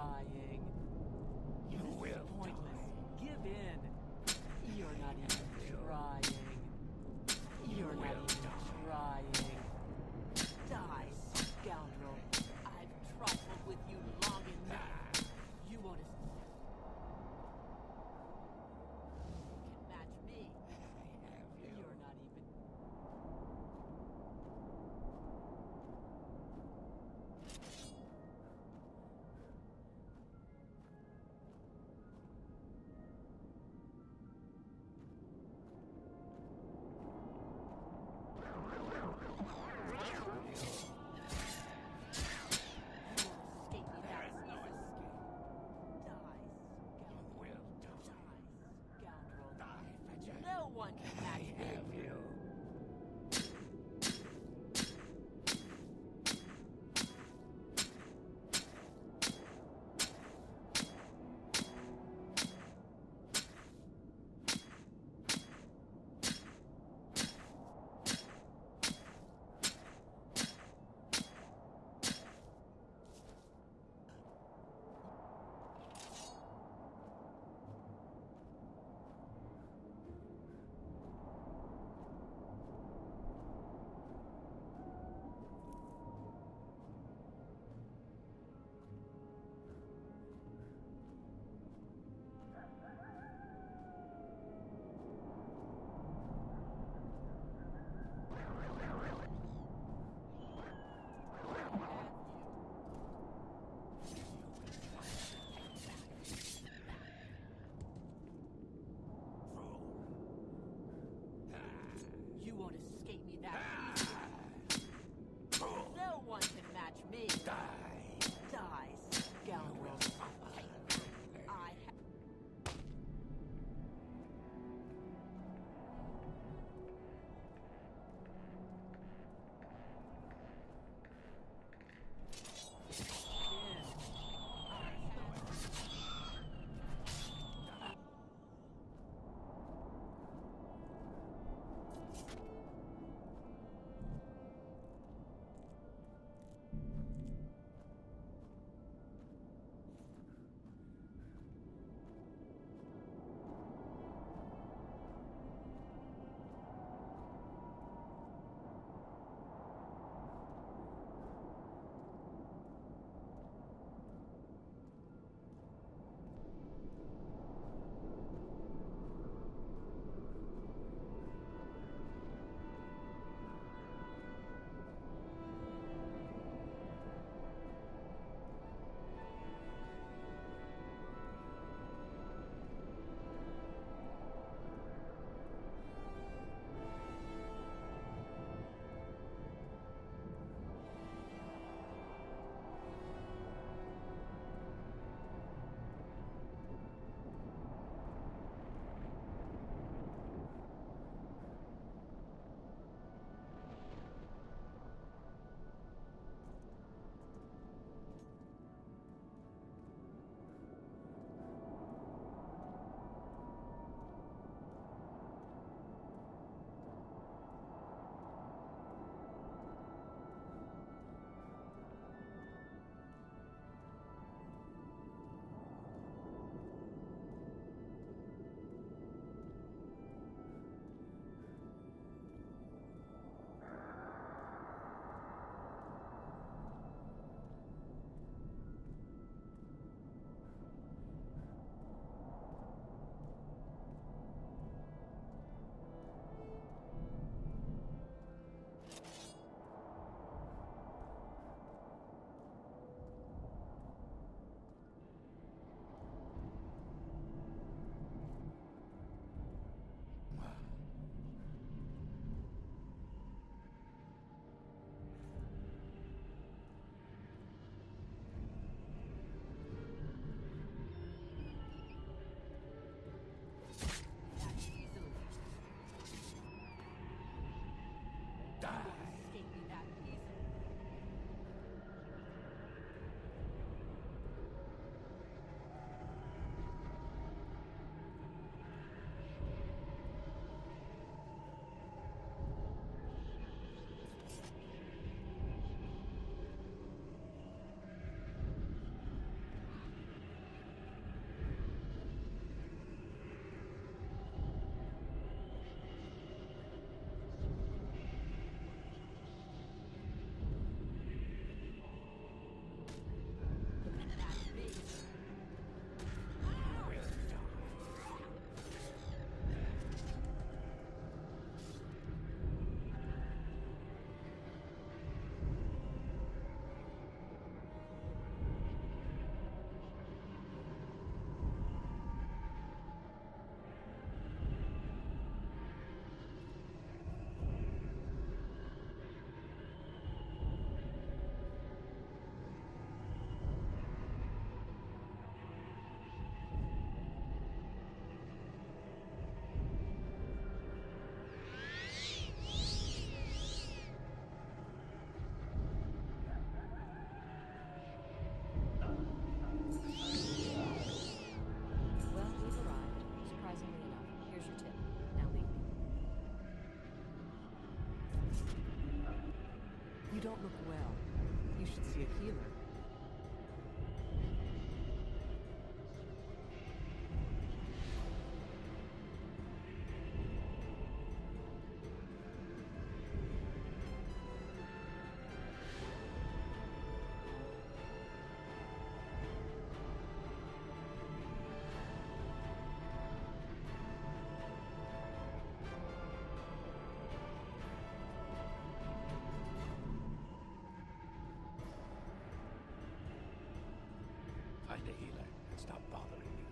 trying. You This will is pointless. Give in. You're not even trying. You're not even trying. Die, scoundrel. I've trifled with you long enough. You won't escape. You can match me. You're not even... No one can match me. don't look well. You should see a healer. Find a healer and stop bothering me.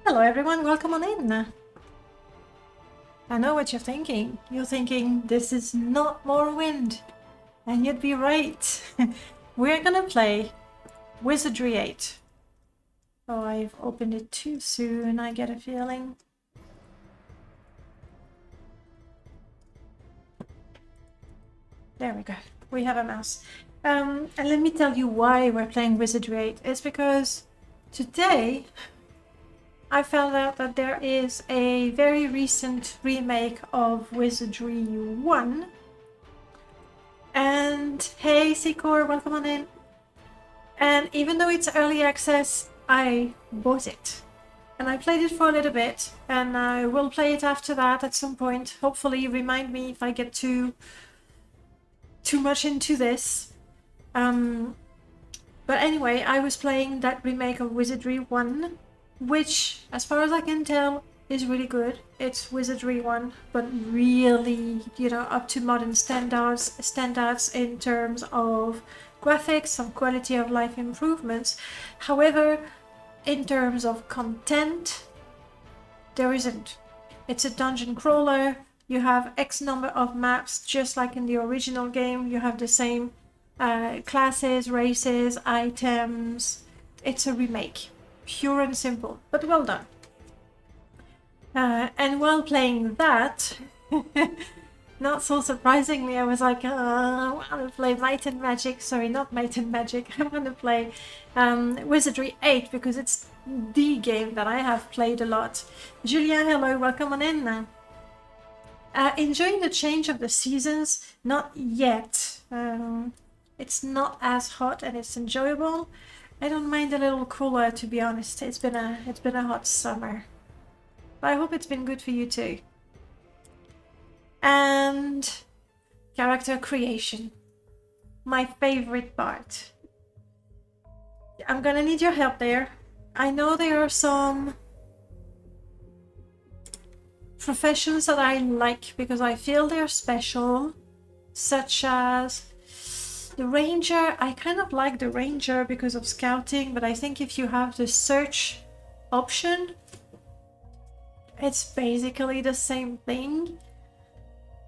Hello everyone, welcome on in. I know what you're thinking. You're thinking this is not Morrowind. And you'd be right. We're gonna play Wizardry 8. Oh, I've opened it too soon, I get a feeling. There we go. We have a mouse. And let me tell you why we're playing Wizardry 8. It's because today I found out that there is a very recent remake of Wizardry 1. And hey Sikor, welcome on in. And even though it's early access, I bought it. And I played it for a little bit, and I will play it after that at some point. Hopefully remind me if I get too much into this. But anyway, I was playing that remake of Wizardry 1, which, as far as I can tell, is really good. It's Wizardry one, but really, you know, up to modern standards in terms of graphics, some quality of life improvements. However, in terms of content, there isn't. It's a dungeon crawler. You have X number of maps, just like in the original game. You have the same classes, races, items. It's a remake, pure and simple, but well done. And while playing that, not so surprisingly, I was like, I want to play Might and Magic. Sorry, not Might and Magic. I want to play Wizardry 8 because it's the game that I have played a lot. Julia, hello, welcome on in now. Enjoying the change of the seasons? Not yet. It's not as hot and it's enjoyable. I don't mind a little cooler, to be honest. It's been a hot summer. But I hope it's been good for you too. And character creation. My favorite part. I'm gonna need your help there. I know there are some professions that I like because I feel they're special, such as the ranger. I kind of like the ranger because of scouting, but I think if you have the search option, it's basically the same thing.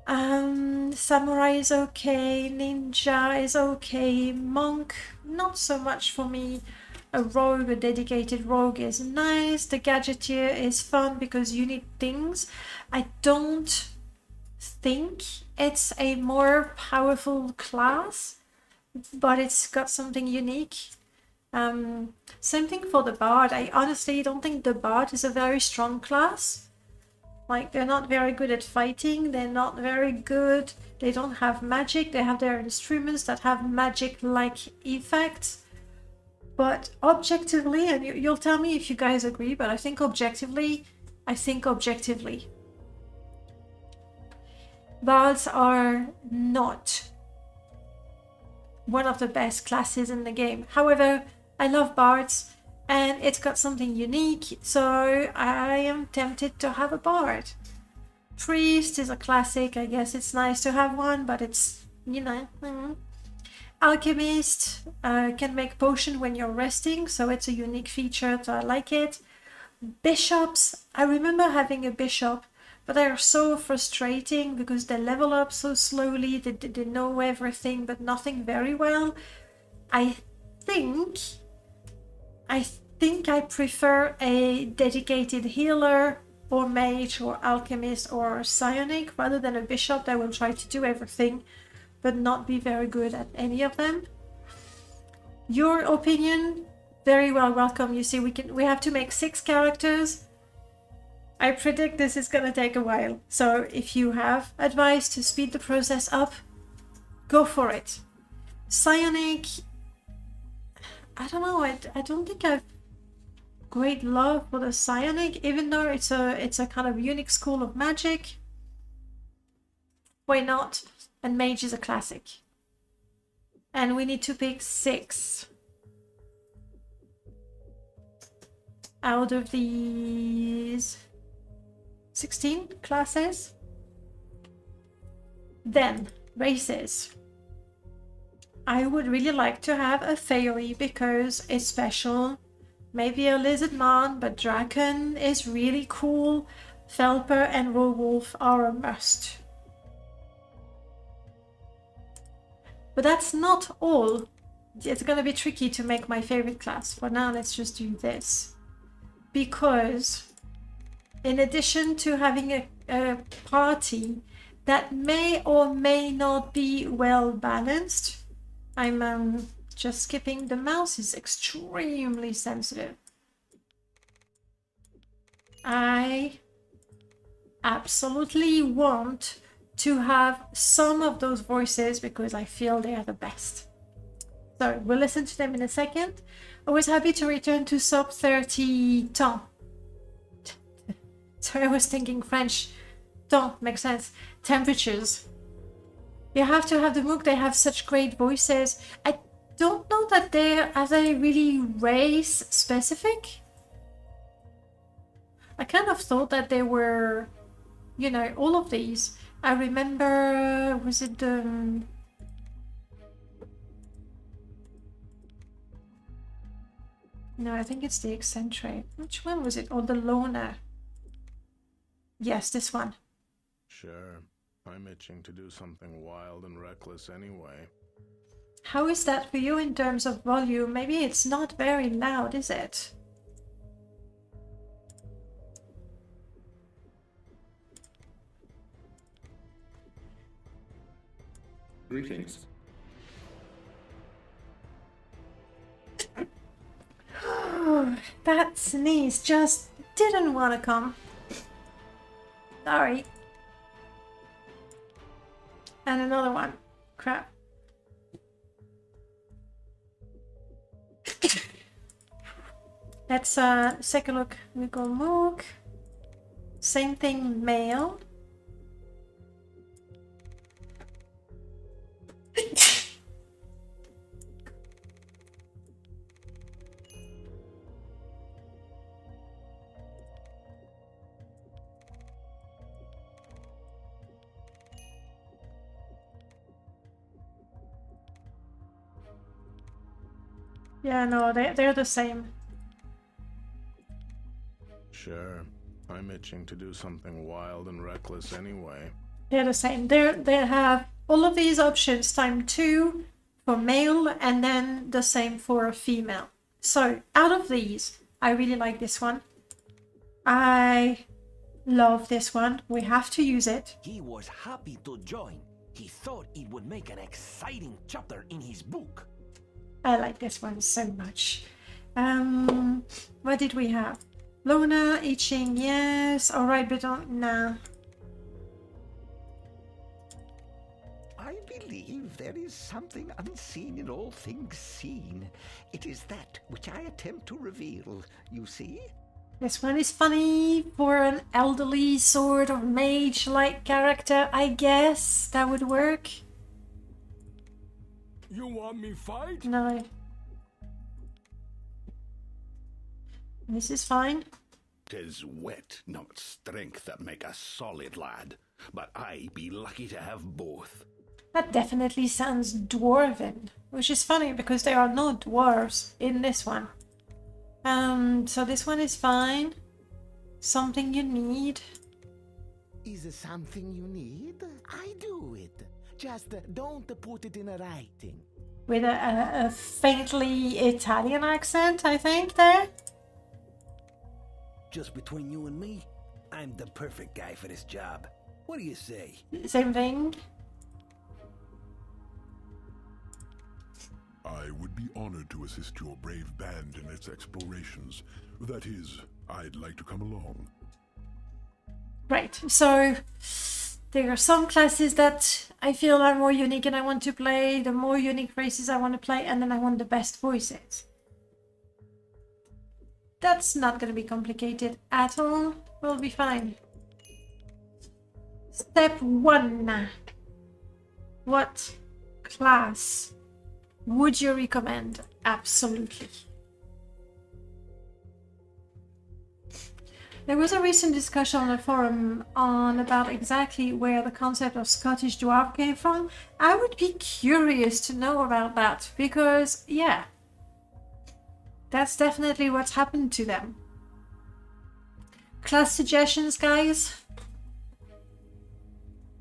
Samurai is okay, ninja is okay, monk not so much for me. A rogue, a dedicated rogue is nice. The gadgeteer is fun because you need things. I don't think it's a more powerful class, but it's got something unique. Same thing for the bard. I honestly don't think the bard is a very strong class. Like, they're not very good at fighting, they're not very good, they don't have magic, they have their instruments that have magic-like effects. But objectively, and you'll tell me if you guys agree, but I think objectively, bards are not one of the best classes in the game. However, I love bards and it's got something unique, so I am tempted to have a bard. Priest is a classic. I guess it's nice to have one, but it's, you know. Alchemist can make potion when you're resting, so it's a unique feature, so I like it. Bishops, I remember having a bishop, but they are so frustrating because they level up so slowly, they know everything but nothing very well. I think I prefer a dedicated healer or mage or alchemist or psionic rather than a bishop that will try to do everything but not be very good at any of them. Your opinion, very well welcome. You see, we have to make 6 characters. I predict this is gonna take a while. So if you have advice to speed the process up, go for it. Psionic, I don't know, I don't think I've great love for the psionic, even though it's a kind of unique school of magic. Why not? And mage is a classic. And we need to pick 6 out of these 16 classes. Then races. I would really like to have a fairy because it's special. Maybe a lizard man, but dragon is really cool. Felper and werewolf are a must. But that's not all. It's gonna be tricky to make my favorite class. For now, let's just do this. Because in addition to having a party that may or may not be well balanced, I'm just skipping. The mouse is extremely sensitive. I absolutely want to have some of those voices because I feel they are the best. So we'll listen to them in a second. Always happy to return to sub 30 temps. Sorry, I was thinking French. Temps makes sense. Temperatures. You have to have the Mook. They have such great voices. I don't know that are they really race specific. I kind of thought that they were, you know, all of these. I remember, was it the... No, I think it's the eccentric. Which one was it? Or the loner? Yes, this one. Sure. I'm itching to do something wild and reckless anyway. How is that for you in terms of volume? Maybe it's not very loud, is it? Greetings. That sneeze just didn't want to come. Sorry. And another one. Crap. Let's take a look. We go Moog. Same thing, male. Yeah, no, they're the same. Sure. I'm itching to do something wild and reckless anyway. They're the same. They have all of these options ×2 for male and then the same for a female. So out of these, I really like this one. I love this one. We have to use it. He was happy to join. He thought it would make an exciting chapter in his book. I like this one so much. What did we have? Lona, itching, yes. Alright, but nah. I believe there is something unseen in all things seen. It is that which I attempt to reveal, you see? This one is funny for an elderly sort of mage-like character, I guess. That would work. You want me fight? No. This is fine. 'Tis wit, not strength, that make a solid lad. But I be lucky to have both. That definitely sounds dwarven, which is funny because there are no dwarves in this one. So this one is fine. Something you need. Is it something you need? I do it. Just don't put it in writing. With a faintly Italian accent, I think, there. Just between you and me, I'm the perfect guy for this job. What do you say? Same thing. I would be honored to assist your brave band in its explorations. That is, I'd like to come along. Right, so there are some classes that I feel are more unique and I want to play, the more unique races I want to play, and then I want the best voices. That's not going to be complicated at all. We'll be fine. Step 1. What class would you recommend? Absolutely. There was a recent discussion on the forum on about exactly where the concept of Scottish Dwarf came from. I would be curious to know about that because, yeah, that's definitely what's happened to them. Class suggestions, guys?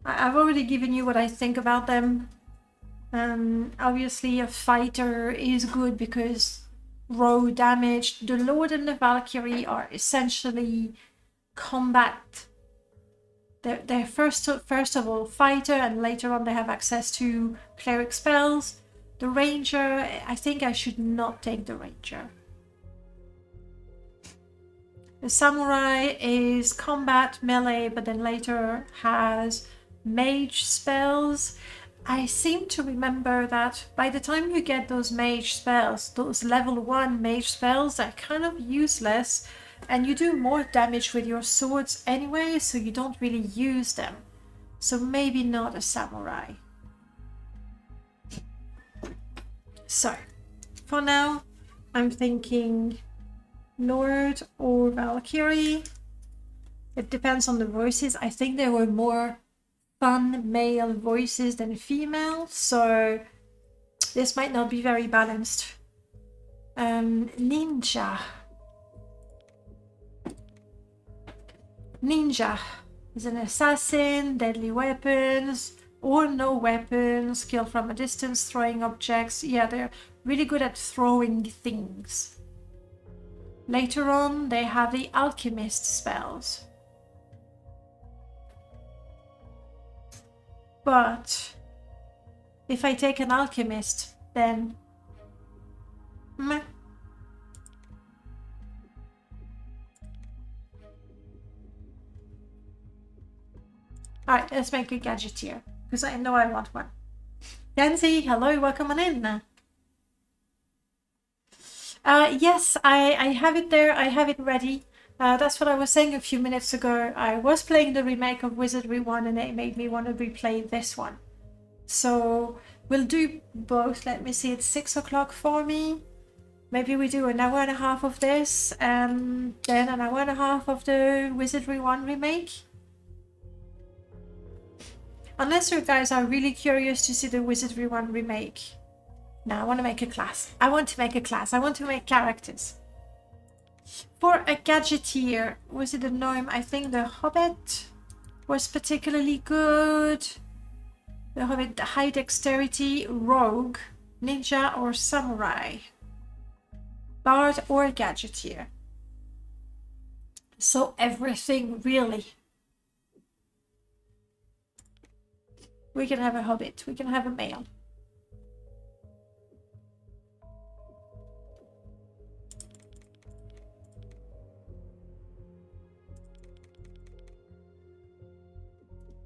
I've already given you what I think about them. Obviously, a fighter is good because raw damage. The Lord and the Valkyrie are essentially combat. They're first of all fighter, and later on they have access to cleric spells. The Ranger, I think I should not take the Ranger. The Samurai is combat, melee, but then later has mage spells. I seem to remember that by the time you get those mage spells, those level 1 mage spells are kind of useless, and you do more damage with your swords anyway, so you don't really use them. So maybe not a samurai. So, for now, I'm thinking Lord or Valkyrie. It depends on the voices. I think there were more fun male voices than female, so this might not be very balanced. Ninja. Ninja is an assassin, deadly weapons or no weapons, skill from a distance, throwing objects. Yeah, they're really good at throwing things. Later on, they have the alchemist spells. But if I take an alchemist, then meh. Alright, let's make a gadgeteer, because I know I want one. Danzy, hello, welcome on in. Yes, I have it there, I have it ready. That's what I was saying a few minutes ago. I was playing the remake of Wizardry 1 and it made me want to replay this one. So we'll do both. Let me see, it's 6 o'clock for me. Maybe we do an hour and a half of this and then an hour and a half of the Wizardry 1 remake. Unless you guys are really curious to see the Wizardry 1 remake. No, I want to make a class. I want to make a class. I want to make characters. For a gadgeteer, was it a gnome? I think the Hobbit was particularly good. The Hobbit, high dexterity, rogue, ninja or samurai. Bard or gadgeteer. So everything, really. We can have a Hobbit, we can have a male.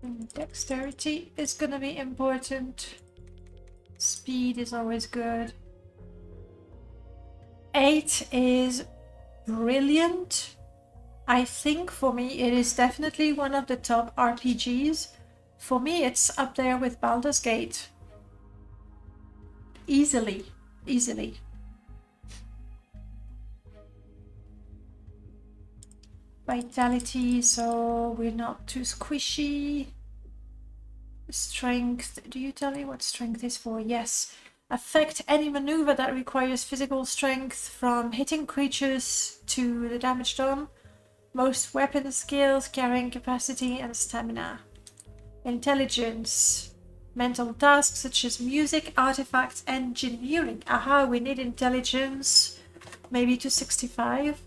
And dexterity is gonna be important. Speed is always good. 8 is brilliant. I think for me it is definitely one of the top RPGs. For me it's up there with Baldur's Gate. Easily, easily. Vitality, so we're not too squishy. Strength, do you tell me what strength is for? Yes. Affect any maneuver that requires physical strength, from hitting creatures to the damage done. Most weapon skills, carrying capacity and stamina. Intelligence, mental tasks such as music, artifacts, engineering. Aha, we need intelligence, maybe to 65.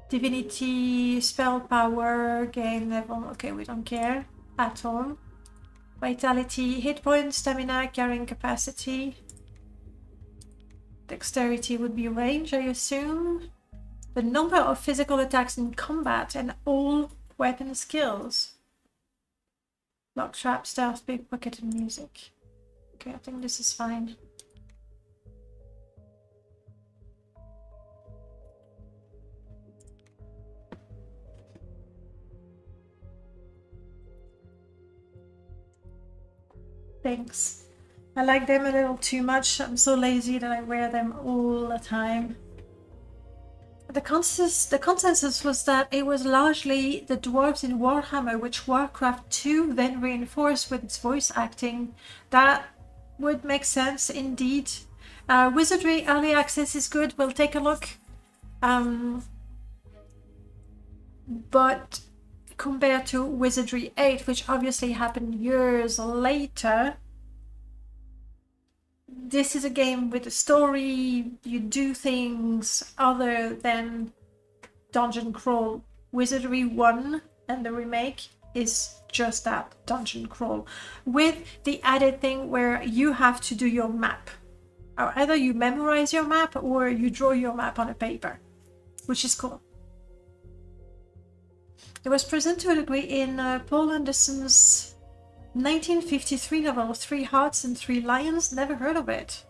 Divinity, spell power, gain level. Okay, we don't care at all. Vitality, hit points, stamina, carrying capacity. Dexterity would be range, I assume. The number of physical attacks in combat and all weapon skills. Lock, trap, stealth, pickpocket, and music. Okay, I think this is fine. Thanks. I like them a little too much. I'm so lazy that I wear them all the time. The consensus was that it was largely the dwarves in Warhammer, which Warcraft 2 then reinforced with its voice acting. That would make sense indeed. Wizardry Early Access is good. We'll take a look. But compared to Wizardry 8, which obviously happened years later, this is a game with a story. You do things other than dungeon crawl. Wizardry 1 and the remake is just that, dungeon crawl, with the added thing where you have to do your map. Or either you memorize your map or you draw your map on a paper, which is cool. It was present to a degree in Paul Anderson's 1953 novel, 3 Hearts and 3 Lions. Never heard of it.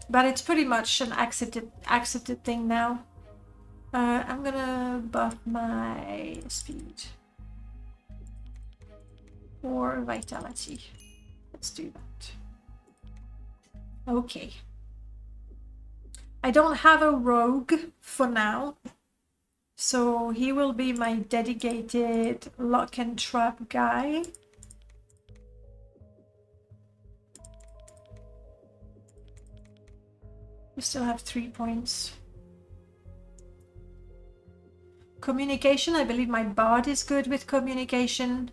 But it's pretty much an accepted thing now. I'm gonna buff my speed. or vitality. Let's do that. Okay. I don't have a rogue for now, so he will be my dedicated lock and trap guy. We still have 3 points. Communication, I believe my bard is good with communication.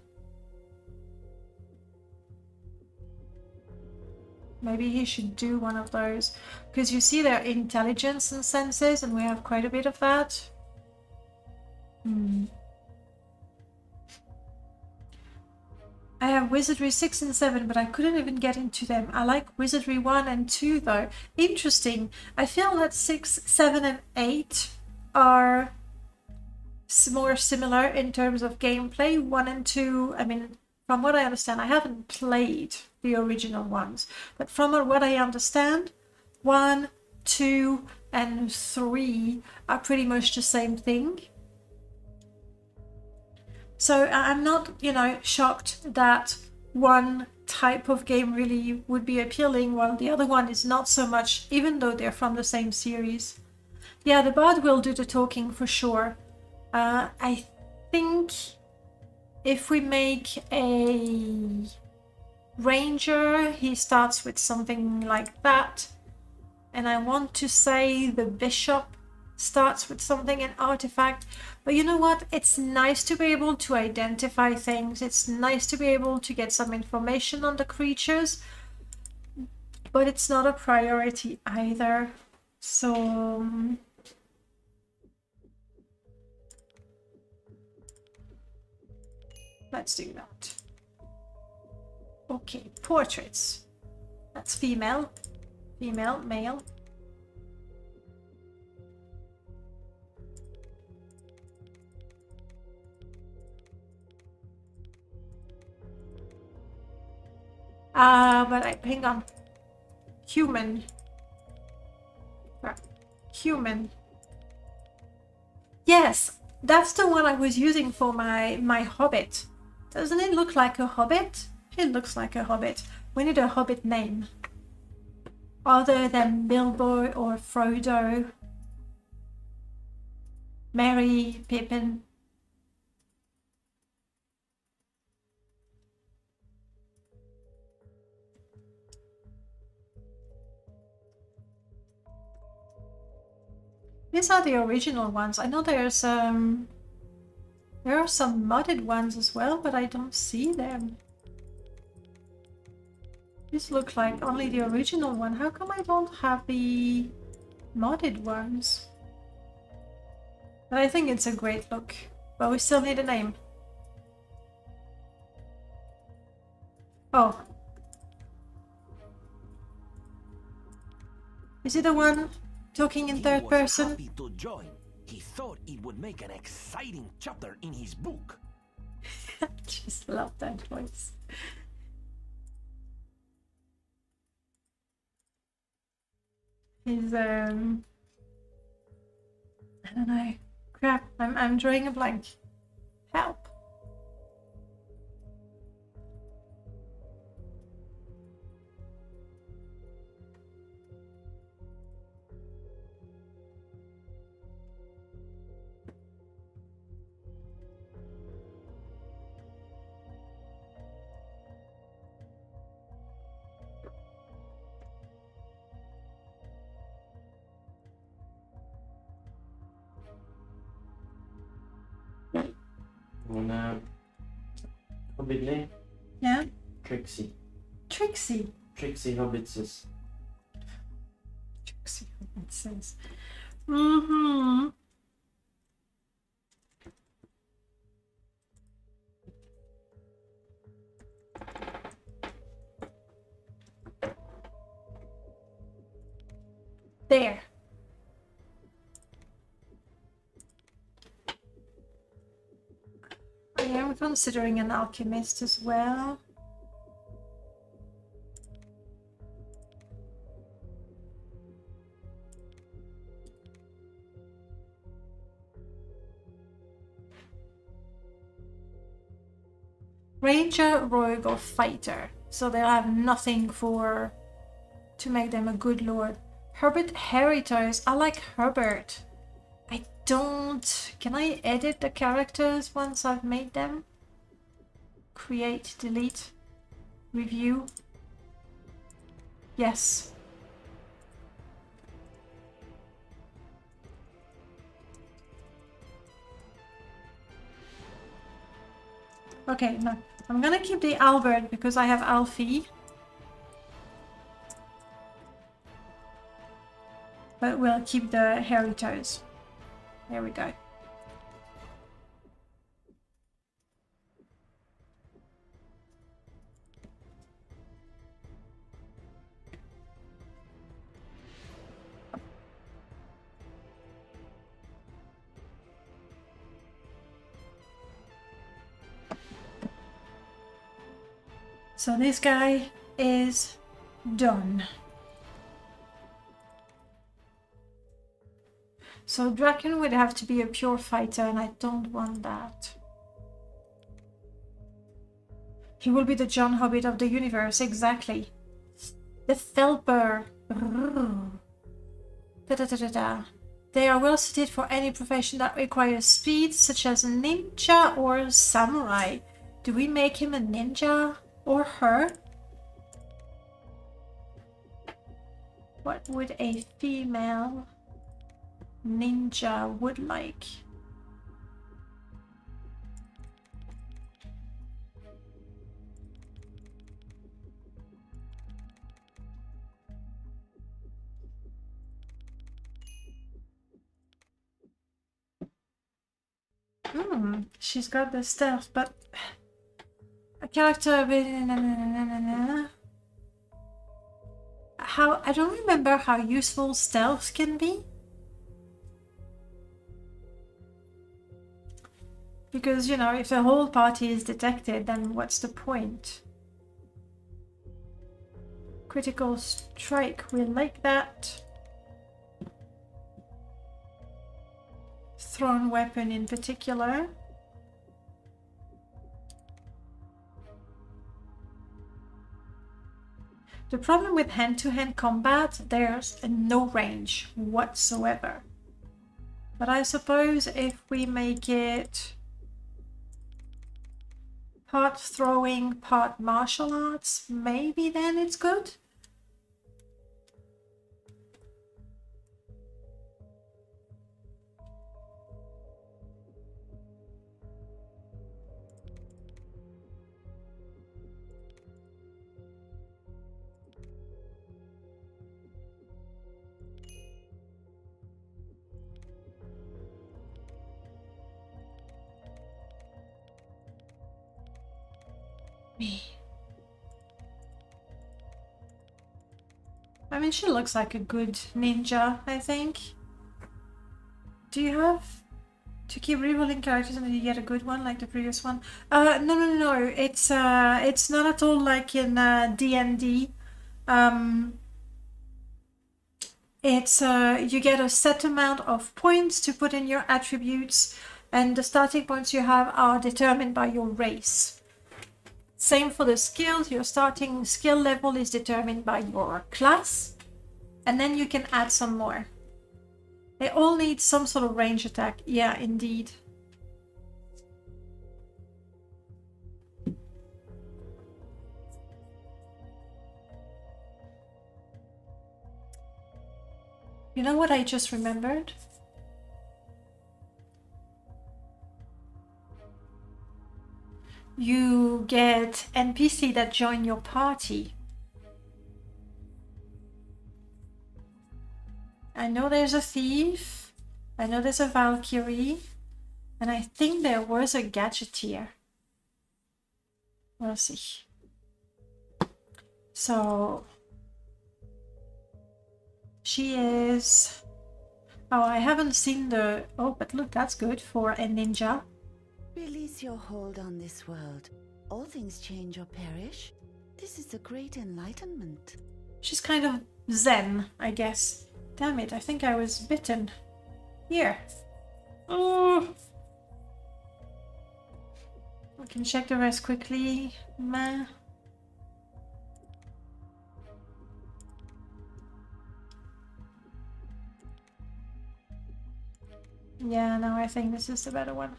Maybe he should do one of those. Because you see their intelligence and senses, and we have quite a bit of that. I have Wizardry 6 and 7, but I couldn't even get into them. I like Wizardry 1 and 2 though. Interesting. I feel that 6, 7 and 8 are more similar in terms of gameplay. 1 and 2, I mean, from what I understand, I haven't played the original ones, but from what I understand, 1, 2 and 3 are pretty much the same thing. So I'm not, you know, shocked that one type of game really would be appealing while the other one is not so much, even though they're from the same series. Yeah, the bard will do the talking for sure. I think if we make a ranger, he starts with something like that. And I want to say the bishop starts with something, an artifact. But you know what? It's nice to be able to identify things. It's nice to be able to get some information on the creatures. But it's not a priority either. So let's do that. Okay, portraits. That's female. Female, male. But hang on. Human. Human. Yes, that's the one I was using for my hobbit. Doesn't it look like a hobbit? It looks like a hobbit. We need a hobbit name. Other than Bilbo or Frodo. Merry, Pippin. These are the original ones. I know there are some modded ones as well, but I don't see them. These look like only the original one. How come I don't have the modded ones? But I think it's a great look. But we still need a name. Oh. Is it the one talking in third person? Happy to join. He thought it would make an exciting chapter in his book. Just love that voice. He's I don't know. Crap, I'm drawing a blank. Help. Hobbit name? Yeah? Trixie. Trixie. Trixie Hobbitses. Trixie Hobbitses. Mm-hmm. There. I am considering an alchemist as well. Ranger, rogue, or fighter. So they'll have nothing for to make them a good lord. Herbert Heritors. I like Herbert. I don't... Can I edit the characters once I've made them? Create, delete, review. Yes. Okay, no. I'm gonna keep the Albert because I have Alfie. But we'll keep the hairy toes. There we go. So this guy is done. So Draken would have to be a pure fighter, and I don't want that. He will be the John Hobbit of the universe, exactly. The Felper. Da-da-da-da-da. They are well suited for any profession that requires speed, such as ninja or samurai. Do we make him a ninja or her? What would a female ninja would like? She's got the stealth, but a character how I don't remember how useful stealth can be. Because, you know, if the whole party is detected, then what's the point? Critical strike, we like that. Thrown weapon in particular. The problem with hand-to-hand combat, there's no range whatsoever. But I suppose if we make it part throwing, part martial arts, maybe then it's good. I mean, she looks like a good ninja, I think. Do you have to keep rerolling characters until you get a good one, like the previous one? No. It's not at all like in D&D. It's you get a set amount of points to put in your attributes, and the starting points you have are determined by your race. Same for the skills. Your starting skill level is determined by your class, and then you can add some more. They all need some sort of range attack. Yeah, indeed. You know what I just remembered? You get NPC that join your party. I know there's a thief, I know there's a Valkyrie, and I think there was a gadgeteer. We'll see. So she is... Oh, I haven't seen the... Oh, but look, that's good for a ninja. Release your hold on this world. All things change or perish. This is a great enlightenment. She's kind of zen, I guess. Damn it, I think I was bitten. Here. Oh. can check the rest quickly. Meh. Yeah, no, I think this is the better one.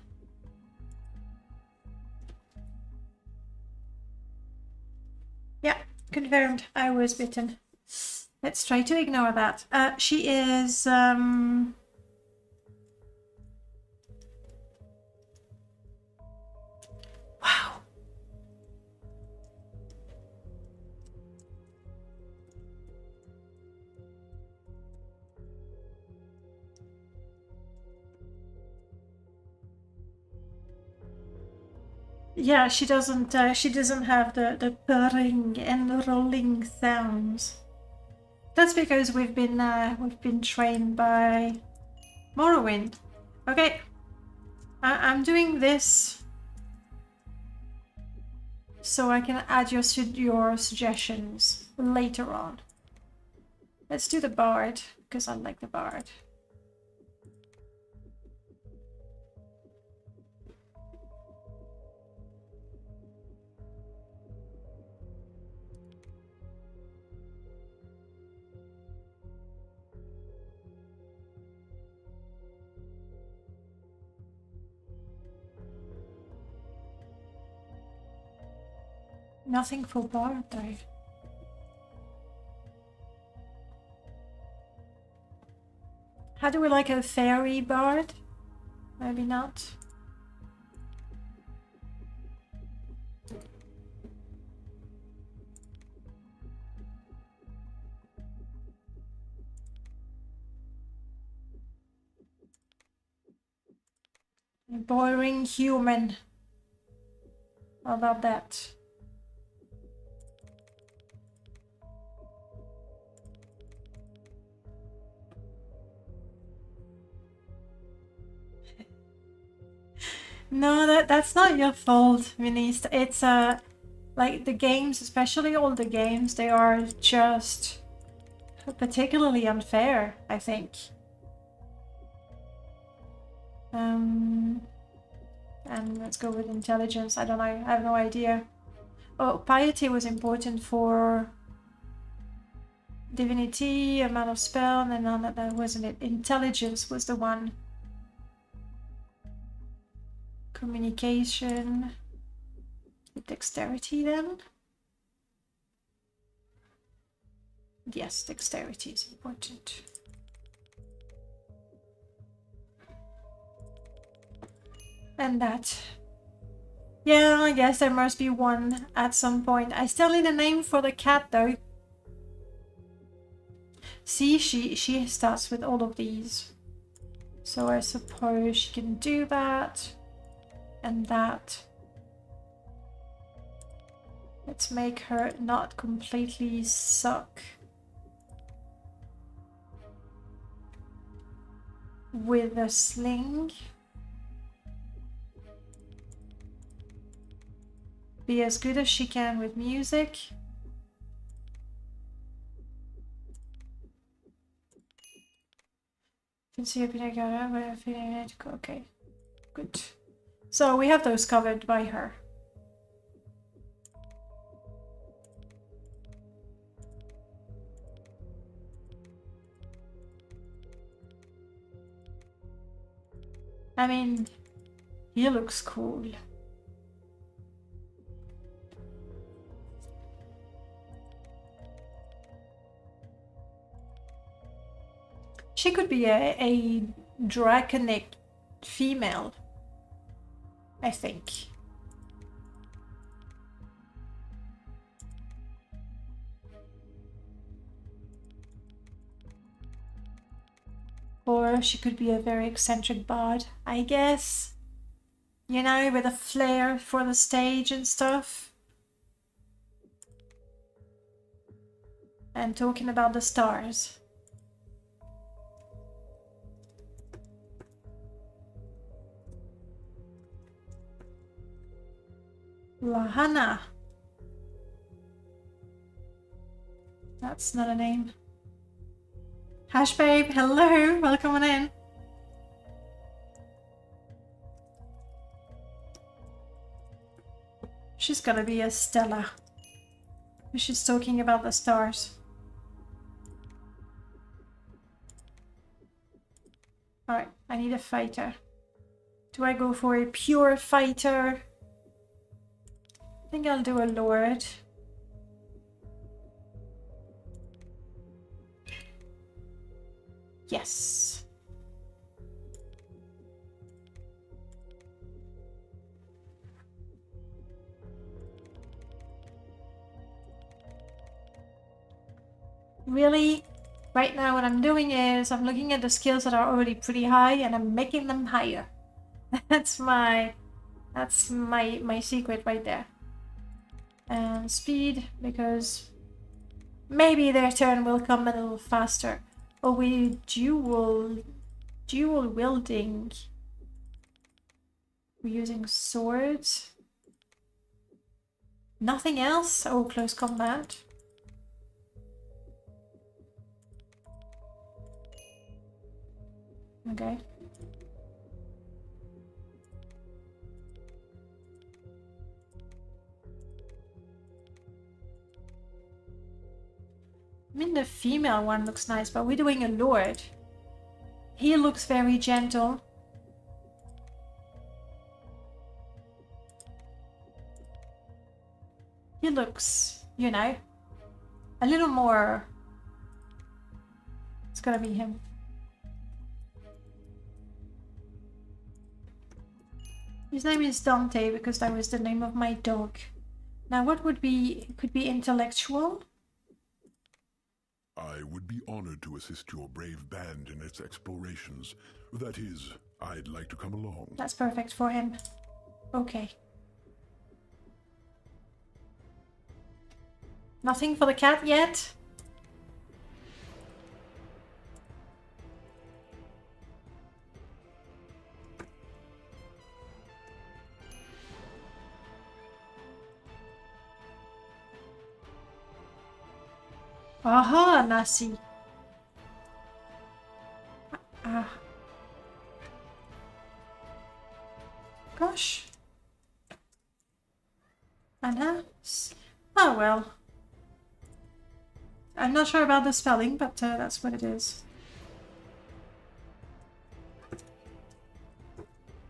Yeah, confirmed. I was bitten. Let's try to ignore that. She is wow. Yeah, she doesn't have the purring and rolling sounds. That's because we've been trained by Morrowind. Okay, I'm doing this so I can add your suggestions later on. Let's do the bard because I like the bard. Nothing for bard though. How do we like a fairy bard? Maybe not. Boring human. How about that? No, that's not your fault, Viniste. It's like the games, especially older games, they are just particularly unfair, I think. And let's go with intelligence. I don't know. I have no idea. Oh, piety was important for divinity, amount of spell, and none of that wasn't it. Intelligence was the one. Communication. Dexterity then? Yes, dexterity is important. And that. Yeah, I guess there must be one at some point. I still need a name for the cat though. See, she starts with all of these. So I suppose she can do that. And that. Let's make her not completely suck. With a sling. Be as good as she can with music. Okay, good. So we have those covered by her. I mean, he looks cool. She could be a draconic female, I think. Or she could be a very eccentric bard, I guess. You know, with a flair for the stage and stuff. And talking about the stars. Lahana. That's not a name. Hash babe, hello, welcome on in. She's gonna be a Stella. She's talking about the stars. Alright, I need a fighter. Do I go for a pure fighter? I think I'll do a lord. Yes. Really, right now what I'm doing is I'm looking at the skills that are already pretty high and I'm making them higher. That's my secret right there. And speed, because maybe their turn will come a little faster. Oh, we dual wielding. We're using swords. Nothing else? Oh, close combat. Okay. I mean, the female one looks nice, but we're doing a lord. He looks very gentle. He looks, you know, a little more... It's gonna be him. His name is Dante because that was the name of my dog. Now what would be, could be intellectual? I would be honored to assist your brave band in its explorations. That is, I'd like to come along. That's perfect for him. Okay. Nothing for the cat yet? Aha, Nasi. Gosh. Anna? Oh well. I'm not sure about the spelling, but that's what it is.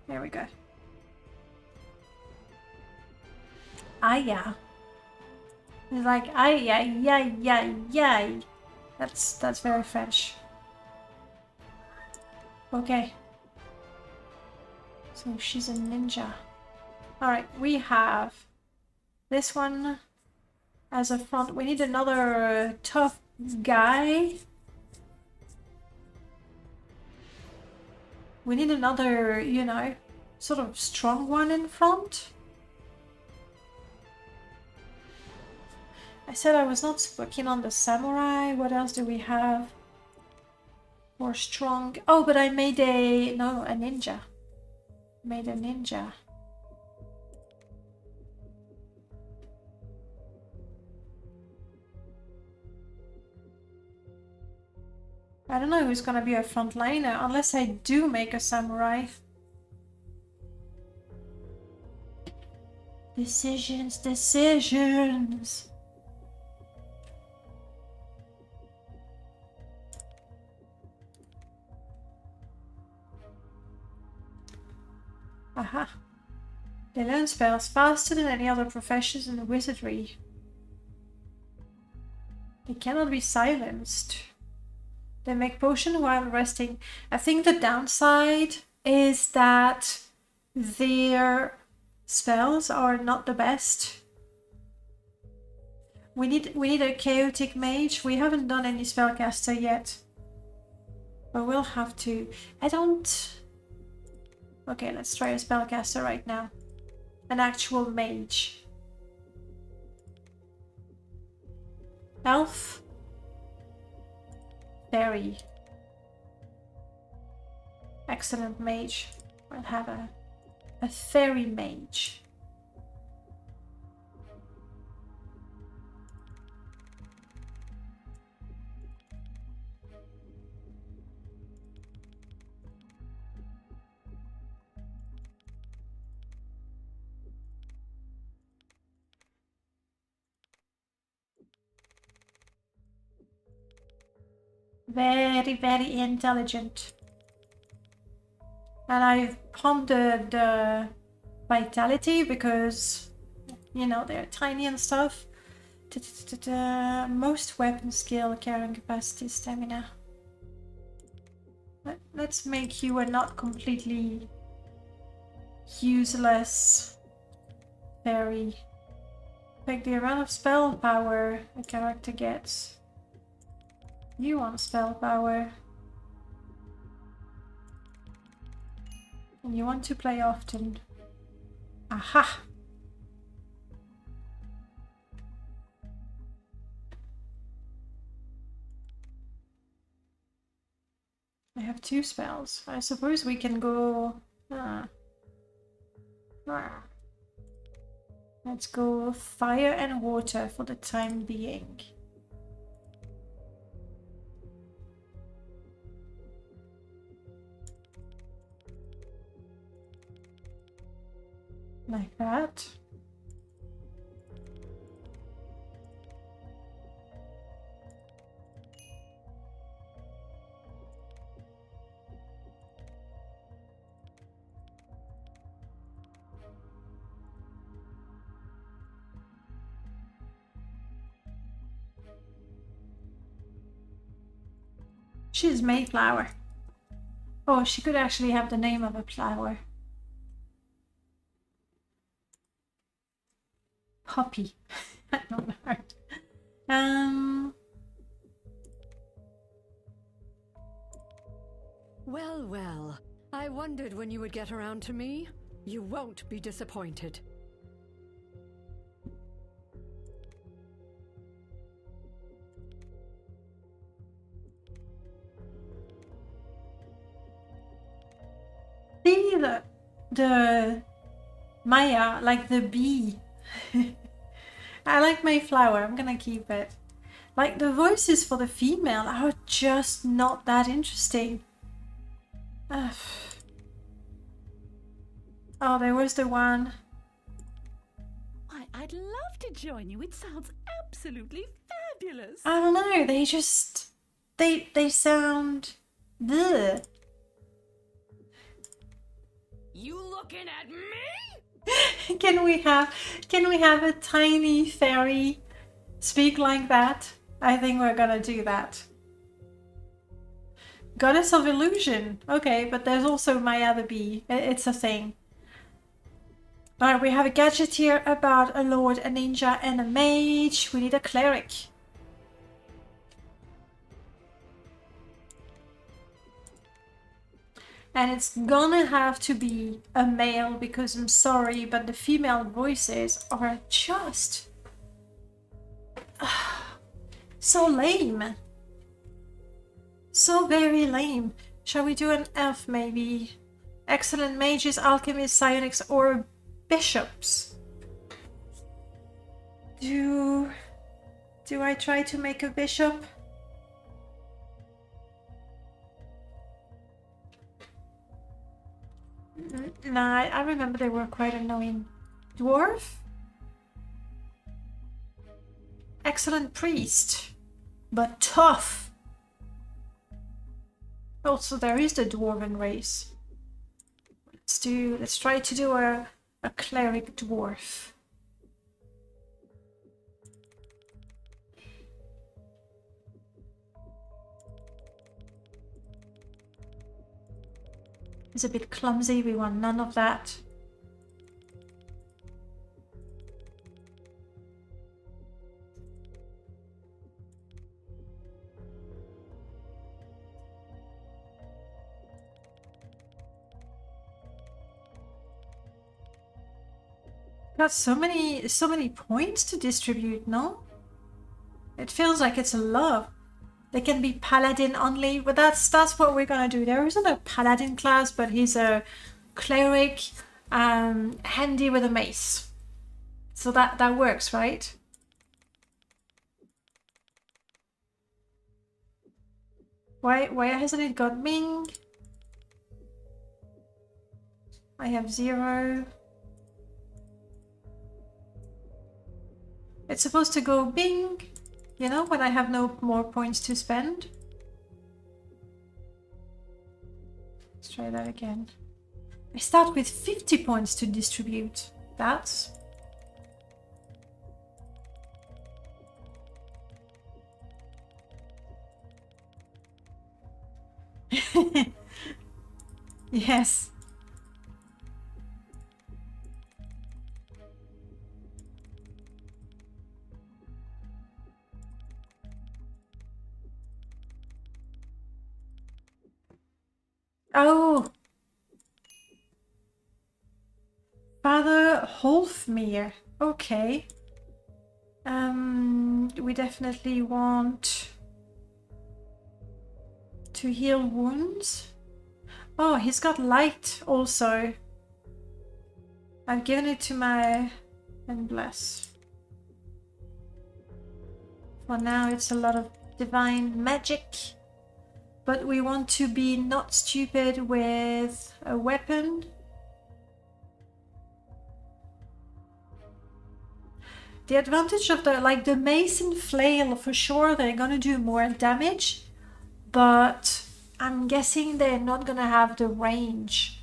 There we go. Aya. It's like ay ay ay ay ay. That's very French. Okay. So she's a ninja. Alright, we have this one as a front. We need another tough guy. We need another, you know, sort of strong one in front. I said I was not working on the samurai. What else do we have? More strong. Oh, but I made a ninja. Made a ninja. I don't know who's gonna be a frontliner unless I do make a samurai. Decisions, decisions. Aha. They learn spells faster than any other professions in the wizardry. They cannot be silenced. They make potion while resting. I think the downside is that their spells are not the best. We need a chaotic mage. We haven't done any spellcaster yet. But we'll have to. Okay, let's try a spellcaster right now. An actual mage. Elf. Fairy. Excellent mage. We'll have a fairy mage. very, very intelligent. And I've pumped the vitality because, you know, they're tiny and stuff. Most weapon skill, carrying capacity, stamina. Let's make you a not completely useless fairy. Pick the amount of spell power a character gets. You want spell power. And you want to play often. Aha! I have 2 spells. I suppose we can go... Let's go fire and water for the time being. Like that. She's Mayflower. Oh, she could actually have the name of a flower. Poppy. I don't know. Well, well. I wondered when you would get around to me. You won't be disappointed. See the Maya, like the bee. I like Mayflower, I'm gonna keep it. Like the voices for the female are just not that interesting. Oh, there was the one. Why, I'd love to join you. It sounds absolutely fabulous. I don't know, they just... They sound... Bleh. You looking at me? Can we have a tiny fairy speak like that? I think we're gonna do that. Goddess of Illusion. Okay, but there's also Maya the Bee. It's a thing. Alright, we have a gadget here about a lord, a ninja, and a mage. We need a cleric. And it's gonna have to be a male because I'm sorry, but the female voices are just so lame. So very lame. Shall we do an elf maybe? Excellent mages, alchemists, psionics, or bishops? Do I try to make a bishop? Nah, I remember they were quite annoying. Dwarf? Excellent priest, but tough. Also, there is the dwarven race. Let's try to do a cleric dwarf. It's a bit clumsy, we want none of that. Got so many points to distribute, no? It feels like it's a lot. They can be paladin only, but that's what we're gonna do. There isn't a paladin class, but he's a cleric, handy with a mace. So that works, right? Why hasn't it got Ming? I have 0. It's supposed to go Bing, you know, when I have no more points to spend. Let's try that again. I start with 50 points to distribute. That's... Yes. Oh! Father Holfmere. Okay. We definitely want to heal wounds. Oh, he's got light also. I've given it to my... and bless. For now it's a lot of divine magic. But we want to be not stupid with a weapon. The advantage of the mace and flail, for sure they're gonna do more damage. But I'm guessing they're not gonna have the range.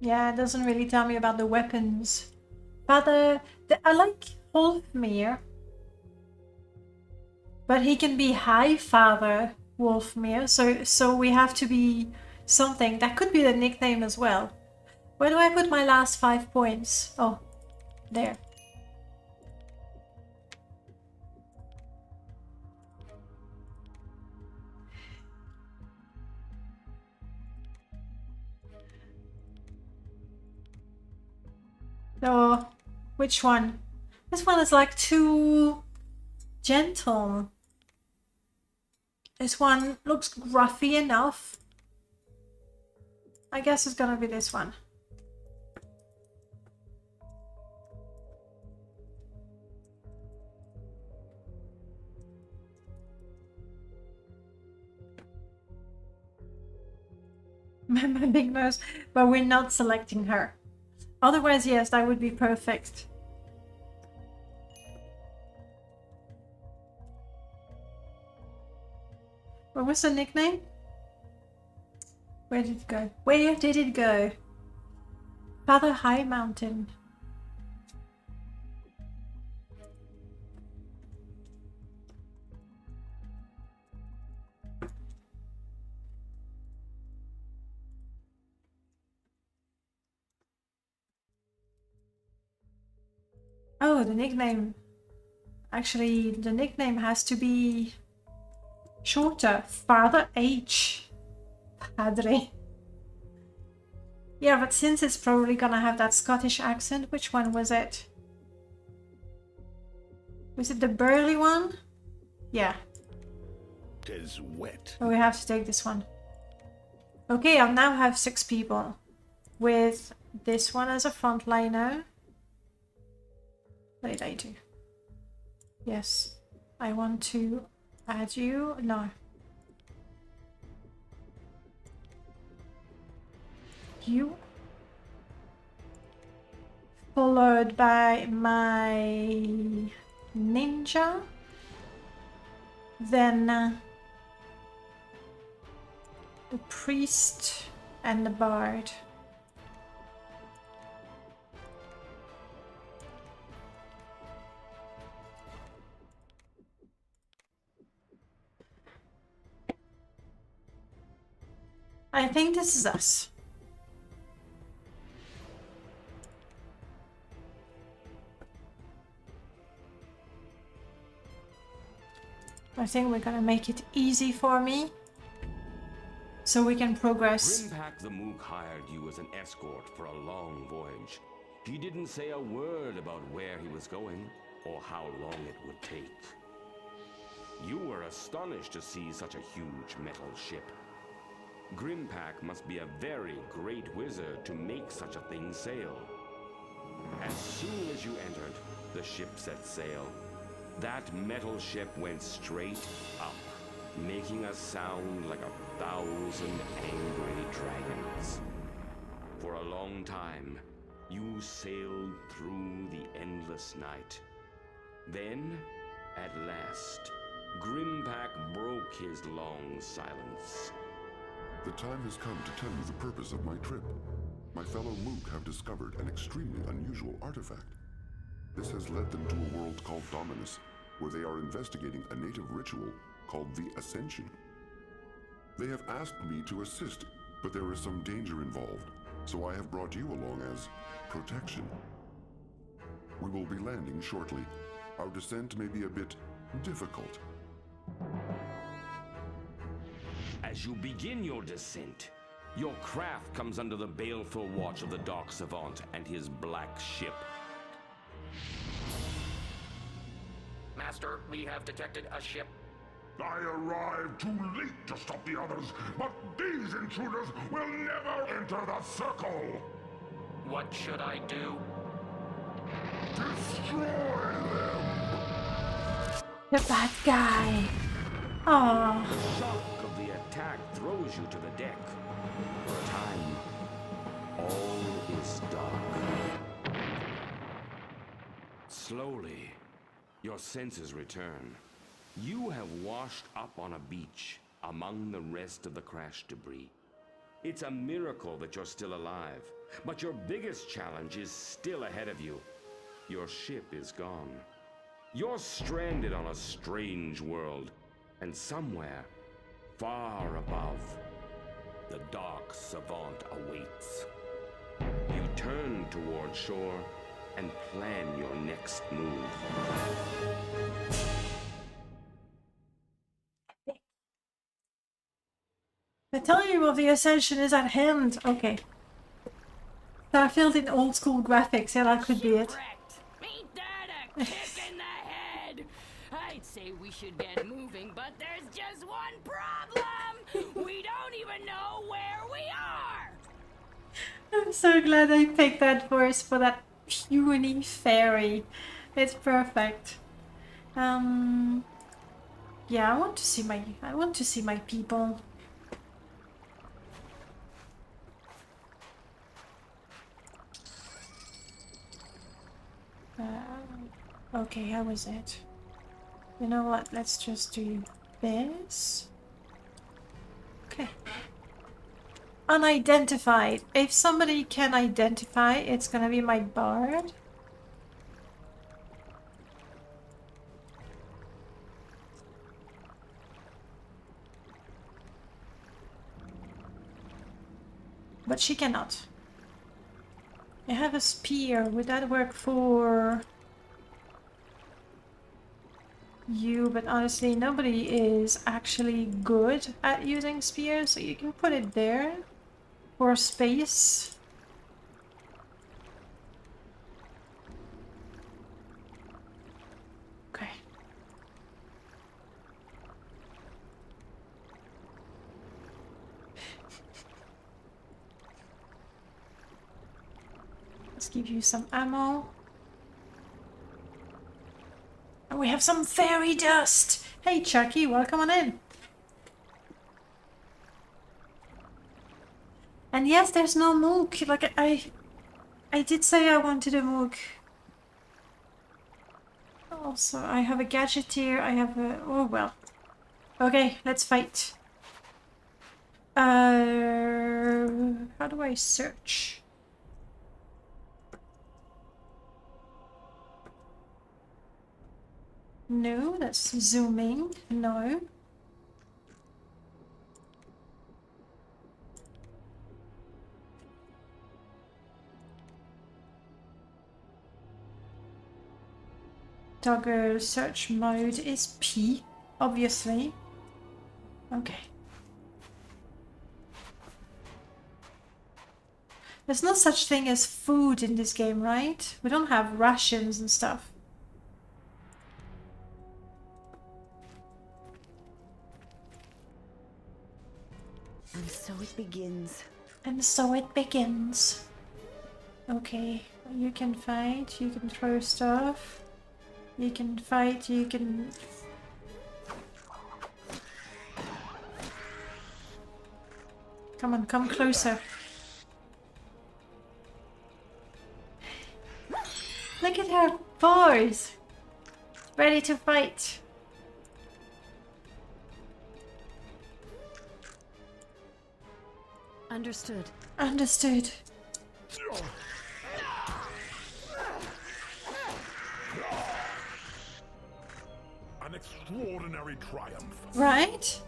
Yeah, it doesn't really tell me about the weapons. Father, I like Wolfmere. But he can be High Father Wolfmere, so we have to be something. That could be the nickname as well. Where do I put my last 5 points? Oh, there. Oh, which one? This one is like too gentle. This one looks gruffy enough. I guess it's gonna be this one. My big nose, but we're not selecting her. Otherwise, yes, that would be perfect. What was the nickname? Where did it go? Where did it go? Father High Mountain. Oh, the nickname. Actually, the nickname has to be shorter. Father H. Padre. Yeah, but since it's probably gonna have that Scottish accent, which one was it? Was it the burly one? Yeah. 'Tis wet. So we have to take this one. Okay, I'll now have 6 people. With this one as a frontliner. What did I do? Yes. I want to add you. No. You. Followed by my ninja. Then the priest and the bard. I think this is us. I think we're gonna make it easy for me so we can progress. Grimpak the Mook hired you as an escort for a long voyage. He didn't say a word about where he was going or how long it would take. You were astonished to see such a huge metal ship. Grimpak must be a very great wizard to make such a thing sail. As soon as you entered, the ship set sail. That metal ship went straight up. making a sound like 1,000 angry dragons. For a long time, you sailed through the endless night. Then, at last, Grimpack broke his long silence. The time has come to tell you the purpose of my trip. My fellow Mook have discovered an extremely unusual artifact. This has led them to a world called Dominus, where they are investigating a native ritual called the Ascension. They have asked me to assist, but there is some danger involved, so I have brought you along as protection. We will be landing shortly. Our descent may be a bit difficult. As you begin your descent, your craft comes under the baleful watch of the Dark Savant and his black ship. Master, we have detected a ship. I arrived too late to stop the others, but these intruders will never enter the circle! What should I do? Destroy them! The bad guy. Aww. The shock of the attack throws you to the deck. For a time, all is dark. Slowly, your senses return. You have washed up on a beach among the rest of the crash debris. It's a miracle that you're still alive, but your biggest challenge is still ahead of you. Your ship is gone. You're stranded on a strange world, and somewhere, far above, the Dark Savant awaits. You turn toward shore and plan your next move. The time of the Ascension is at hand. Okay. Starfield in old school graphics. Yeah, that could be it. Ain't that a kick in the head? I'd say we should get moving, but there's just one problem. We don't even know where we are. I'm so glad I picked that voice for that puny fairy. It's perfect. Yeah, I want to see my people. Okay, how is it? You know what? Let's just do this. Okay. Unidentified. If somebody can identify, it's gonna be my bard. But she cannot. I have a spear. Would that work for you? But honestly, nobody is actually good at using spears, so you can put it there for space. Okay. Let's give you some ammo. And we have some fairy dust! Hey Chucky, welcome on in! And yes, there's no Mook. Like, I did say I wanted a Mook. Also, I have a gadgeteer, I have a... oh well. Okay, let's fight. How do I search? No, that's zooming. No. Toggle search mode is P, obviously. Okay. There's no such thing as food in this game, right? We don't have rations and stuff. And so it begins. And so it begins. Okay, you can fight, you can throw stuff. You can fight, you can... Come on, come closer. Look at her paws! Ready to fight. Understood. Understood. An extraordinary triumph. Right?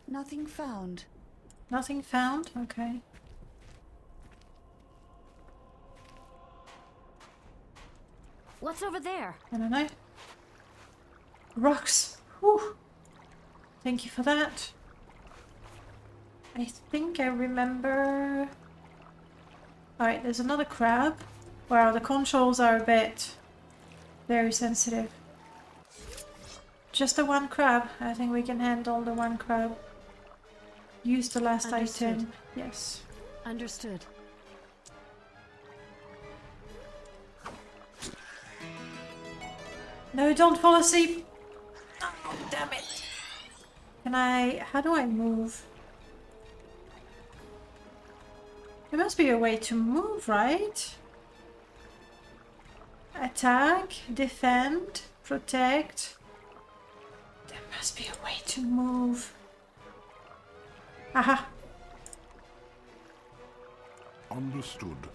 Nothing found. Nothing found? Okay. What's over there? I don't know. Rocks. Whew. Thank you for that. I think I remember... Alright, there's another crab. Wow, the controls are a bit... very sensitive. Just the one crab. I think we can handle the one crab. Use the last Understood. item. Yes. Understood. No, don't fall asleep! Oh, damn it! Can I... how do I move? There must be a way to move, right? Attack, defend, protect. There must be a way to move. Aha! Understood.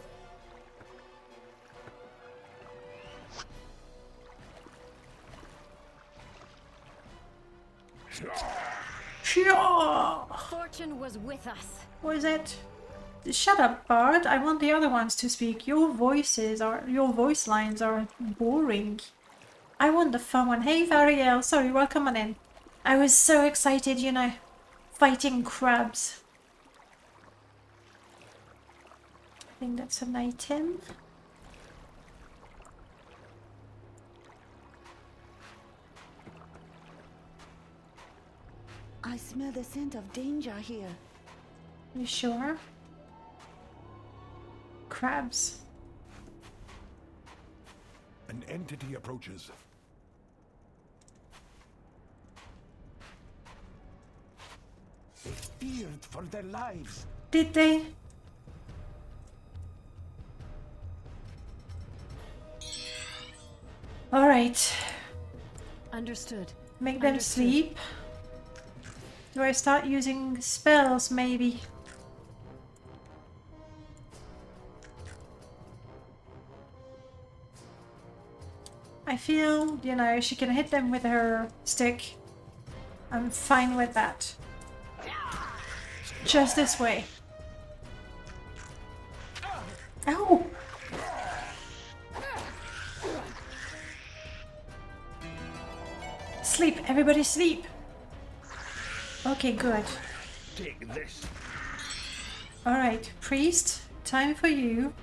Fortune was with us. What is it? Shut up, Bard. I want the other ones to speak. Your voice lines are boring. I want the fun one. Hey, Variel. Sorry, welcome on in. I was so excited, you know, fighting crabs. I think that's an item. I smell the scent of danger here. You sure? Crabs. An entity approaches. They feared for their lives. Did they? All right. Understood. Make them sleep. Do I start using spells, maybe? I feel, you know, she can hit them with her stick. I'm fine with that. Just this way. Ow! Sleep, everybody sleep. Okay, good. Take this. Alright, priest, time for you.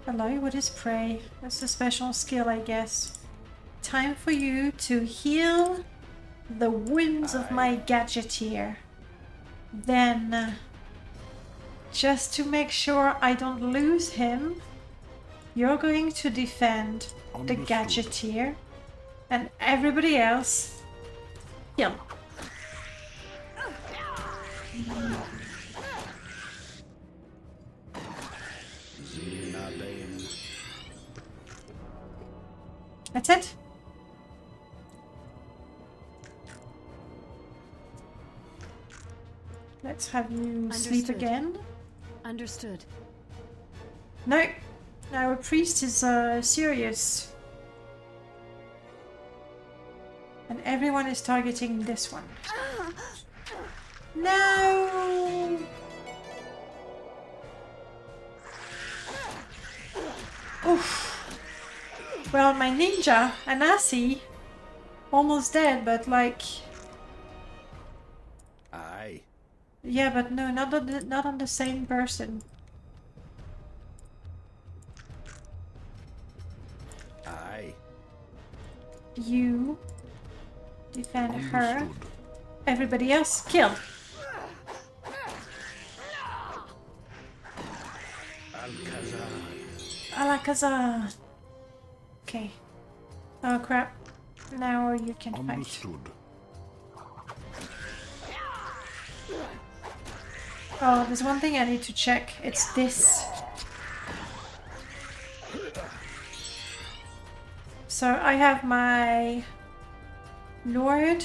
Hello, what is pray? That's a special skill, I guess. Time for you to heal the wounds of my gadgeteer. Then, just to make sure I don't lose him, you're going to defend the gadgeteer, and everybody else heal. That's it. Let's have you sleep again. Understood. No, our priest is serious. And everyone is targeting this one. No! Oof. Well, my ninja, Anasi, almost dead, but like... Aye. Yeah, but no, not on the same person. Aye. You defend her. Everybody else kill. Alakazar. Okay. Oh crap. Now you can fight. Oh, there's one thing I need to check. It's this. So I have my Lord,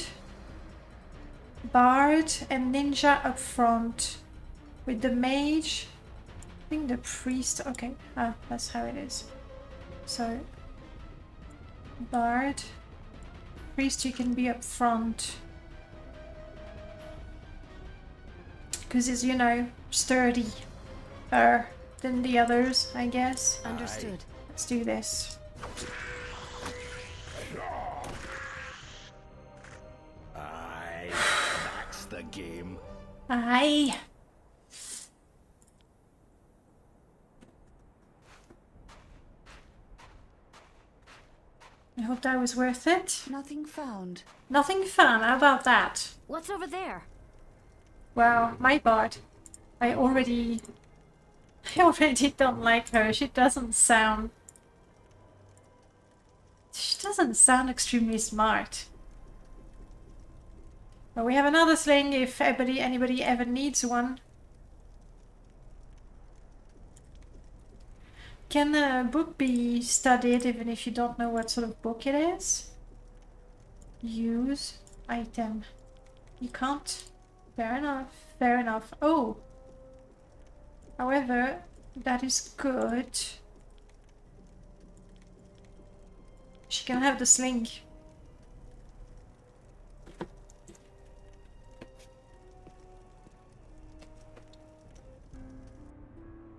Bard, and Ninja up front. With the Mage, I think the Priest. Okay, that's how it is. So, Bard, Priest, you can be up front. Because it's, you know, sturdier than the others, I guess. Understood. Let's do this. Aye, that's the game. Aye. I hope that was worth it. Nothing found. Nothing fun, how about that? What's over there? Well, my bard. I already don't like her. She doesn't sound extremely smart. But we have another sling if anybody ever needs one. Can a book be studied even if you don't know what sort of book it is? Use item. You can't. Fair enough. Fair enough. Oh. However, that is good. She can have the sling.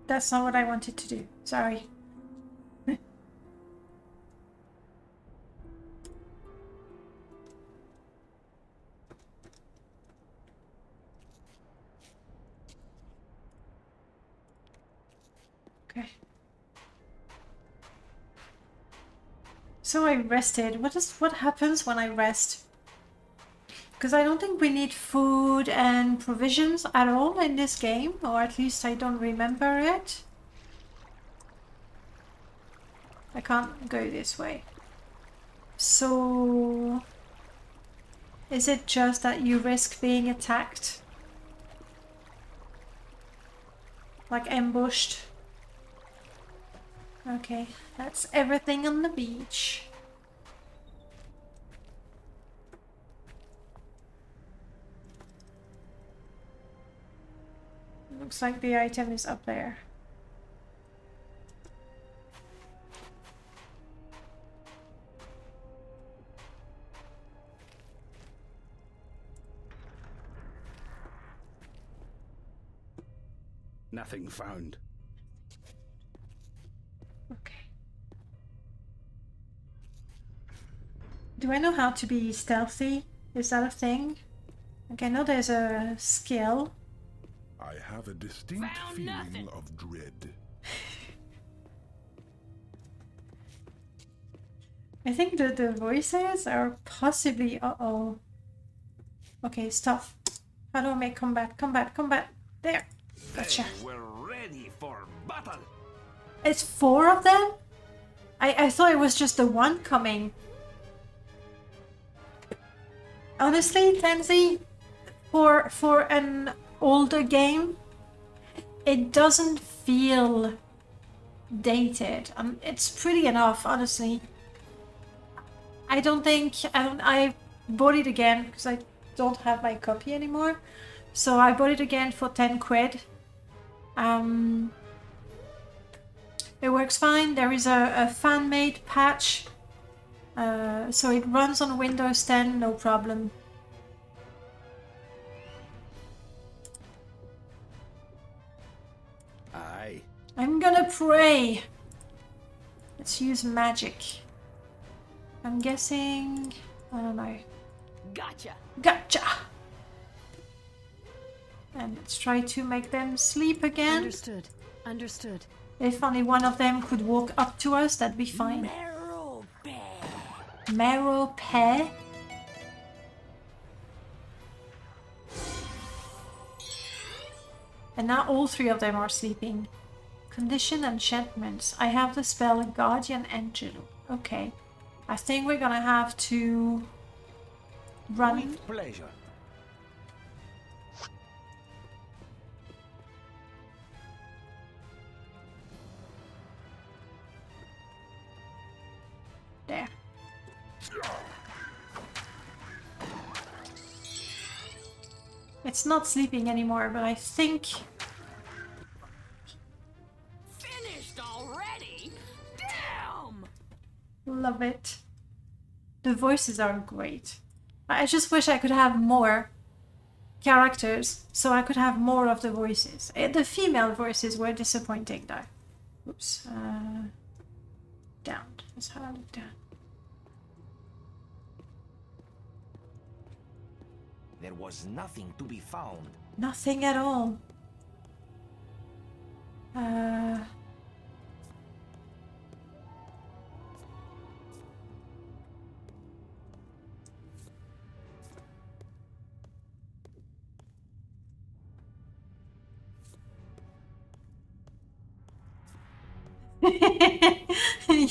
That's not what I wanted to do. Sorry. Okay. So I rested. What happens when I rest? Because I don't think we need food and provisions at all in this game, or at least I don't remember it. I can't go this way. So is it just that you risk being attacked? Like ambushed? Okay, that's everything on the beach. Looks like the item is up there. Nothing found. Okay. Do I know how to be stealthy? Is that a thing? Okay, I know there's a skill. I have a distinct feeling of dread. I think the voices are possibly... Uh-oh. Okay, stop. How do I make combat? Combat, combat. There. Gotcha. We're ready for battle. It's 4 of them? I thought it was just the one coming. Honestly, Tansy, for an older game, it doesn't feel dated. It's pretty enough, honestly. I bought it again because I don't have my copy anymore. So I bought it again for 10 quid. It works fine. There is a fan-made patch. So it runs on Windows 10, no problem. Aye. I'm gonna pray. Let's use magic. I'm guessing... I don't know. Gotcha. Gotcha! And let's try to make them sleep again. Understood. Understood. If only one of them could walk up to us, that'd be fine. Marrow bear. Marrow pear? And now all 3 of them are sleeping. Condition enchantments. I have the spell Guardian Angel. Okay. I think we're gonna have to run. With pleasure. It's not sleeping anymore, but I think... Finished already? Damn! Love it. The voices are great. I just wish I could have more characters, so I could have more of the voices. The female voices were disappointing though. Oops. Down. That's how I look down. There was nothing to be found. Nothing at all.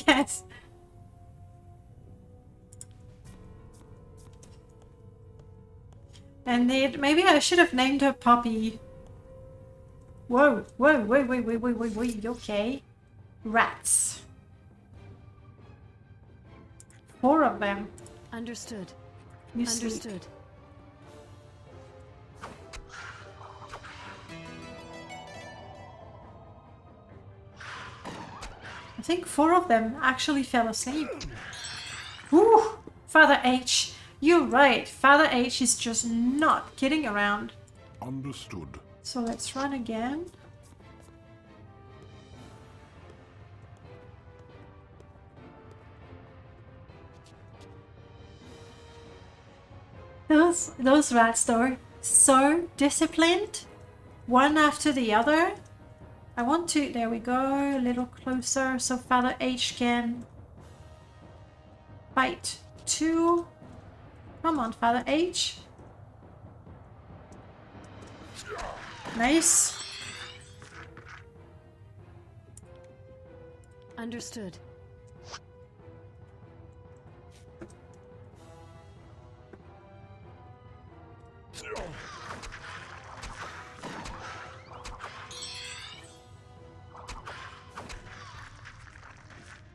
Yes. And maybe I should have named her Poppy. Whoa, whoa, wait, okay. Rats. 4 of them. Understood. You sleep. Understood. I think 4 of them actually fell asleep. Ooh, Father H. You're right. Father H is just not kidding around. Understood. So let's run again. Those rats though, so disciplined, one after the other. I want to, there we go, a little closer so Father H can bite 2. Come on, Father H. Nice. Understood.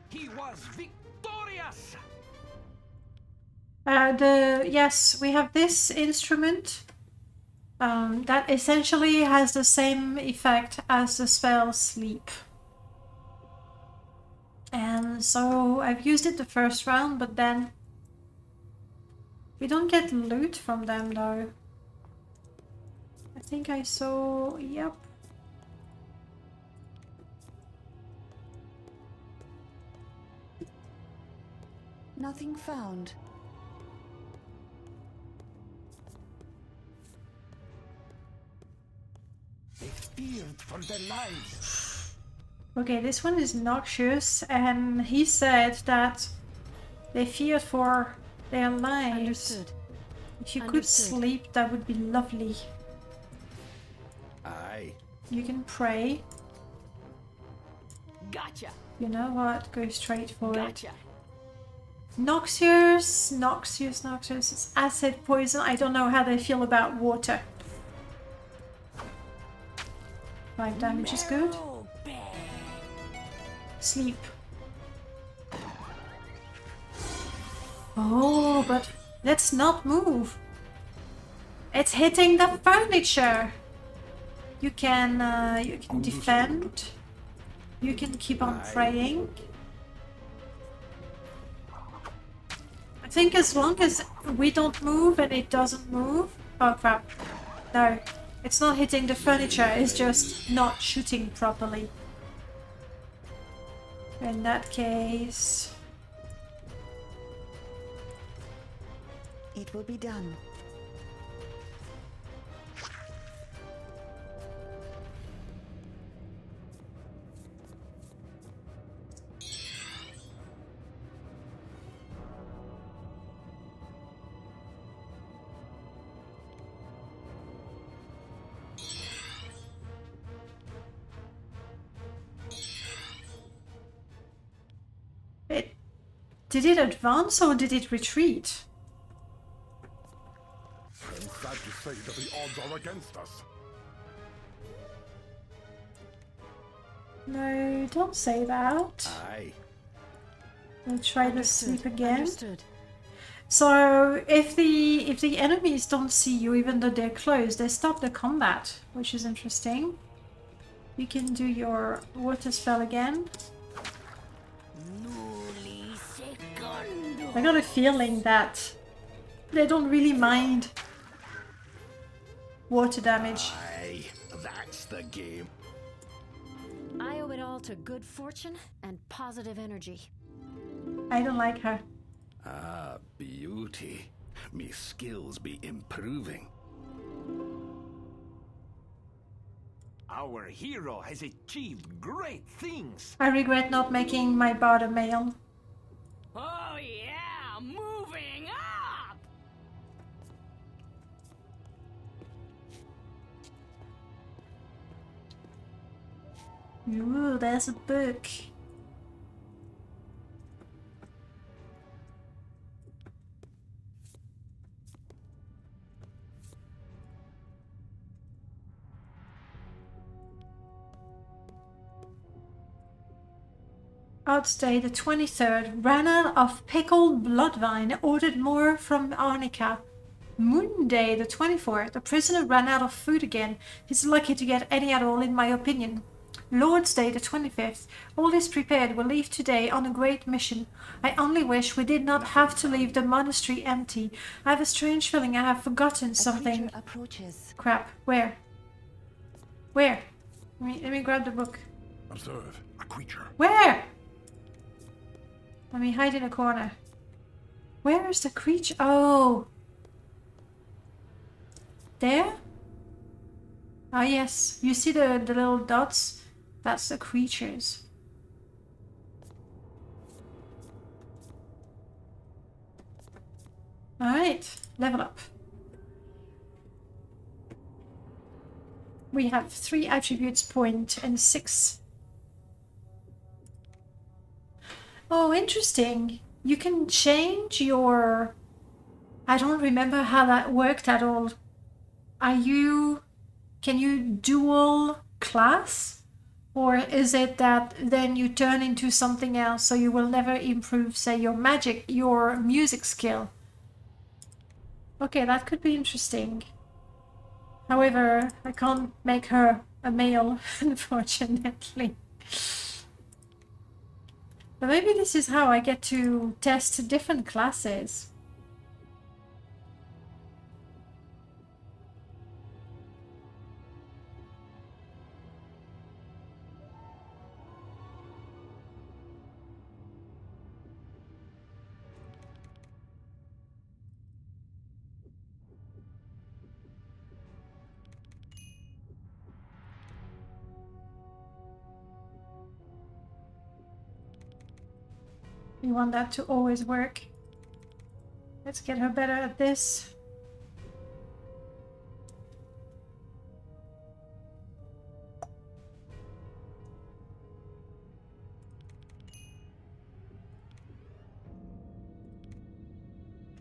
He was victorious! Yes, we have this instrument that essentially has the same effect as the spell Sleep. And so I've used it the first round, but then we don't get loot from them though. I think I saw, yep. Nothing found. They feared for their lives. Okay, this one is Noxious, and he said that they feared for their lives. Understood. If you could Understood. sleep, that would be lovely. Aye. You can pray. Gotcha. You know what? Go straight for it. Gotcha. Noxious. It's acid poison. I don't know how they feel about water. 5 damage is good. Sleep. Oh, but let's not move. It's hitting the furniture. You can defend. You can keep on praying. I think as long as we don't move and it doesn't move... Oh crap. No. It's not hitting the furniture, it's just not shooting properly. In that case... It will be done. Did it advance or did it retreat? I'm sad to say that the odds are against us. No, don't say that. Aye. We'll try to sleep again. Understood. So if the enemies don't see you, even though they're close, they stop the combat, which is interesting. You can do your water spell again. I got a feeling that they don't really mind water damage. Aye, that's the game. I owe it all to good fortune and positive energy. I don't like her. Ah, beauty. Me skills be improving. Our hero has achieved great things. I regret not making my bard a male. Oh yeah, moving up! Ooh, there's a book. Outstay the 23rd, ran out of pickled bloodvine, ordered more from Arnica. Moonday the 24th, the prisoner ran out of food again. He's lucky to get any at all in my opinion. Lord's Day the 25th, all is prepared, we'll leave today on a great mission. I only wish we did not have to leave the monastery empty. I have a strange feeling I have forgotten something. Approaches. Crap, where? Where? Let me grab the book. Observe a creature. Where? Let me hide in a corner. Where is the creature? Oh. There? Ah, yes. You see the little dots? That's the creatures. Alright. Level up. We have 3 attributes point and 6. Oh, interesting. You can change your... I don't remember how that worked at all. Can you dual class? Or is it that then you turn into something else so you will never improve, say, your music skill? Okay, that could be interesting. However, I can't make her a male, unfortunately. But maybe this is how I get to test different classes. We want that to always work. Let's get her better at this.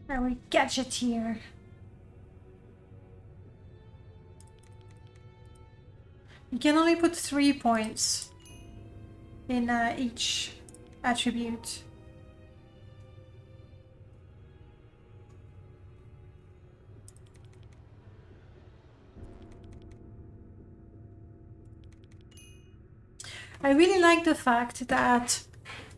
Now we gadget here. You can only put 3 points in each attribute. I really like the fact that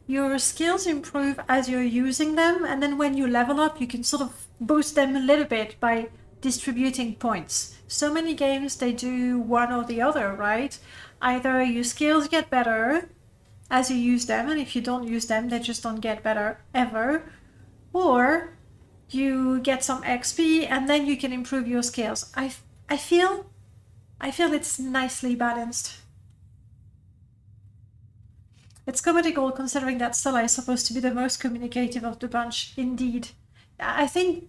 your skills improve as you're using them, and then when you level up, you can sort of boost them a little bit by distributing points. So many games, they do one or the other, right? Either your skills get better as you use them, and if you don't use them, they just don't get better ever. Or you get some XP, and then you can improve your skills. I feel it's nicely balanced. It's comedical considering that Stella is supposed to be the most communicative of the bunch, indeed. I think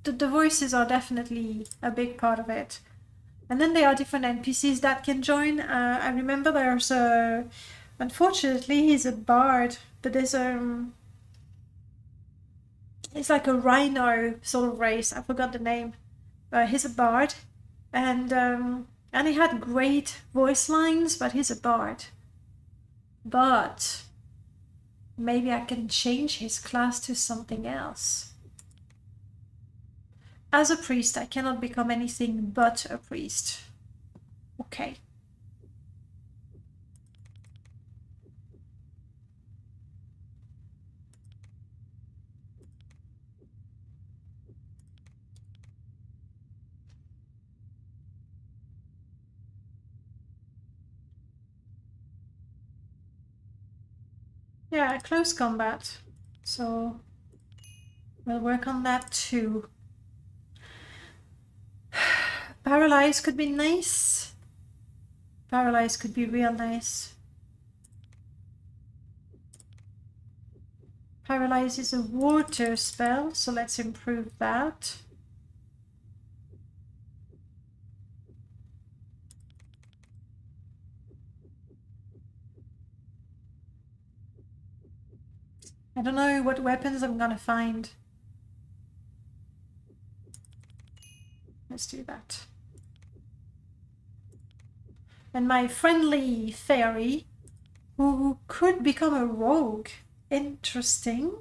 the voices are definitely a big part of it. And then there are different NPCs that can join. I remember there's a... Unfortunately, he's a bard, but there's it's like a rhino sort of race. I forgot the name. He's a bard, and he had great voice lines, but he's a bard. But maybe I can change his class to something else. As a priest, I cannot become anything but a priest. Okay. Yeah, close combat. So we'll work on that too. Paralyze could be nice. Paralyze could be real nice. Paralyze is a water spell, so let's improve that. I don't know what weapons I'm gonna find. Let's do that. And my friendly fairy, who could become a rogue. Interesting.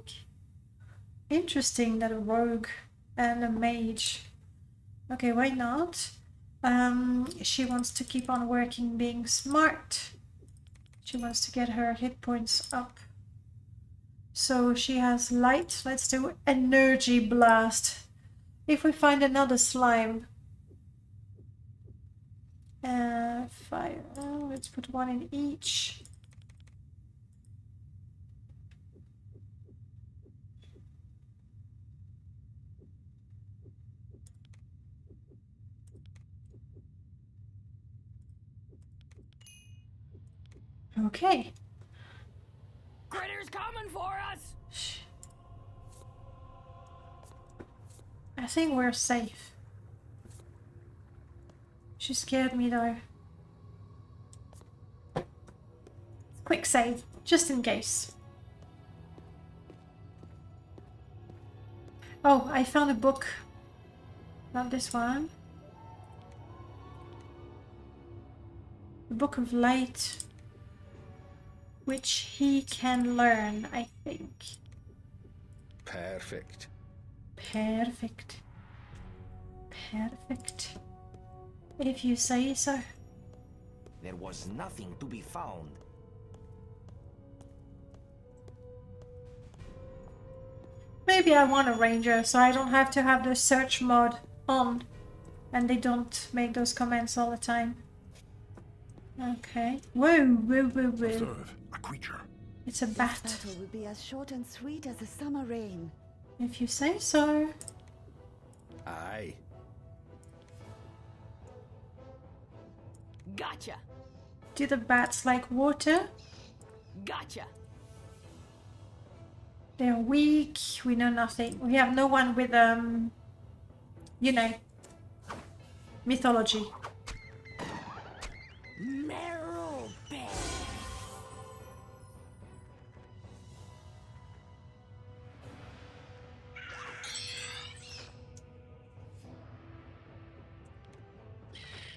Interesting that a rogue and a mage. Okay, why not? She wants to keep on working, being smart. She wants to get her hit points up. So she has light. Let's do energy blast. If we find another slime. Fire. Oh, let's put one in each. Okay. Critter's coming for us. I think we're safe. She scared me though. Quick save, just in case. Oh, I found a book. Not this one. The Book of Light. Which he can learn, I think. Perfect. Perfect. Perfect. If you say so. There was nothing to be found. Maybe I want a ranger so I don't have to have the search mod on and they don't make those comments all the time. Okay. Whoa, whoa, whoa, whoa. Observe a creature. It's a This bat. battle will be as short and sweet as the summer rain. If you say so. Aye. Gotcha. Do the bats like water? Gotcha. They're weak. We know nothing. We have no one with, you know, mythology. Marrow bear.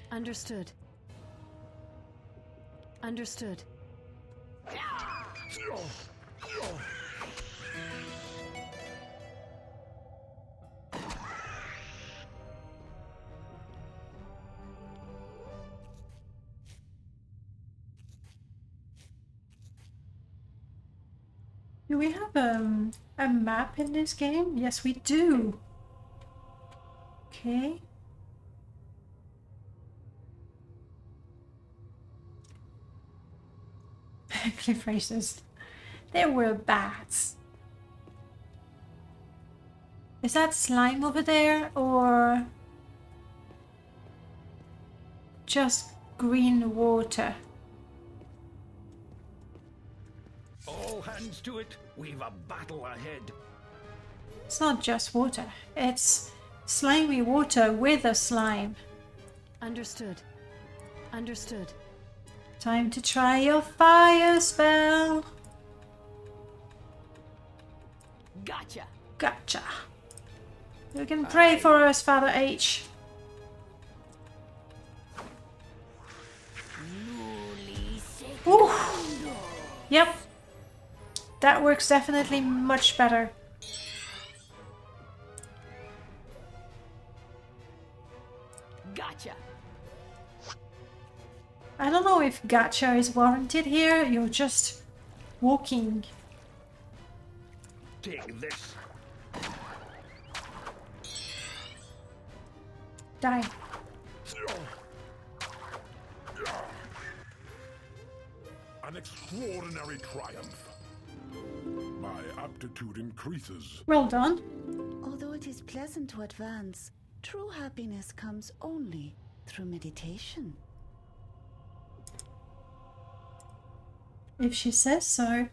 Understood. Understood. Do we have a map in this game? Yes, we do. Okay. Cliff races. There were bats. Is that slime over there or just green water? All hands to it. We've a battle ahead. It's not just water. It's slimy water with a slime. Understood. Understood. Time to try your fire spell. Gotcha. Gotcha. You can pray for us, Father H. Ooh. Yep. That works definitely much better. I don't know if gacha is warranted here. You're just walking. Take this. Die. An extraordinary triumph. My aptitude increases. Well done. Although it is pleasant to advance, true happiness comes only through meditation. If she says so.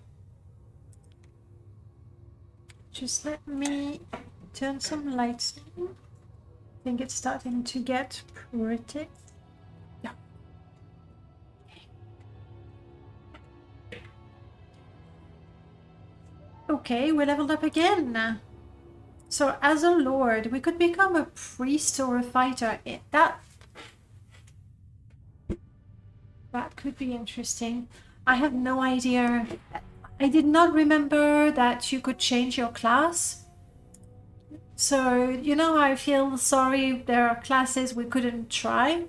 Just let me turn some lights on. I think it's starting to get pretty. Yeah. Okay, we leveled up again. So as a lord, we could become a priest or a fighter. That could be interesting. I have no idea. I did not remember that you could change your class. So, you know how I feel sorry there are classes we couldn't try?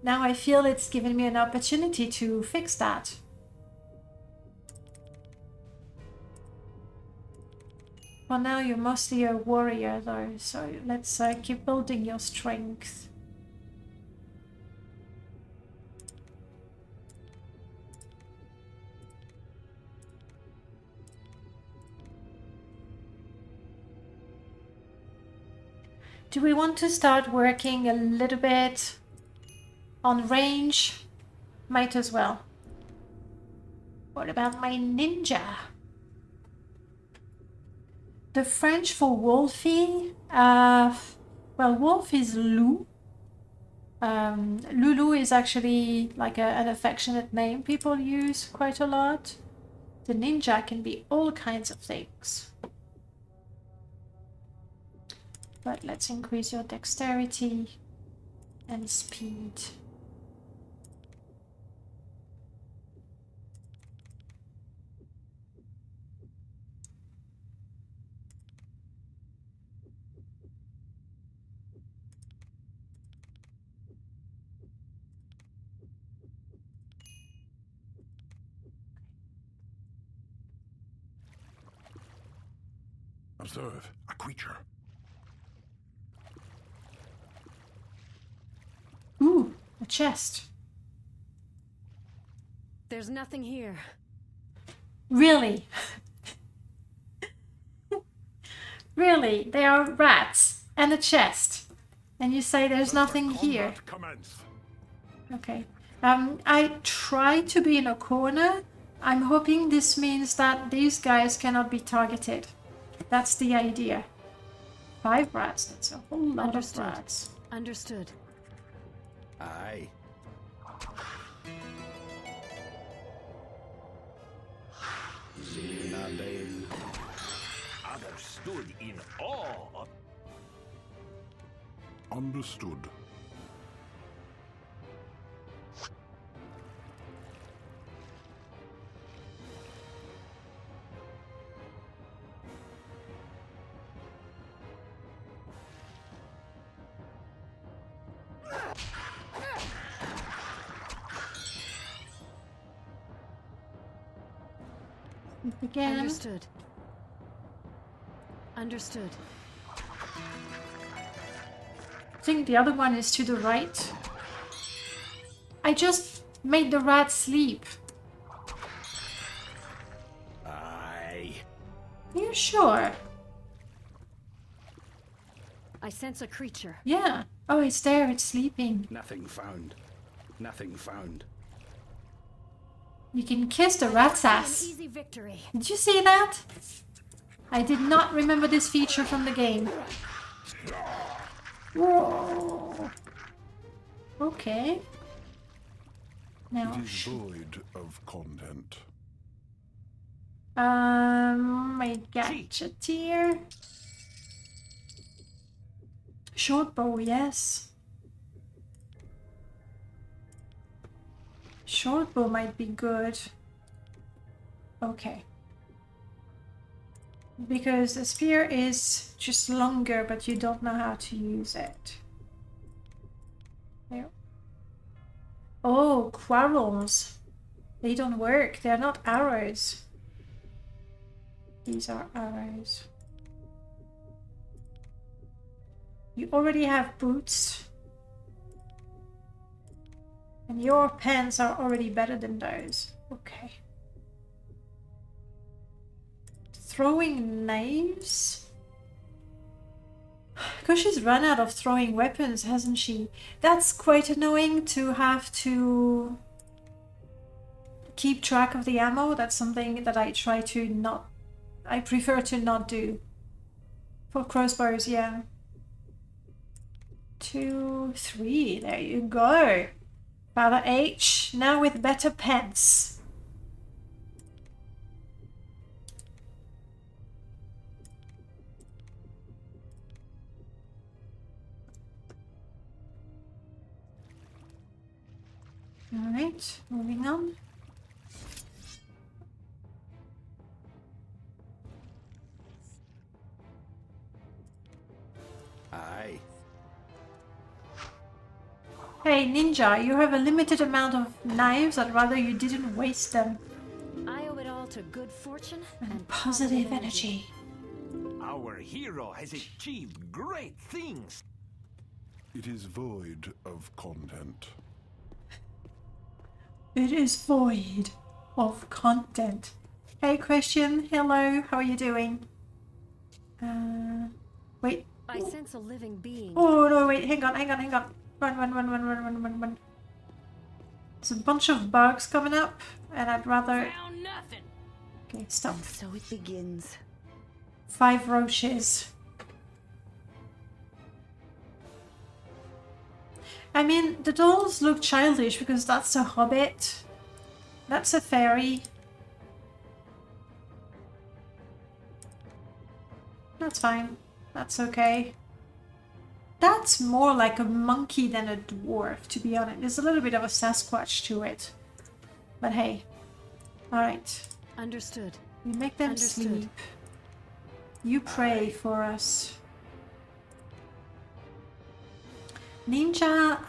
Now I feel it's given me an opportunity to fix that. For now, you're mostly a warrior though, so let's keep building your strength. Do we want to start working a little bit on range? Might as well. What about my ninja? The French for wolfie, well, wolf is loup. Lulu is actually like an affectionate name people use quite a lot. The ninja can be all kinds of things. But let's increase your dexterity and speed. Observe, a creature. Ooh, a chest. There's nothing here. Really? Really? They are rats and a chest. And you say there's nothing here. Okay. I try to be in a corner. I'm hoping this means that these guys cannot be targeted. That's the idea. 5 rats, that's a whole lot of rats. Understood. Aye. Others stood in awe of... Understood. Again. Understood. Understood. I think the other one is to the right. I just made the rat sleep. Aye. You sure? I sense a creature. Yeah. Oh, it's there. It's sleeping. Nothing found. Nothing found. You can kiss the rat's ass. An easy victory. Did you see that? I did not remember this feature from the game. Whoa. Okay. Now. It is void of content. My gadgeteer. Short bow, yes. Short bow might be good. Okay. Because the spear is just longer, but you don't know how to use it. There. Oh, quarrels. They don't work. They're not arrows. These are arrows. You already have boots. And your pants are already better than those. Okay. Throwing knives? Because she's run out of throwing weapons, hasn't she? That's quite annoying to have to keep track of the ammo. That's something that I try to not... I prefer to not do. For crossbows, yeah. 2, 3, there you go. Father H, now with better pants. Alright, moving on. Aye. Hey Ninja, you have a limited amount of knives. I'd rather you didn't waste them. I owe it all to good fortune and positive energy. Our hero has achieved great things. It is void of content. It is void of content. Hey Christian, hello, how are you doing? Wait. I sense a living being. Oh no, wait, hang on. Run. There's a bunch of bugs coming up, and I'd rather... Found nothing. Okay, stop. And so it begins. 5 roaches. I mean, the dolls look childish because that's a hobbit. That's a fairy. That's fine. That's okay. That's more like a monkey than a dwarf, to be honest. There's a little bit of a Sasquatch to it. But hey. Alright. Understood. We make them sleep. You pray for us. Ninja,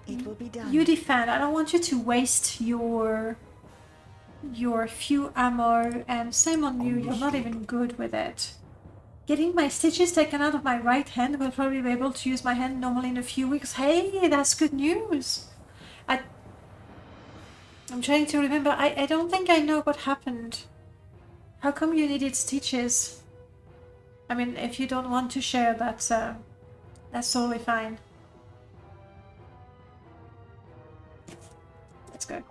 It will be done. You defend. I don't want you to waste your few ammo, and same on you. You're not even good with it. Getting my stitches taken out of my right hand, will probably be able to use my hand normally in a few weeks. Hey, that's good news. I'm trying to remember. I don't think I know what happened. How come you needed stitches? I mean, if you don't want to share, that's totally fine. Let's go.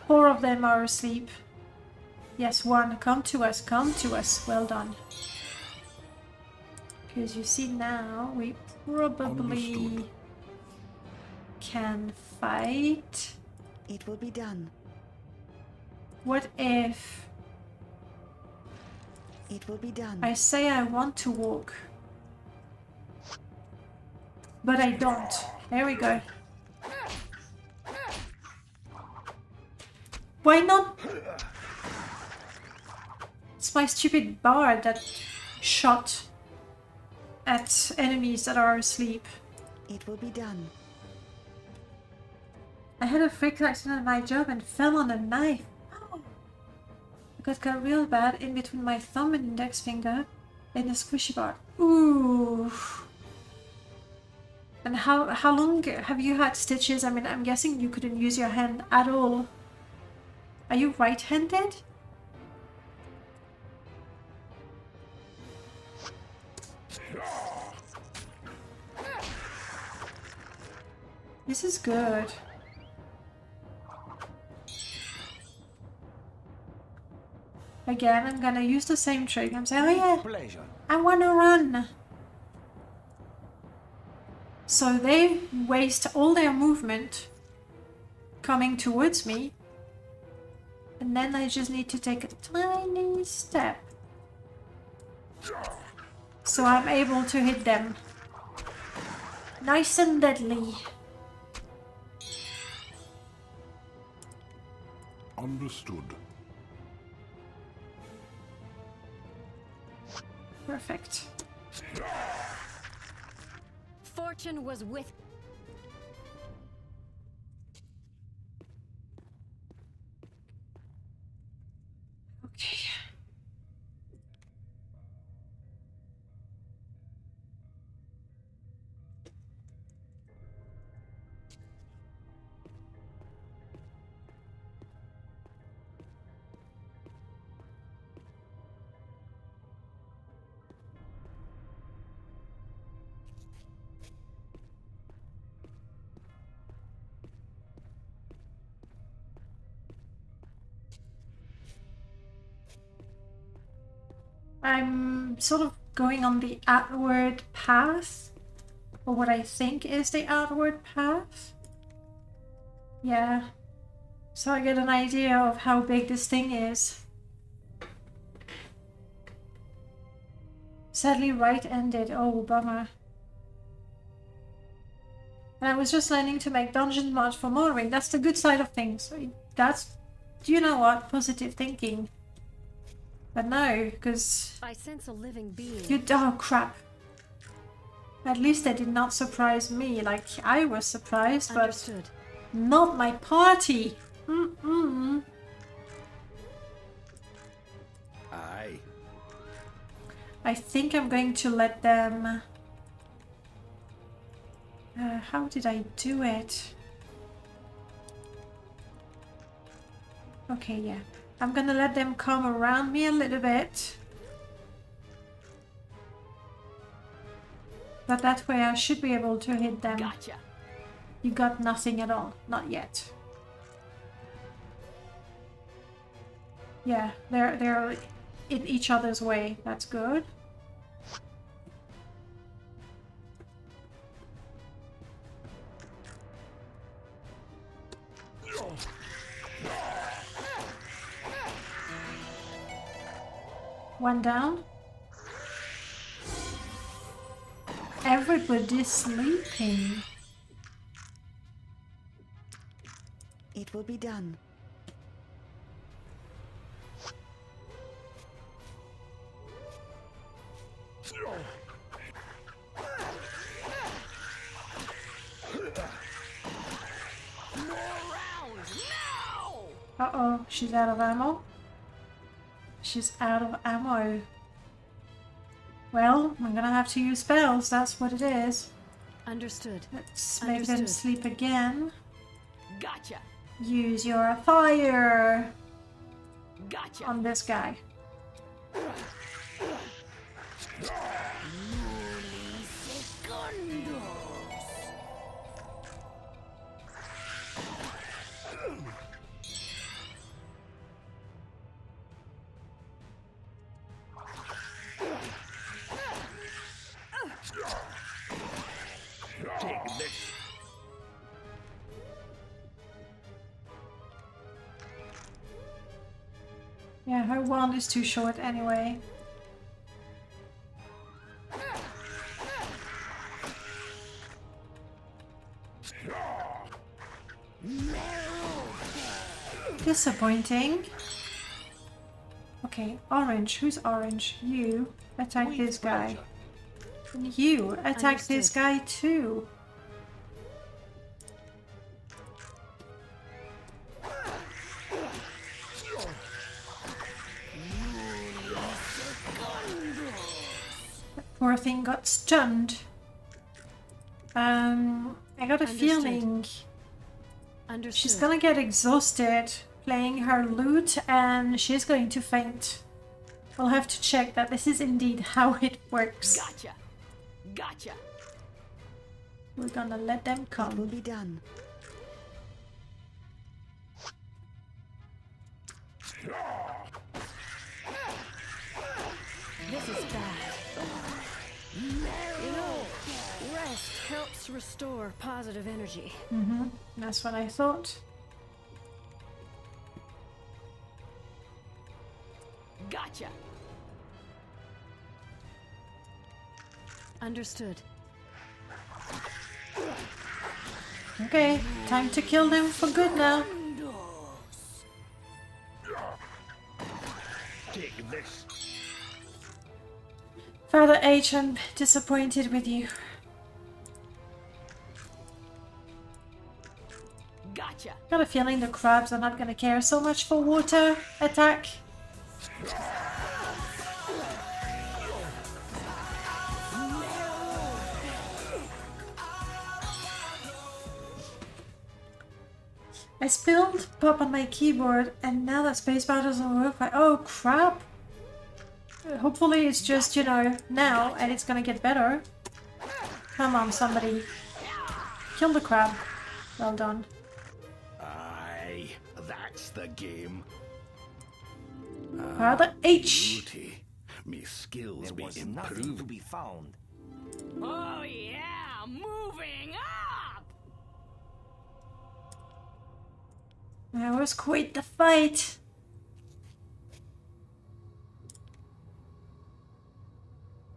Four of them are asleep. Yes, one. Come to us, come to us. Well done. Because you see now, we probably can fight. It will be done. What if... It will be done. I say I want to walk. But I don't. There we go. Why not? It's my stupid bard that shot at enemies that are asleep. It will be done. I had a freak accident at my job and fell on a knife. I got real bad in between my thumb and index finger and the squishy bar. Ooh. And how long have you had stitches? I mean, I'm guessing you couldn't use your hand at all. Are you right-handed? This is good. Again, I'm gonna use the same trick. I'm saying, oh yeah, I wanna run. So they waste all their movement coming towards me. And then I just need to take a tiny step. So I'm able to hit them. Nice and deadly. Understood. Perfect. fortune was with. Okay. I'm sort of going on the outward path, or what I think is the outward path. Yeah, so I get an idea of how big this thing is. Sadly right-ended, oh bummer. And I was just learning to make dungeon mods for Morrowind. That's the good side of things. That's, you know what, positive thinking. But no, because I sense a living being. you, oh crap. At least they did not surprise me like I was surprised, Understood. But not my party. Aye. I think I'm going to let them... how did I do it? Okay, yeah. I'm gonna let them come around me a little bit. But that way I should be able to hit them. Gotcha. You got nothing at all. Not yet. Yeah, they're in each other's way. That's good. One down. Everybody's sleeping. It will be done. Uh-oh, she's out of ammo. She's out of ammo. Well, I'm gonna have to use spells, that's what it is. Understood. Let's make them sleep again. Gotcha. Use your fire Gotcha. on this guy. Take this. Yeah, her wand is too short anyway. Disappointing. Okay, orange. Who's orange? You attack this guy. And you attack this guy too. That poor thing got stunned. I got a feeling she's gonna get exhausted playing her lute and she's going to faint. We'll have to check that this is indeed how it works. Gotcha. Gotcha. We're gonna let them come. It will be done. This is bad. You know, rest helps restore positive energy. That's what I thought. Gotcha. Understood. Okay, time to kill them for good now. Take this. Father H, I'm disappointed with you. Gotcha. Got a feeling the crabs are not gonna care so much for water attack. I spilled pop on my keyboard and now that spacebar doesn't work. Oh crap! Hopefully it's just, you know, now and it's gonna get better. Come on, somebody. Kill the crab. Well done. Aye, that's the game. Rather H. Beauty. Me skills There be was nothing to improved. be found. Oh yeah, moving up. That was quite the fight.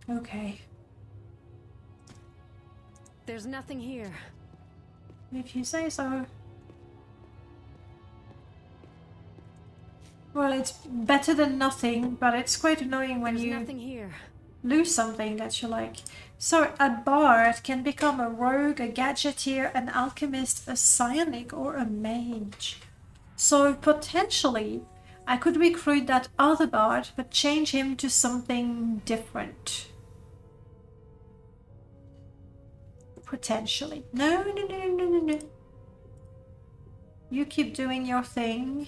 Okay. There's nothing here. If you say so. Well, it's better than nothing, but it's quite annoying when There's you nothing here. lose something that you like. So, a bard can become a rogue, a gadgeteer, an alchemist, a psionic, or a mage. So, potentially, I could recruit that other bard, but change him to something different. Potentially. No. You keep doing your thing.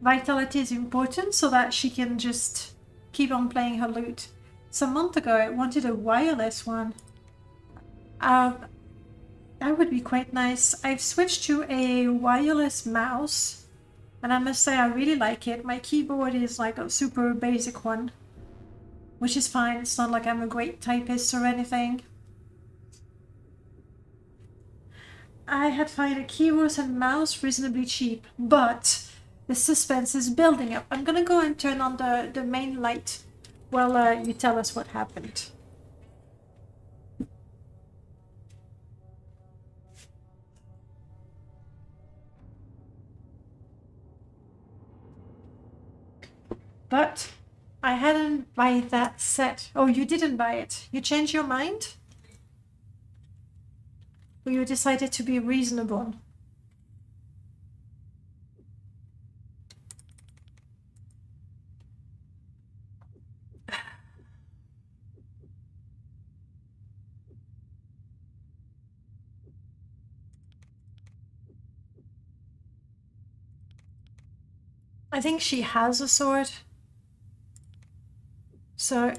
Vitality is important so that she can just keep on playing her lute. So a month ago I wanted a wireless one. That would be quite nice. I've switched to a wireless mouse and I must say I really like it. My keyboard is like a super basic one, which is fine. It's not like I'm a great typist or anything. I had found a keyboard and mouse reasonably cheap, but the suspense is building up. I'm gonna go and turn on the main light while you tell us what happened. But I hadn't buy that set. Oh, you didn't buy it. You changed your mind? Or you decided to be reasonable? I think she has a sword. So,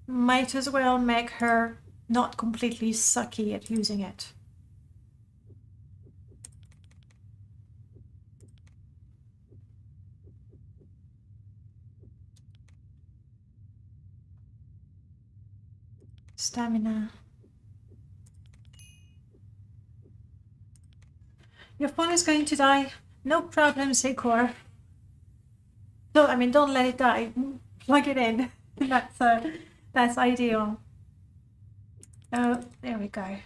might as well make her not completely sucky at using it. Stamina. Your phone is going to die. No problem, Sikor. Don't let it die. Plug it in. That's ideal. Oh, there we go.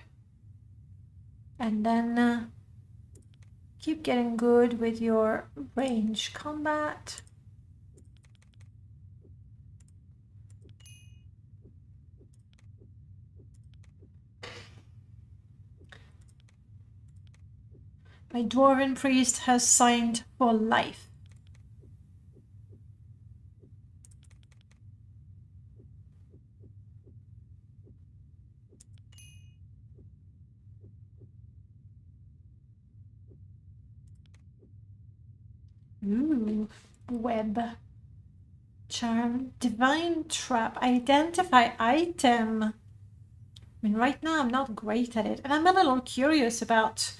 And then keep getting good with your range combat. My dwarven priest has signed for life. Ooh, web. Charm, divine trap, identify item. I mean, right now I'm not great at it, and I'm a little curious about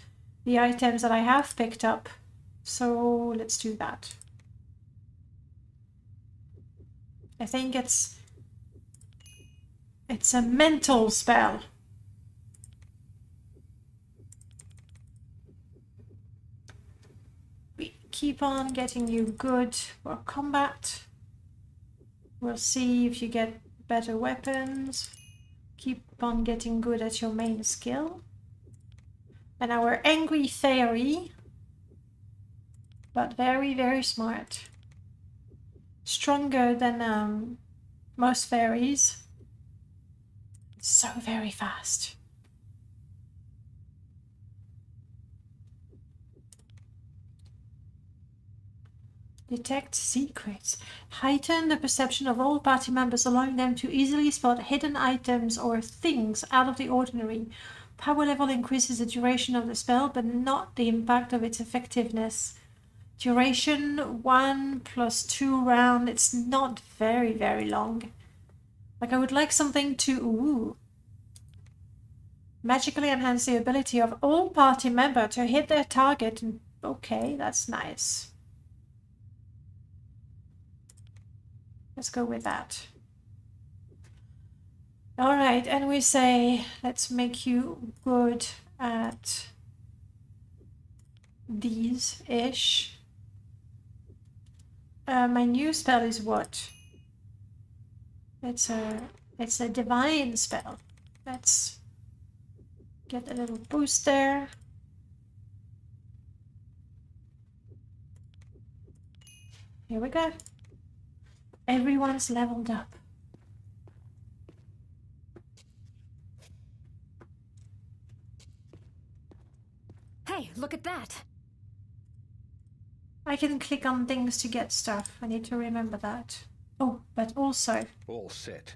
the items that I have picked up. So let's do that. I think it's a mental spell. We keep on getting you good for combat. We'll see if you get better weapons. Keep on getting good at your main skill. And our angry fairy, but very, very smart. Stronger than most fairies. So very fast. Detect secrets. Heighten the perception of all party members, allowing them to easily spot hidden items or things out of the ordinary. Power level increases the duration of the spell, but not the impact of its effectiveness. Duration 1 + 2 round. It's not very, very long. Like, I would like something to... Ooh. Magically enhance the ability of all party member to hit their target. Okay, that's nice. Let's go with that. All right, and we say, let's make you good at these-ish. My new spell is what? It's a divine spell. Let's get a little boost there. Here we go. Everyone's leveled up. Hey, look at that. I can click on things to get stuff. I need to remember that. Oh, but also... All set.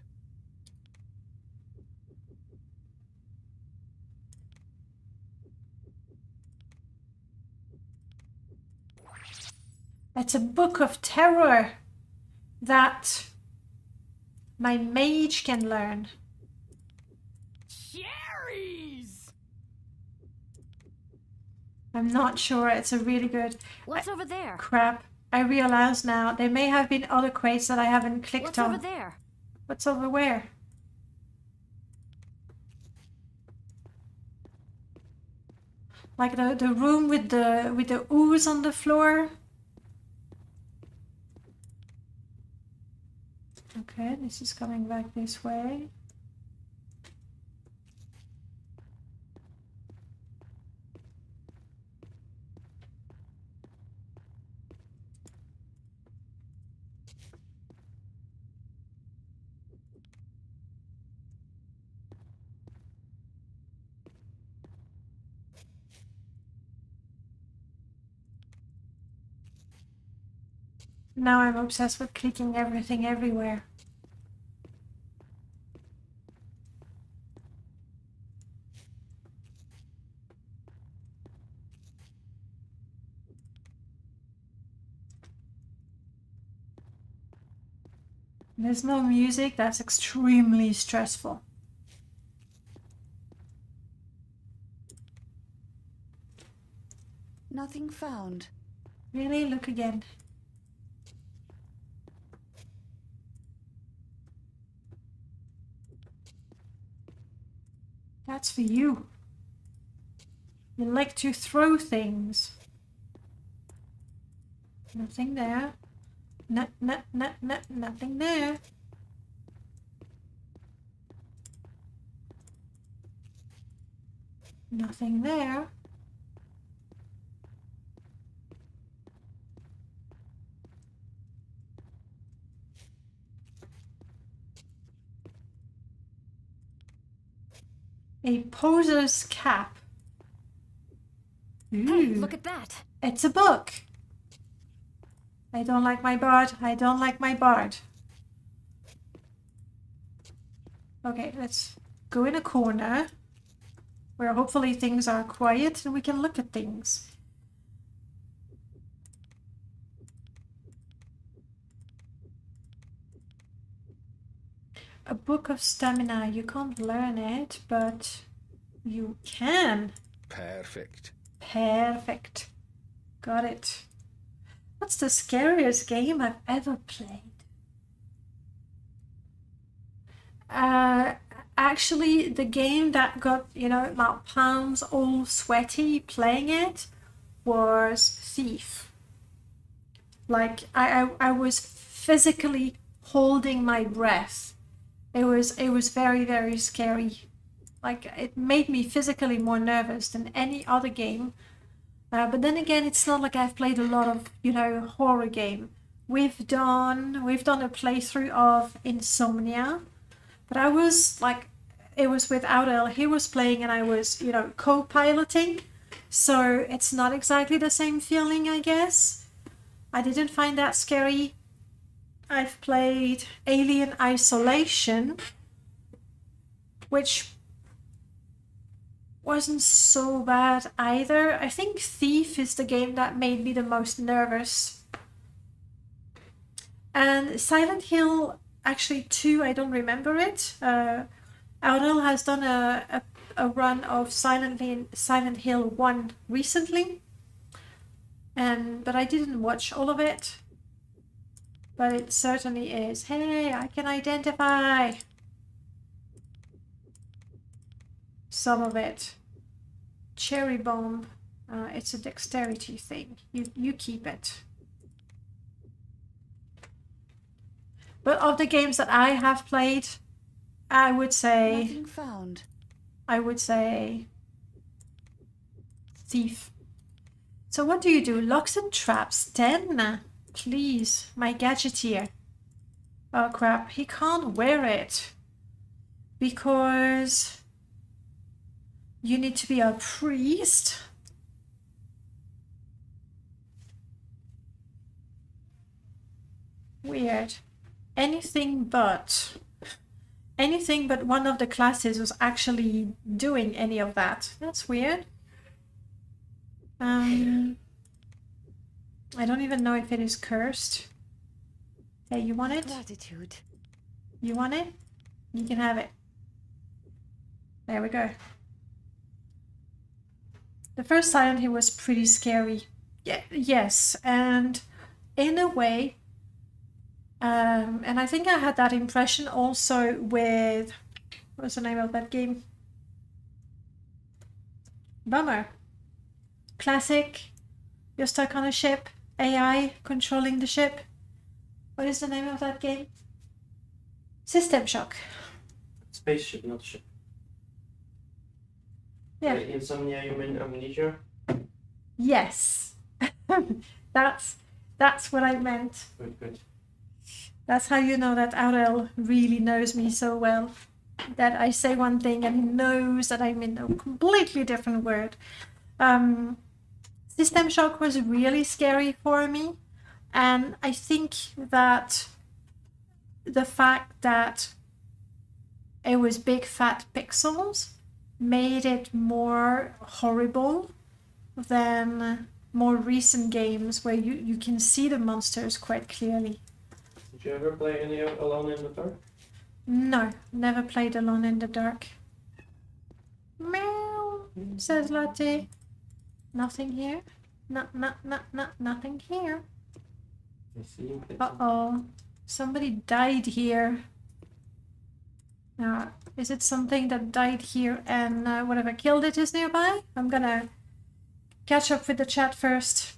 It's a book of terror that my mage can learn. Cherries! I'm not sure. It's a really good... What's over there? Crap. I realize now. There may have been other crates that I haven't clicked What's on. over there? What's over where? Like the room with the ooze on the floor. Okay, this is coming back this way. Now I'm obsessed with clicking everything everywhere. There's no music. That's extremely stressful. Nothing found. Really? Look again. That's for you. You like to throw things. Nothing there. Nothing there. Nothing there. A poser's cap. Ooh. Hey, look at that. It's a book. I don't like my bard. I don't like my bard. Okay, let's go in a corner where hopefully things are quiet and we can look at things. A book of stamina. You can't learn it, but you can. Perfect. Perfect. Got it. What's the scariest game I've ever played? Actually, the game that got, my palms all sweaty playing it was Thief. Like, I was physically holding my breath. It was very, very scary. Like, it made me physically more nervous than any other game. But then again, it's not like I've played a lot of, horror game. we've done a playthrough of Insomnia, but I was like, it was with Aurel. He was playing and I was, you know, co-piloting, so it's not exactly the same feeling, I guess. I didn't find that scary. I've played Alien Isolation, which wasn't so bad either. I think Thief is the game that made me the most nervous. And Silent Hill, actually 2, I don't remember it. Aurel has done a run of Silent Hill 1 recently. But I didn't watch all of it. But it certainly is. Hey, I can identify some of it. Cherry bomb. It's a dexterity thing. You keep it. But of the games that I have played, I would say... Nothing found. I would say... Thief. So what do you do? Locks and traps. 10. Please. My gadgeteer. Oh crap. He can't wear it. Because... you need to be a priest. Weird. Anything but one of the classes was actually doing any of that. That's weird. I don't even know if it is cursed. Hey, you want it? Gratitude. You want it? You can have it. There we go. The first Silent Hill was pretty scary. Yeah, yes, and in a way, and I think I had that impression also with, what's the name of that game? Bummer. Classic. You're stuck on a ship. AI controlling the ship. What is the name of that game? System Shock. Spaceship, not ship. Yeah. Insomnia, you mean Amnesia? Yes. That's what I meant. Good. That's how you know that Aurel really knows me so well. That I say one thing and he knows that I mean a completely different word. System Shock was really scary for me. And I think that the fact that it was big fat pixels made it more horrible than more recent games where you can see the monsters quite clearly. Did you ever play any of Alone in the Dark? No, never played Alone in the Dark. Meow, says Latte. Nothing here. Nothing here. I see. Uh-oh. Somebody died here. Now, is it something that died here and whatever killed it is nearby? I'm gonna catch up with the chat first.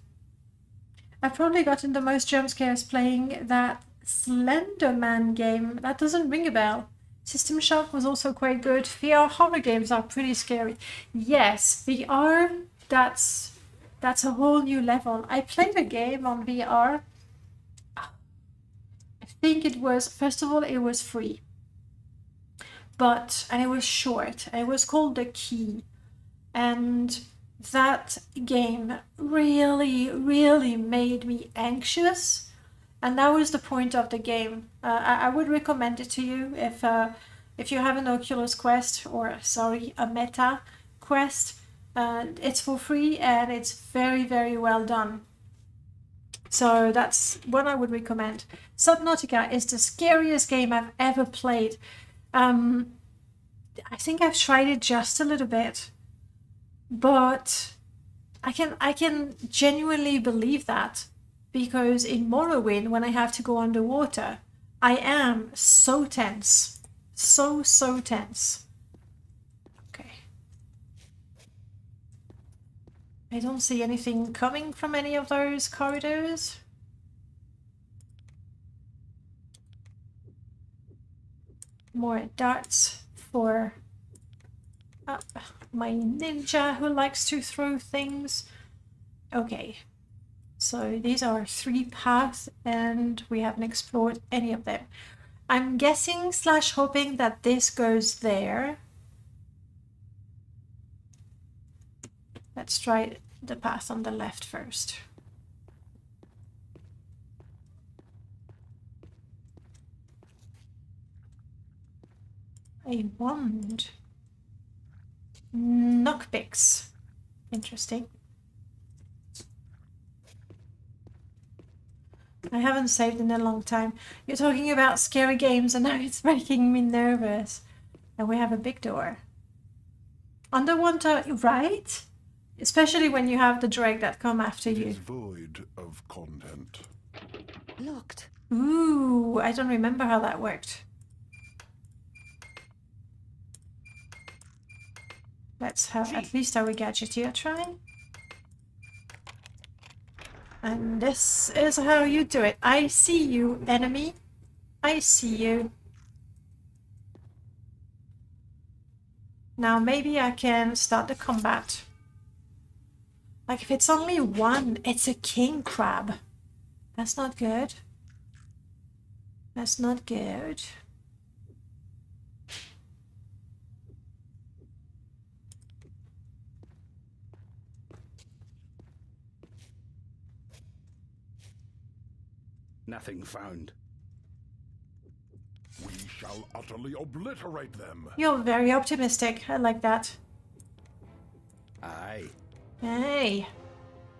I've probably gotten the most jump scares playing that Slenderman game. That doesn't ring a bell. System Shock was also quite good. VR horror games are pretty scary. Yes, VR, that's a whole new level. I played a game on VR. I think it was, first of all, it was free. And it was short. It was called The Key. And that game really made me anxious. And that was the point of the game. I would recommend it to you if you have an Oculus Quest, or sorry, a Meta Quest. It's for free and it's very well done. So that's what I would recommend. Subnautica is the scariest game I've ever played. I think I've tried it just a little bit, but I can genuinely believe that, because in Morrowind, when I have to go underwater, I am so tense, so tense. Okay, I don't see anything coming from any of those corridors. More darts for my ninja who likes to throw things. Okay, So these are 3 paths and we haven't explored any of them. I'm guessing / hoping that this goes there. Let's try the path on the left first. A wand. Knockpicks. Interesting. I haven't saved in a long time. You're talking about scary games and now it's making me nervous. And we have a big door. Underwater, right? Especially when you have the drake that come after It you. is void of content. Locked. Ooh, I don't remember how that worked. Let's have at least our gadgeteer try. And this is how you do it. I see you, enemy. I see you. Now maybe I can start the combat. Like if it's only one, it's a king crab. That's not good. That's not good. Nothing found. We shall utterly obliterate them. You're very optimistic. I like that. Aye. Hey.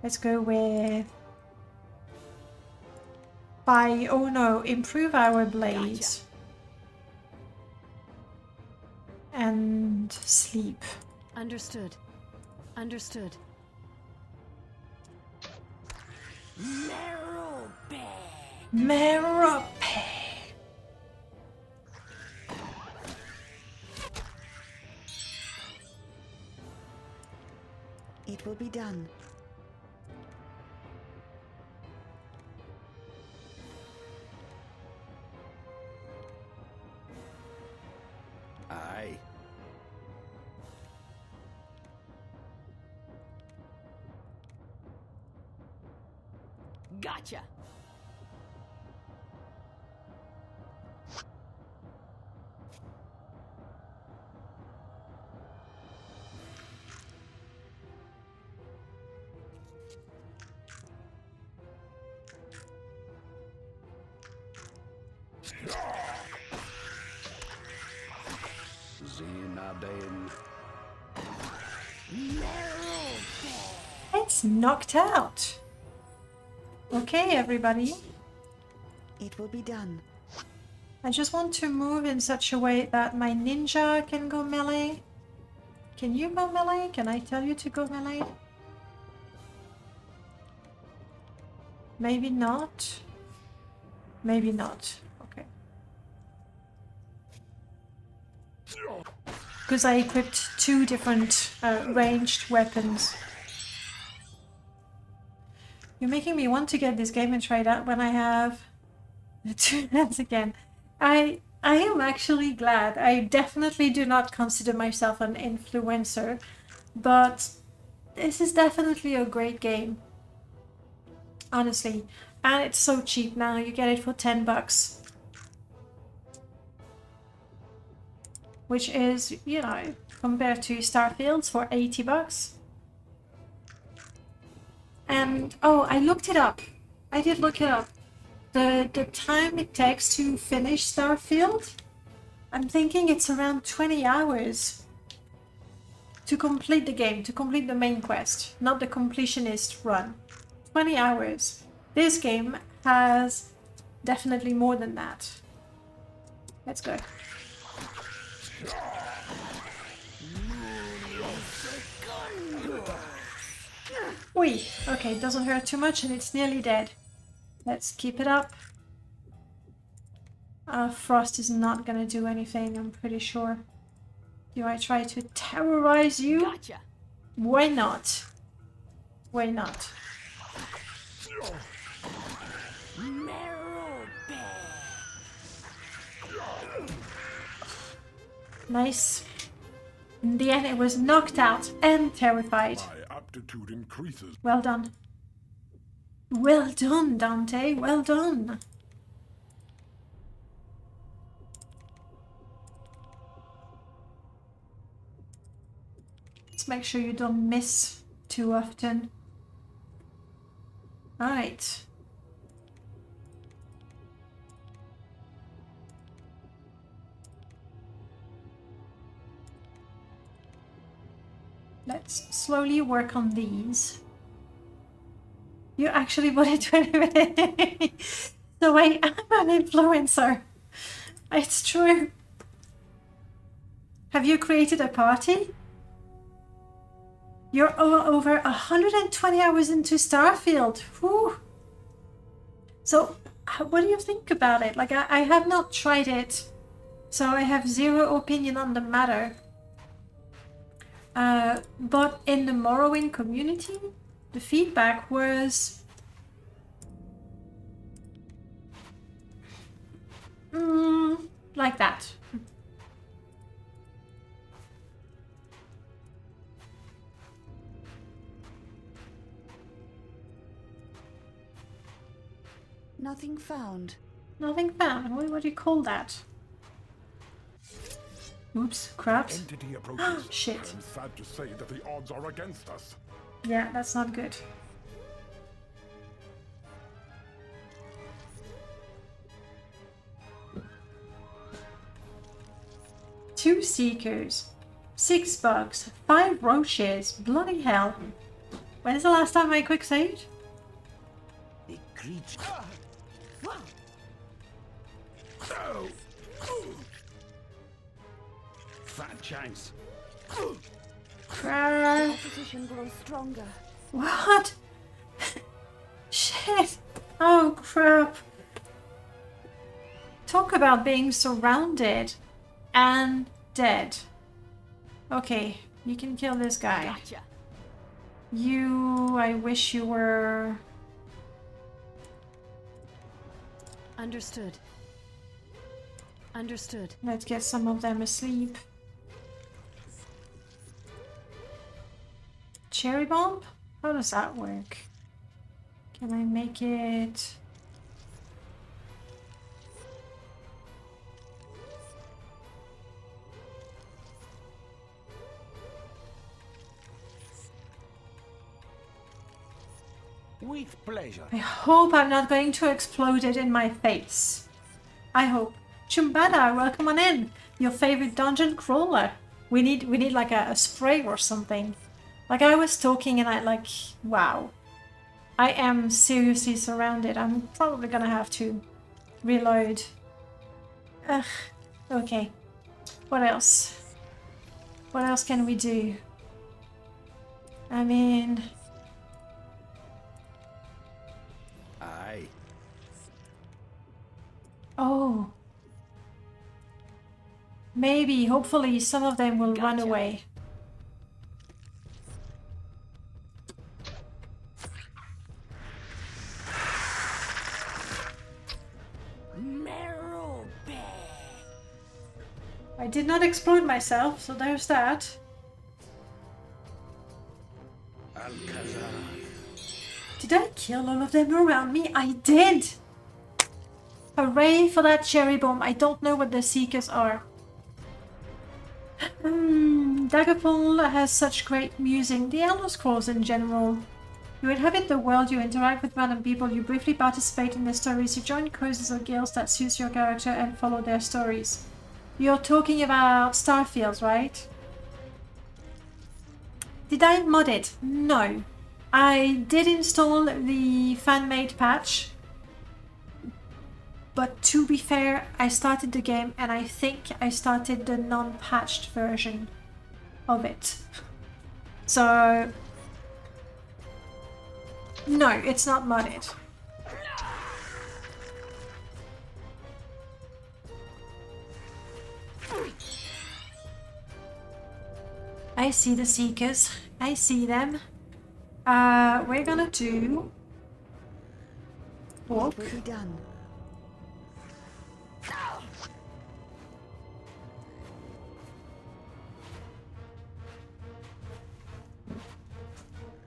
Let's go with... By, oh no, improve our blades. Gotcha. And sleep. Understood. Understood. Merope. It will be done. Aye. Gotcha. It's knocked out. Okay, everybody. It will be done. I just want to move in such a way that my ninja can go melee. Can you go melee? Can I tell you to go melee? Maybe not. Maybe not. Okay. Because I equipped 2 different ranged weapons. You're making me want to get this game and try it out when I have 2 hands again. I am actually glad. I definitely do not consider myself an influencer, but this is definitely a great game. Honestly. And it's so cheap now. You get it for $10. Which is, you know, compared to Starfields for $80. And, oh, I looked it up. I did look it up. The time it takes to finish Starfield, I'm thinking it's around 20 hours to complete the game, to complete the main quest, not the completionist run. 20 hours. This game has definitely more than that. Let's go. Oi, okay, it doesn't hurt too much and it's nearly dead. Let's keep it up. Frost is not gonna do anything, I'm pretty sure. Do I try to terrorize you? Gotcha. Why not? Why not? Nice. In the end, it was knocked out and terrified. My aptitude increases. Well done. Well done, Dante. Well done. Let's make sure you don't miss too often. Alright. Let's slowly work on these. You actually bought it 20 minutes. So wait, I'm an influencer. It's true. Have you created a party? You're over 120 hours into Starfield. Whew. So, what do you think about it? Like, I have not tried it, so I have zero opinion on the matter. But in the Morrowind community, the feedback was like that. Nothing found. Nothing found. What do you call that? Oops, crap. Entity approaches. Shit. I'm sad to say that the odds are against us. Yeah, that's not good. Two seekers, 6 bugs, 5 roaches. Bloody hell. When is the last time I quick saved? The creature. Fat chance. The opposition grows stronger. What? Shit. Oh crap. Talk about being surrounded and dead. Okay, you can kill this guy. Gotcha. You, I wish you were... Understood. Understood. Let's get some of them asleep. Cherry bomb? How does that work? Can I make it... With pleasure. I hope I'm not going to explode it in my face. I hope. Chumbada, welcome on in. Your favorite dungeon crawler. We need like a spray or something. Like I was talking and I like, wow. I am seriously surrounded. I'm probably gonna have to reload. Ugh. Okay. What else? What else can we do? I mean... Aye. Oh. Maybe, hopefully, some of them will run away. I did not explode myself, so there's that. Did I kill all of them around me? I did! Hooray for that cherry bomb. I don't know what the seekers are. Daggerfall has such great music. The Elder Scrolls in general. You inhabit the world, you interact with random people, you briefly participate in their stories, you join courses or guilds that suits your character and follow their stories. You're talking about Starfield, right? Did I mod it? No. I did install the fan-made patch. But to be fair, I started the game and I think I started the non-patched version of it. So... no, it's not modded. I see the seekers. I see them. We're gonna do... walk. What will be done?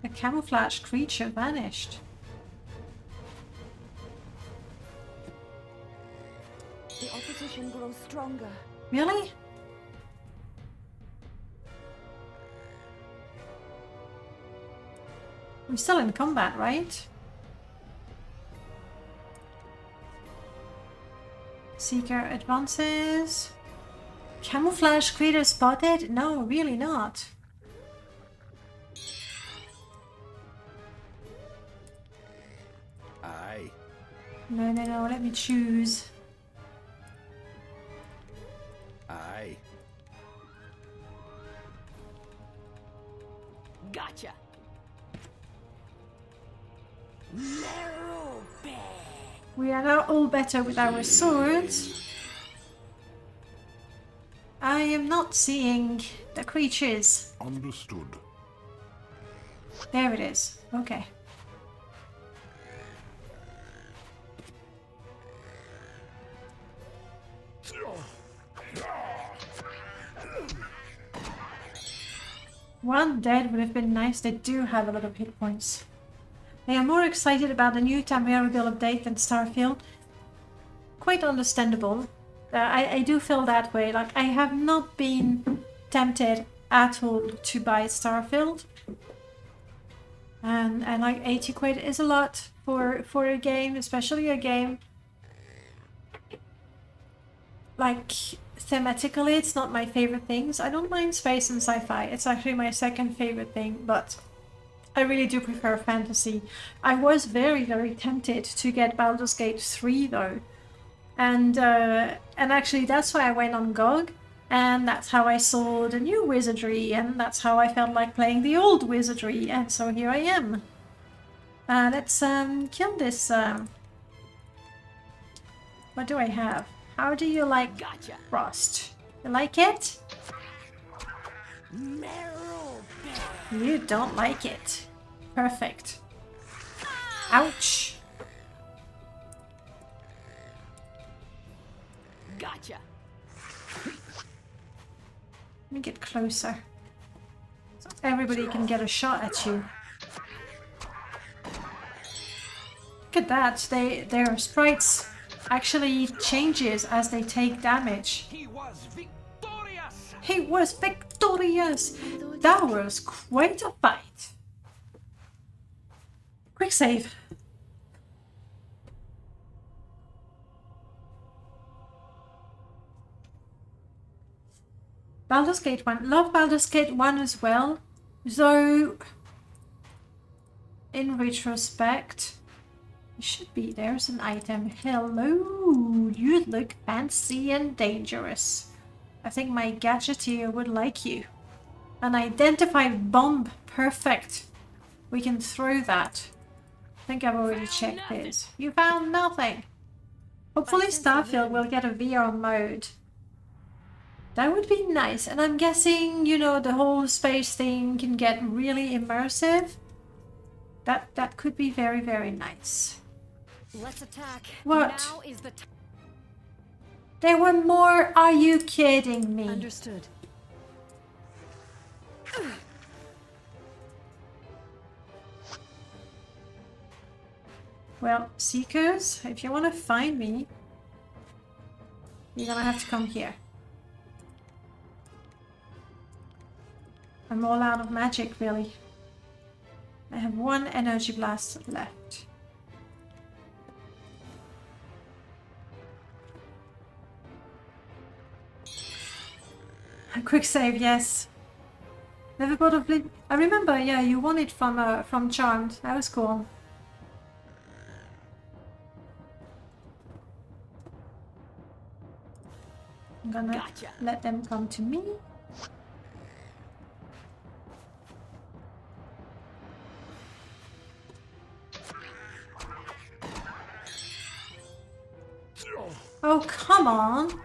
A camouflaged creature vanished. The opposition grows stronger. Really? I'm still in combat, right? Seeker advances. Camouflage creature spotted? No, really not. Aye. No, no, no, let me choose. Aye. Gotcha. Narrow bed. We are now all better with our swords. I am not seeing the creatures. Understood. There it is. Okay. One dead would have been nice. They do have a lot of hit points. They are more excited about the new Tamriel update than Starfield. Quite understandable. I do feel that way. Like, I have not been tempted at all to buy Starfield. And like 80 quid is a lot for a game, especially a game. Like, thematically, it's not my favorite things. I don't mind space and sci-fi. It's actually my second favorite thing, but I really do prefer fantasy. I was very, very tempted to get Baldur's Gate 3 though. And actually that's why I went on GOG, and that's how I saw the new Wizardry, and that's how I felt like playing the old Wizardry, and so here I am. Let's kill this. What do I have? How do you like Frost? You like it? You don't like it. Perfect. Ouch. Gotcha. Let me get closer, so everybody can get a shot at you. Look at that. Their sprites actually changes as they take damage. He was victorious! He was victorious! That was quite a fight. Quick save. Baldur's Gate 1. Love Baldur's Gate 1 as well. Though, in retrospect, it should be. There's an item. Hello! You look fancy and dangerous. I think my gadgeteer would like you. An identified bomb. Perfect. We can throw that. I think I've already checked this. You found nothing. Hopefully Starfield will get a VR mode. That would be nice. And I'm guessing, you know, the whole space thing can get really immersive. That could be very, very nice. Let's attack. What? Now is the There were more? Are you kidding me? Understood. Well, Seekers, if you want to find me, you're gonna have to come here. I'm all out of magic, really. I have one energy blast left. A quick save, yes. Never thought of it. I remember, yeah, you won it from Charmed. That was cool. I'm gonna let them come to me. Oh, come on.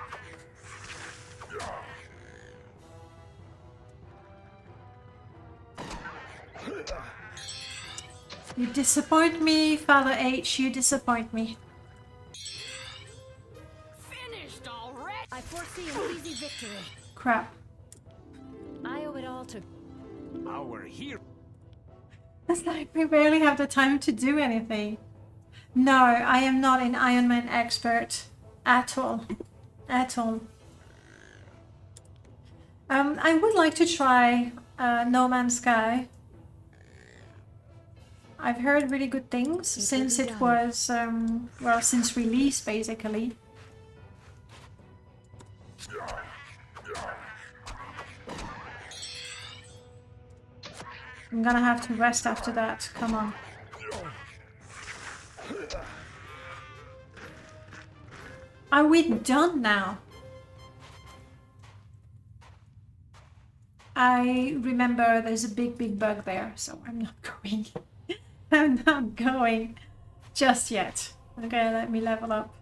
You disappoint me, Father H. You disappoint me. Finished already. I foresee an easy victory. Crap. I owe it all to Our hero. It's like we barely have the time to do anything. No, I am not an Iron Man expert. At all. At all. I would like to try No Man's Sky. I've heard really good things since it was, well, since release basically. I'm gonna have to rest after that, come on. Are we done now? I remember there's a big bug there, so I'm not going. I'm not going just yet. Okay, let me level up.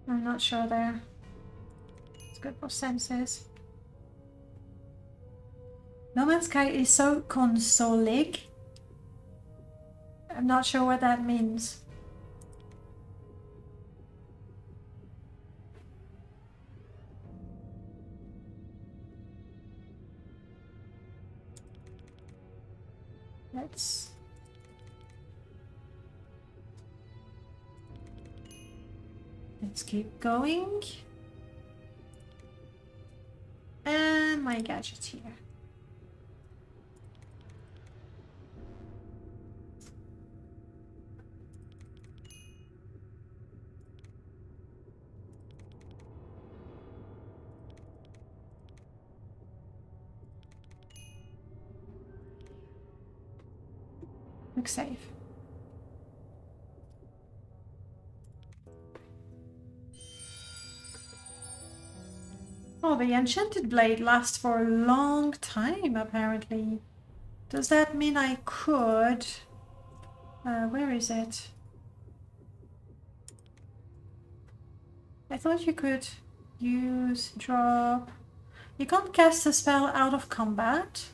I'm not sure there. It's good for senses. No Man's Sky is so consolic. I'm not sure what that means. Let's keep going. And my gadget here. Look safe. Oh, the enchanted blade lasts for a long time, apparently. Does that mean I could... where is it? I thought you could use, drop... You can't cast a spell out of combat.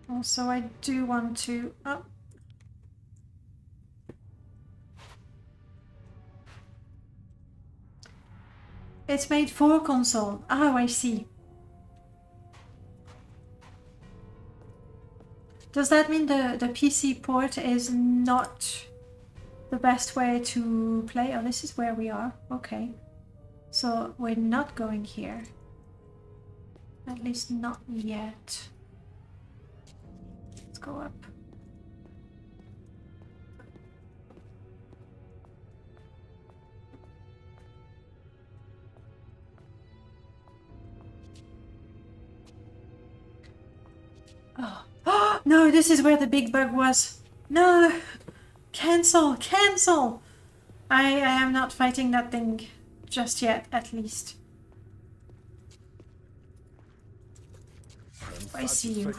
Also, I do want to... Oh. It's made for console. Oh, I see. Does that mean the PC port is not the best way to play? Oh, this is where we are. Okay. So we're not going here. At least not yet. Let's go up. Oh. Oh, no, this is where the big bug was. No! Cancel! Cancel! I am not fighting that thing just yet, at least. I see you.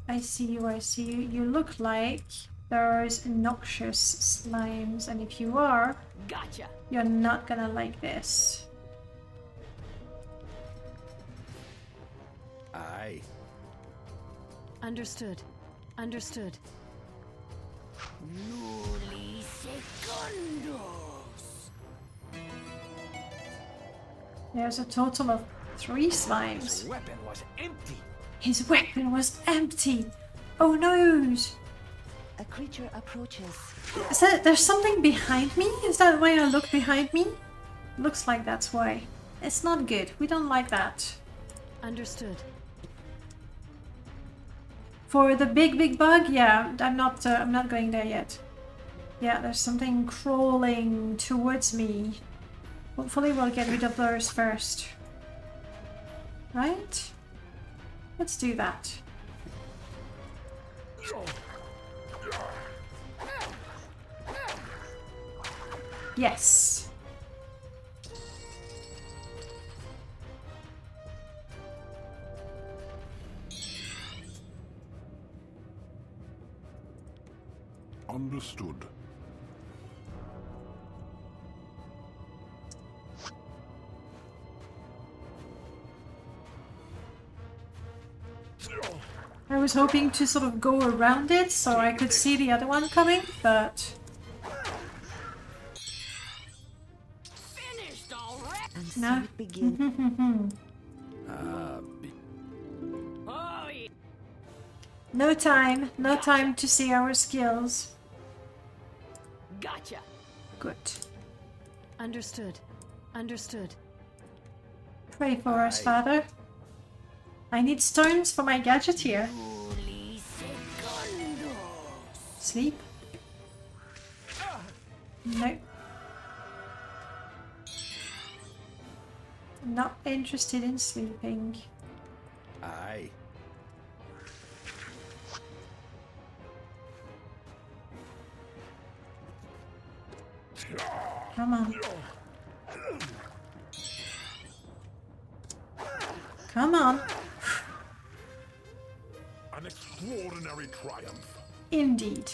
I see you, I see you. You look like there's noxious slimes, and if you are, gotcha. You're not gonna like this. Aye. Understood. Understood. Nulli secundos. There's a total of 3 slimes. His weapon was empty. His weapon was empty. Oh no! A creature approaches. Is that there's something behind me? Is that why I look behind me? Looks like that's why. It's not good. We don't like that. Understood. For the big bug, yeah, I'm not going there yet. Yeah, there's something crawling towards me. Hopefully we'll get rid of those first. Right? Let's do that. Yes. Understood. I was hoping to sort of go around it so I could see the other one coming, but... Finished already. And so No. it begins. Oh, yeah. No time. No time to see our skills. Gotcha. Good. Understood. Understood. Pray for us, Father. I need stones for my gadget here. Sleep? No. Not interested in sleeping. Aye. Come on. Come on. An extraordinary triumph. Indeed.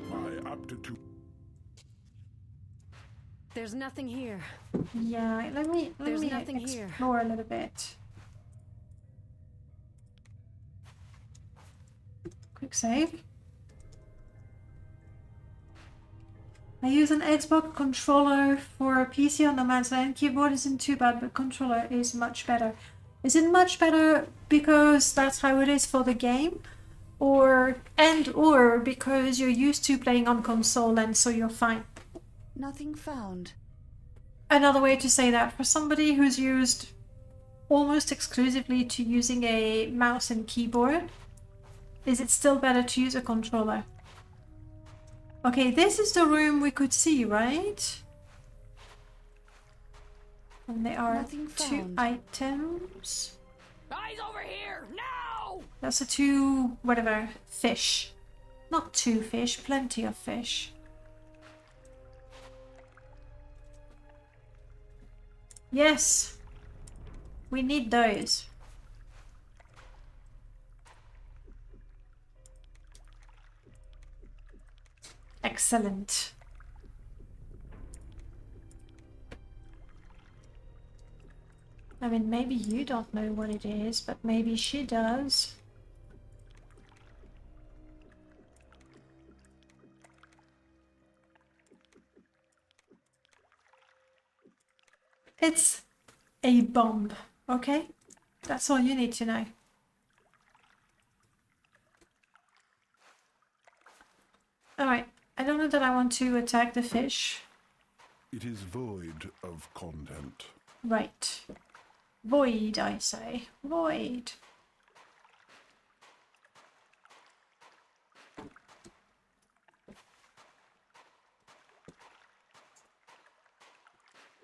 My aptitude. There's nothing here. Yeah, let me There's nothing here. explore a little bit. Quick save. I use an Xbox controller for a PC on the mouse, and keyboard isn't too bad, but controller is much better. Is it much better because that's how it is for the game? Or because you're used to playing on console and so you're fine? Nothing found. Another way to say that, for somebody who's used almost exclusively to using a mouse and keyboard, is it still better to use a controller? Okay, this is the room we could see, right? And there are Nothing two found. items. Eyes over here now. That's a two, whatever, fish. Not two fish, plenty of fish. Yes, we need those. Excellent. I mean, maybe you don't know what it is, but maybe she does. It's a bomb, okay? That's all you need to know. Alright, I don't know that I want to attack the fish. It is void of content. Right. Void, I say. Void.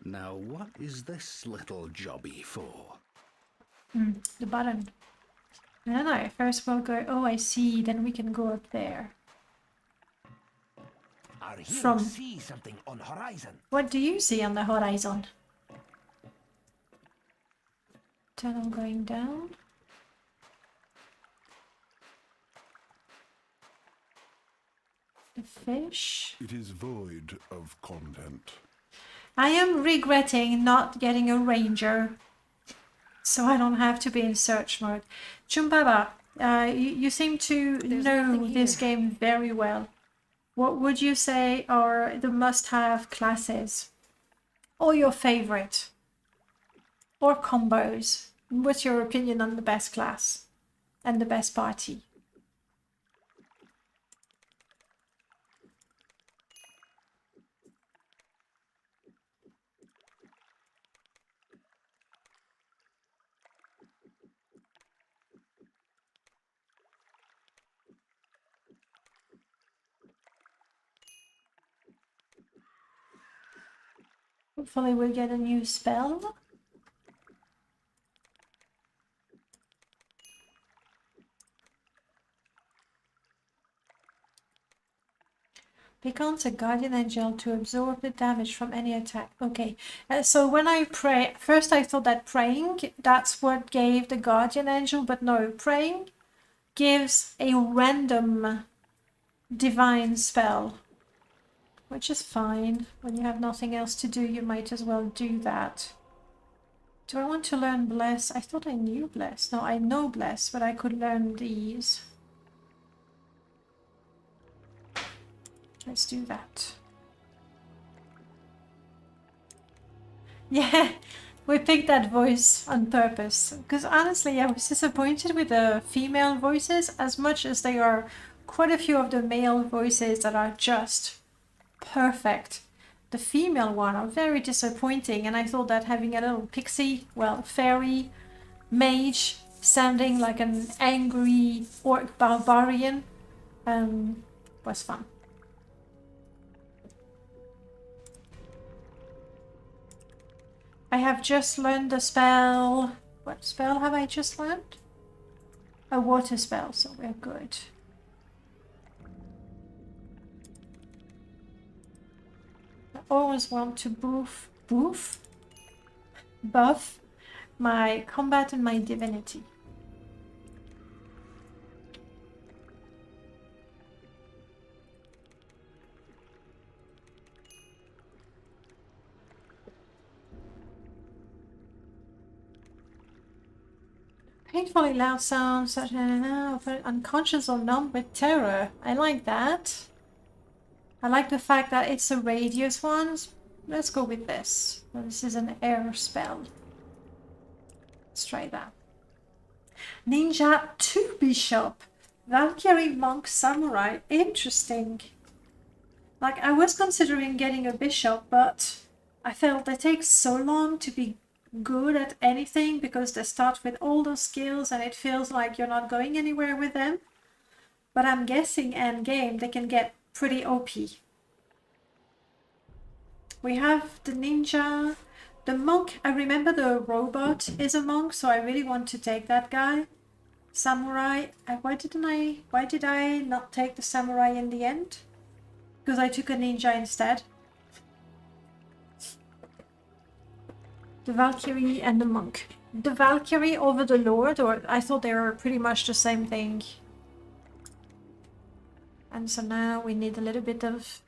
Now, what is this little jobby for? The button. I don't know. First we'll go, oh, I see, then we can go up there. Our hero From- see something on horizon. What do you see on the horizon? Tunnel going down. The fish. It is void of content. I am regretting not getting a ranger, so I don't have to be in search mode. Chumbaba, you seem to know this game very well. What would you say are the must-have classes? Or your favorite? Or combos? What's your opinion on the best class? And the best party? Hopefully we'll get a new spell. Becomes a guardian angel to absorb the damage from any attack. Okay, so when I pray, first I thought that praying, that's what gave the guardian angel, but no, praying gives a random divine spell, which is fine. When you have nothing else to do, you might as well do that. Do I want to learn Bless? I thought I knew Bless. No, I know Bless, but I could learn these. Let's do that. Yeah, we picked that voice on purpose. Because honestly, I was disappointed with the female voices as much as they are quite a few of the male voices that are just perfect. The female one are very disappointing, and I thought that having a little pixie, well, fairy, mage, sounding like an angry orc barbarian, was fun. I have just learned the spell. What spell have I just learned? A water spell, so we're good. I always want to buff my combat and my divinity. Painfully loud sounds such as unconscious or numb with terror. I like that. I like the fact that it's a radius one. Let's go with this. This is an air spell. Let's try that. Ninja 2 Bishop. Valkyrie Monk Samurai. Interesting. Like, I was considering getting a bishop, but I felt they take so long to be good at anything because they start with all those skills and it feels like you're not going anywhere with them. But I'm guessing end game they can get pretty OP. We have the ninja, the monk. I remember the robot is a monk, so I really want to take that guy. Samurai. Why did I not take the samurai in the end? Because I took a ninja instead. The Valkyrie and the monk. The Valkyrie over the Lord, or I thought they were pretty much the same thing. And so now we need a little bit of...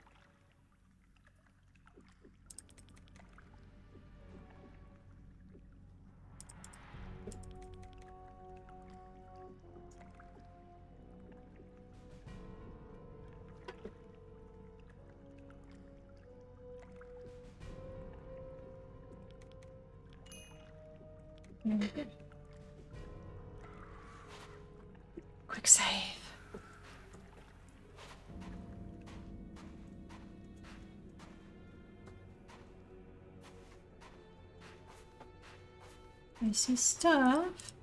Quick save. I see stuff.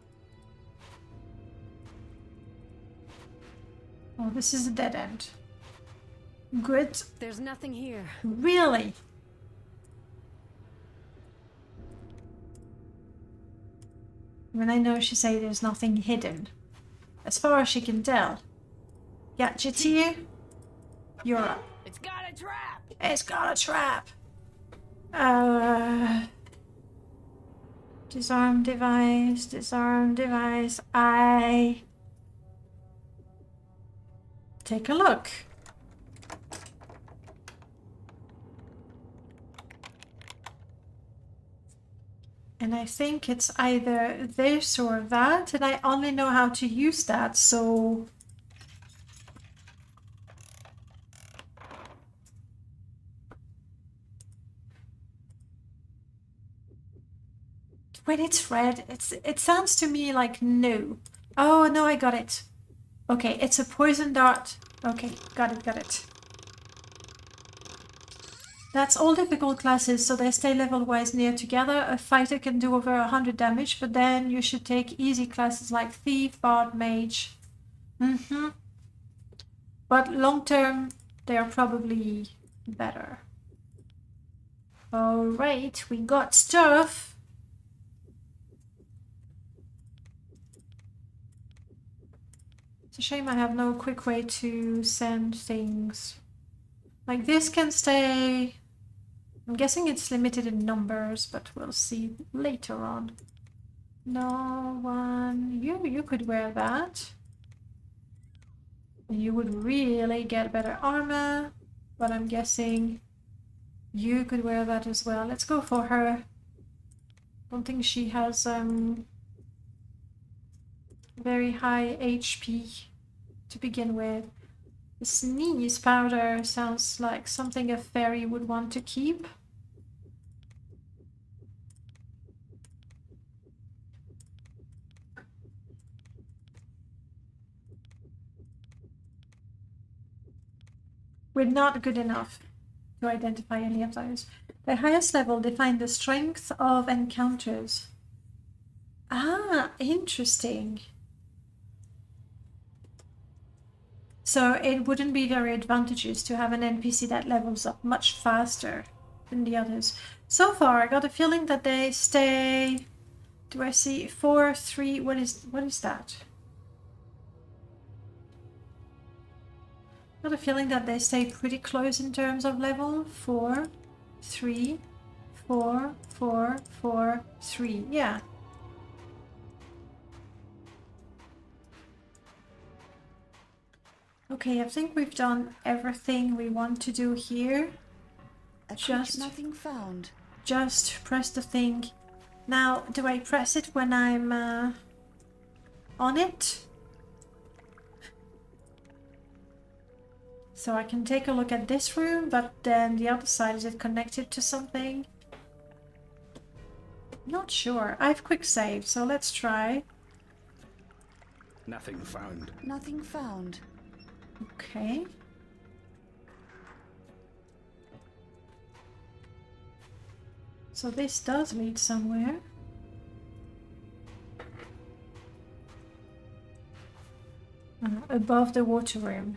Oh, this is a dead end. Good. There's nothing here. Really? When I know she say there's nothing hidden. As far as she can tell. Gotcha to you? You're up. It's got a trap! It's got a trap! Disarm device, disarm device. I... Take a look. And I think it's either this or that, and I only know how to use that, so... When it's red, it sounds to me like no. Oh, no, I got it. Okay, it's a poison dart. Okay, got it. That's all difficult classes, so they stay level-wise near together. A fighter can do over 100 damage, but then you should take easy classes like Thief, Bard, Mage. But long-term, they are probably better. Alright, we got stuff. It's a shame I have no quick way to send things. Like this can stay... I'm guessing it's limited in numbers, but we'll see later on. No one... You could wear that. You would really get better armor, but I'm guessing you could wear that as well. Let's go for her. Don't think she has very high HP to begin with. The sneeze powder sounds like something a fairy would want to keep. We're not good enough to identify any of those. The highest level define the strength of encounters. Ah, interesting. So it wouldn't be very advantageous to have an NPC that levels up much faster than the others. So far, I got a feeling that they stay... Do I see 4, 3? What is that? Got a feeling that they stay pretty close in terms of level. 4, 3, 4, 4, 4, 3. Yeah. Okay, I think we've done everything we want to do here. Just nothing found. Just press the thing. Now, do I press it when I'm on it? So I can take a look at this room, but then the other side, is it connected to something? Not sure. I have quick save, so let's try. Nothing found. Nothing found. Okay. So this does lead somewhere. Above the water room.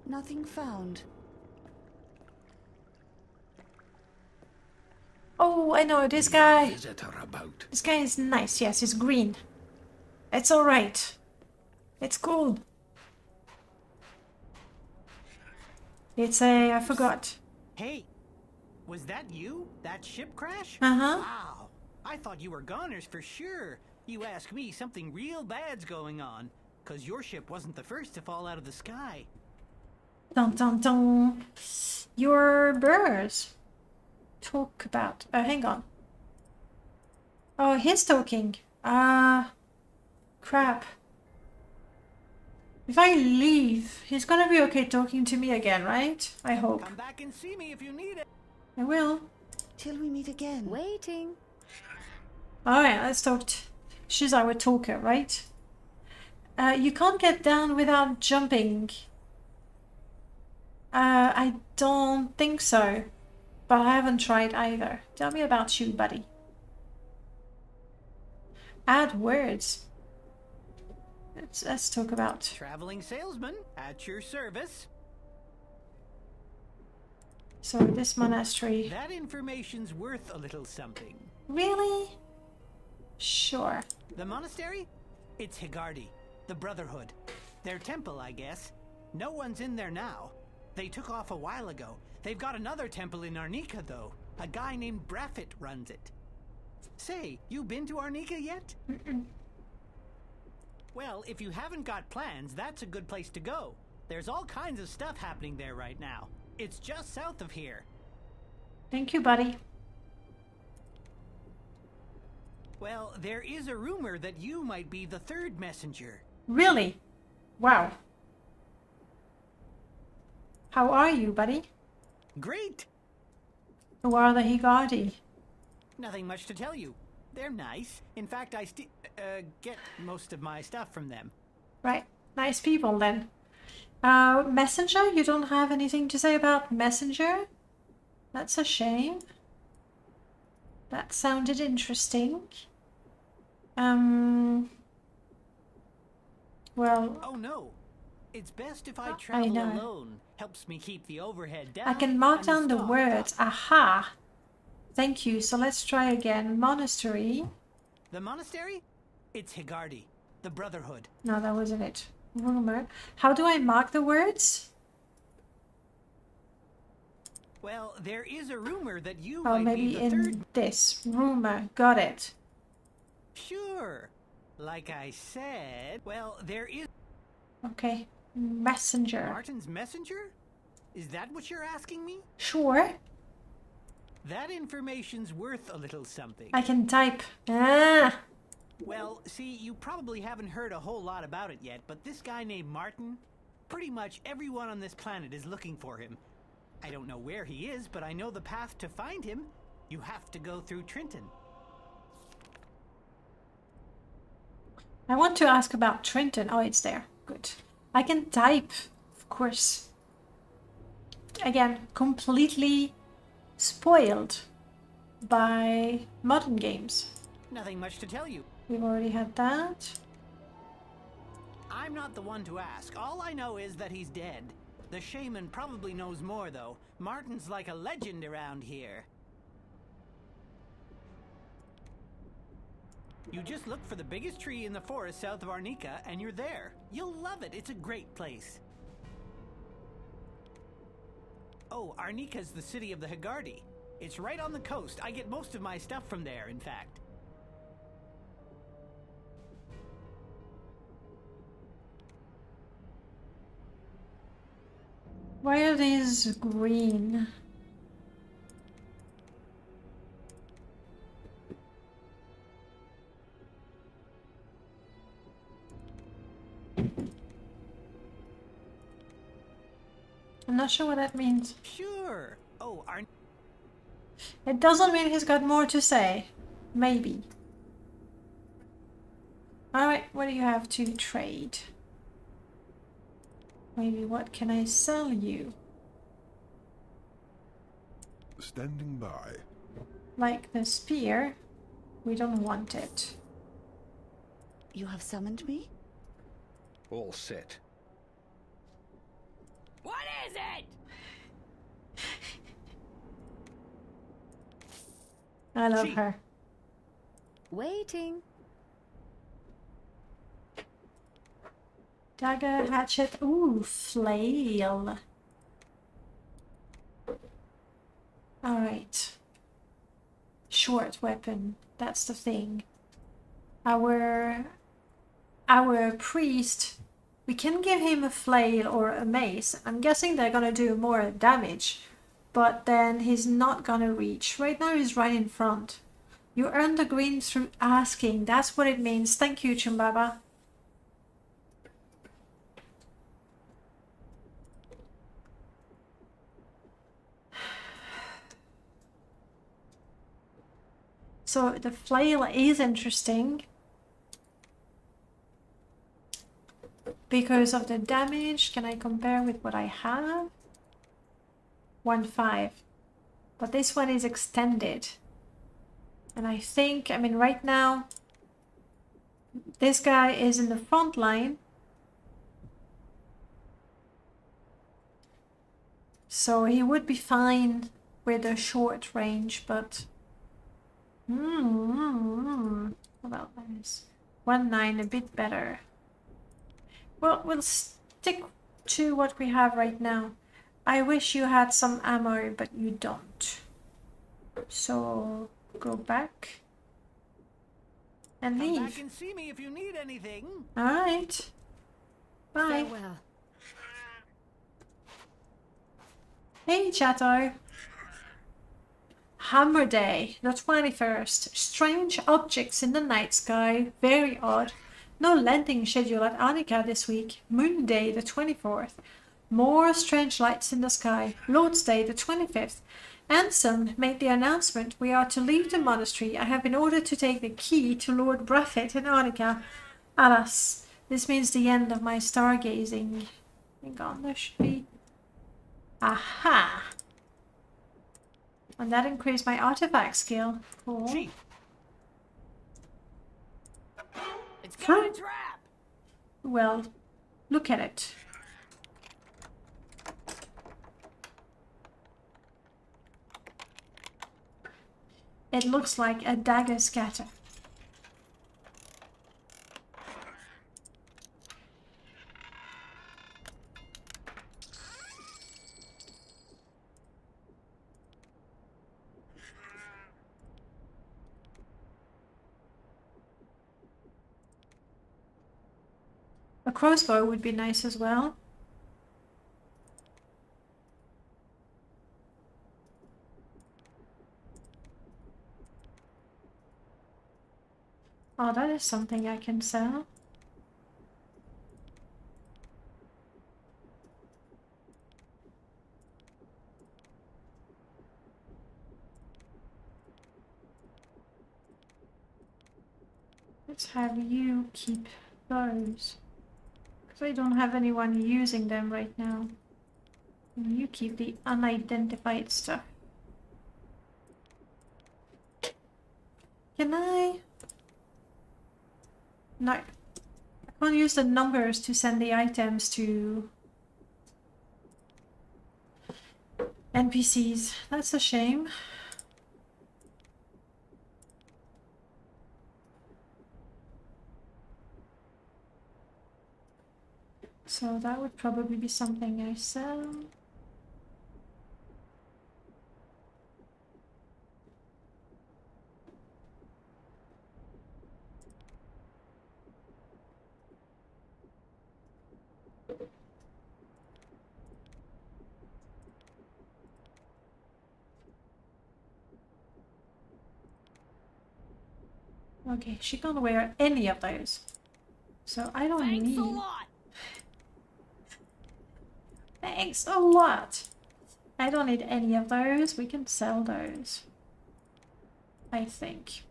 Nothing found. Oh, I know this guy. Visitor about. This guy is nice. Yes, he's green. It's all right. It's cool. It's a... I forgot. Hey, was that you? That ship crash? Uh-huh. Wow. I thought you were goners for sure. You ask me, something real bad's going on. 'Cause your ship wasn't the first to fall out of the sky. Dun dun dun. Your birds. Talk about... hang on. Oh, he's talking. Crap. If I leave, he's gonna be okay talking to me again, right? I hope. Come back and see me if you need it. I will. Till we meet again. Waiting. Alright, let's talk. She's our talker, right? You can't get down without jumping. I don't think so. But I haven't tried either. Tell me about you, buddy. Add words. Let's talk about... Traveling salesman at your service. So this monastery... That information's worth a little something. Really? Sure. The monastery? It's Higardi, the Brotherhood. Their temple, I guess. No one's in there now. They took off a while ago. They've got another temple in Arnica, though. A guy named Braffit runs it. Say, you been to Arnica yet? Well, if you haven't got plans, that's a good place to go. There's all kinds of stuff happening there right now. It's just south of here. Thank you, buddy. Well, there is a rumor that you might be the third messenger. Really? Wow. How are you, buddy? Great! Who are the Higardi? Nothing much to tell you. They're nice. In fact, I get most of my stuff from them. Right. Nice people, then. Messenger? You don't have anything to say about Messenger? That's a shame. That sounded interesting. Well... Oh, no. It's best if I travel alone. Helps me keep the overhead down. I can mark down the words. Aha! Thank you. So let's try again. Monastery. The monastery? It's Higardi, the Brotherhood. No, that wasn't it. Rumor. How do I mark the words? Well, there is a rumor that you Oh, might maybe be the in third. this. Rumor. Got it. Sure. Like I said, well, there is. Okay. Messenger. Martin's messenger? Is that what you're asking me? Sure. That information's worth a little something. I can type. Ah. Well, see, you probably haven't heard a whole lot about it yet, but this guy named Martin, pretty much everyone on this planet is looking for him. I don't know where he is, but I know the path to find him. You have to go through Trenton. I want to ask about Trenton. Oh, it's there. Good. I can type, of course. Again, completely spoiled by modern games. Nothing much to tell you. We've already had that. I'm not the one to ask. All I know is that he's dead. The shaman probably knows more, though. Martin's like a legend around here. You just look for the biggest tree in the forest south of Arnica, and you're there. You'll love it. It's a great place. Oh, Arnica's the city of the Higardi. It's right on the coast. I get most of my stuff from there, in fact. Why are these green? I'm not sure what that means. Sure. Oh, It doesn't mean he's got more to say. Maybe. Alright, what do you have to trade? Maybe what can I sell you? Standing by. Like the spear. We don't want it. You have summoned me? All set. What is it? I love her. Waiting. Dagger, hatchet, ooh, flail. Alright. Short weapon, that's the thing. Our priest, we can give him a flail or a mace. I'm guessing they're gonna do more damage, but then he's not gonna reach. Right now he's right in front. You earn the green through asking, that's what it means. Thank you, Chumbaba. So the flail is interesting because of the damage. Can I compare with what I have? 1.5. But this one is extended. And I think, I mean, right now, this guy is in the front line. So he would be fine with a short range, but... Well, that is 1.9, a bit better. Well, we'll stick to what we have right now. I wish you had some ammo, but you don't. So, go back. And leave. Come back and see me if you need anything. Alright. Bye. Farewell. Hey, Chato. Hammer Day, the 21st. Strange objects in the night sky. Very odd. No landing schedule at Arnica this week. Moon Day, the 24th. More strange lights in the sky. Lord's Day, the 25th. Ansem made the announcement we are to leave the monastery. I have been ordered to take the key to Lord Braffet in Arnica. Alas, this means the end of my stargazing. Hang on, there should be... Aha! And that increased my artifact skill. Cool. It's got a trap. Well, look at it. It looks like a dagger scatter. A crossbow would be nice as well. Oh, that is something I can sell. Let's have you keep those. Because I don't have anyone using them right now. And you keep the unidentified stuff. Can I? No. I can't use the numbers to send the items to NPCs. That's a shame. So that would probably be something I sell. Okay, she can't wear any of those. So I don't need... Thanks a lot. Thanks a lot. I don't need any of those. We can sell those. I think.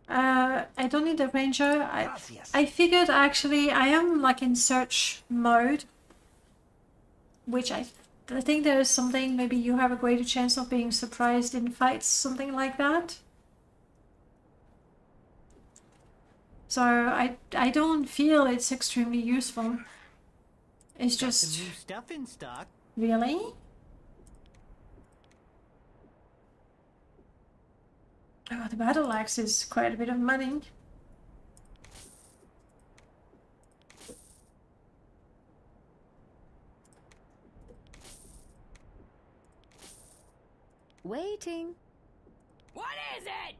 I don't need a ranger. I figured actually I am like in search mode. Which I think there is something, maybe you have a greater chance of being surprised in fights, something like that. So I don't feel it's extremely useful. It's just some new stuff in stock. Really? Oh, the battle axe is quite a bit of money. Waiting. What is it?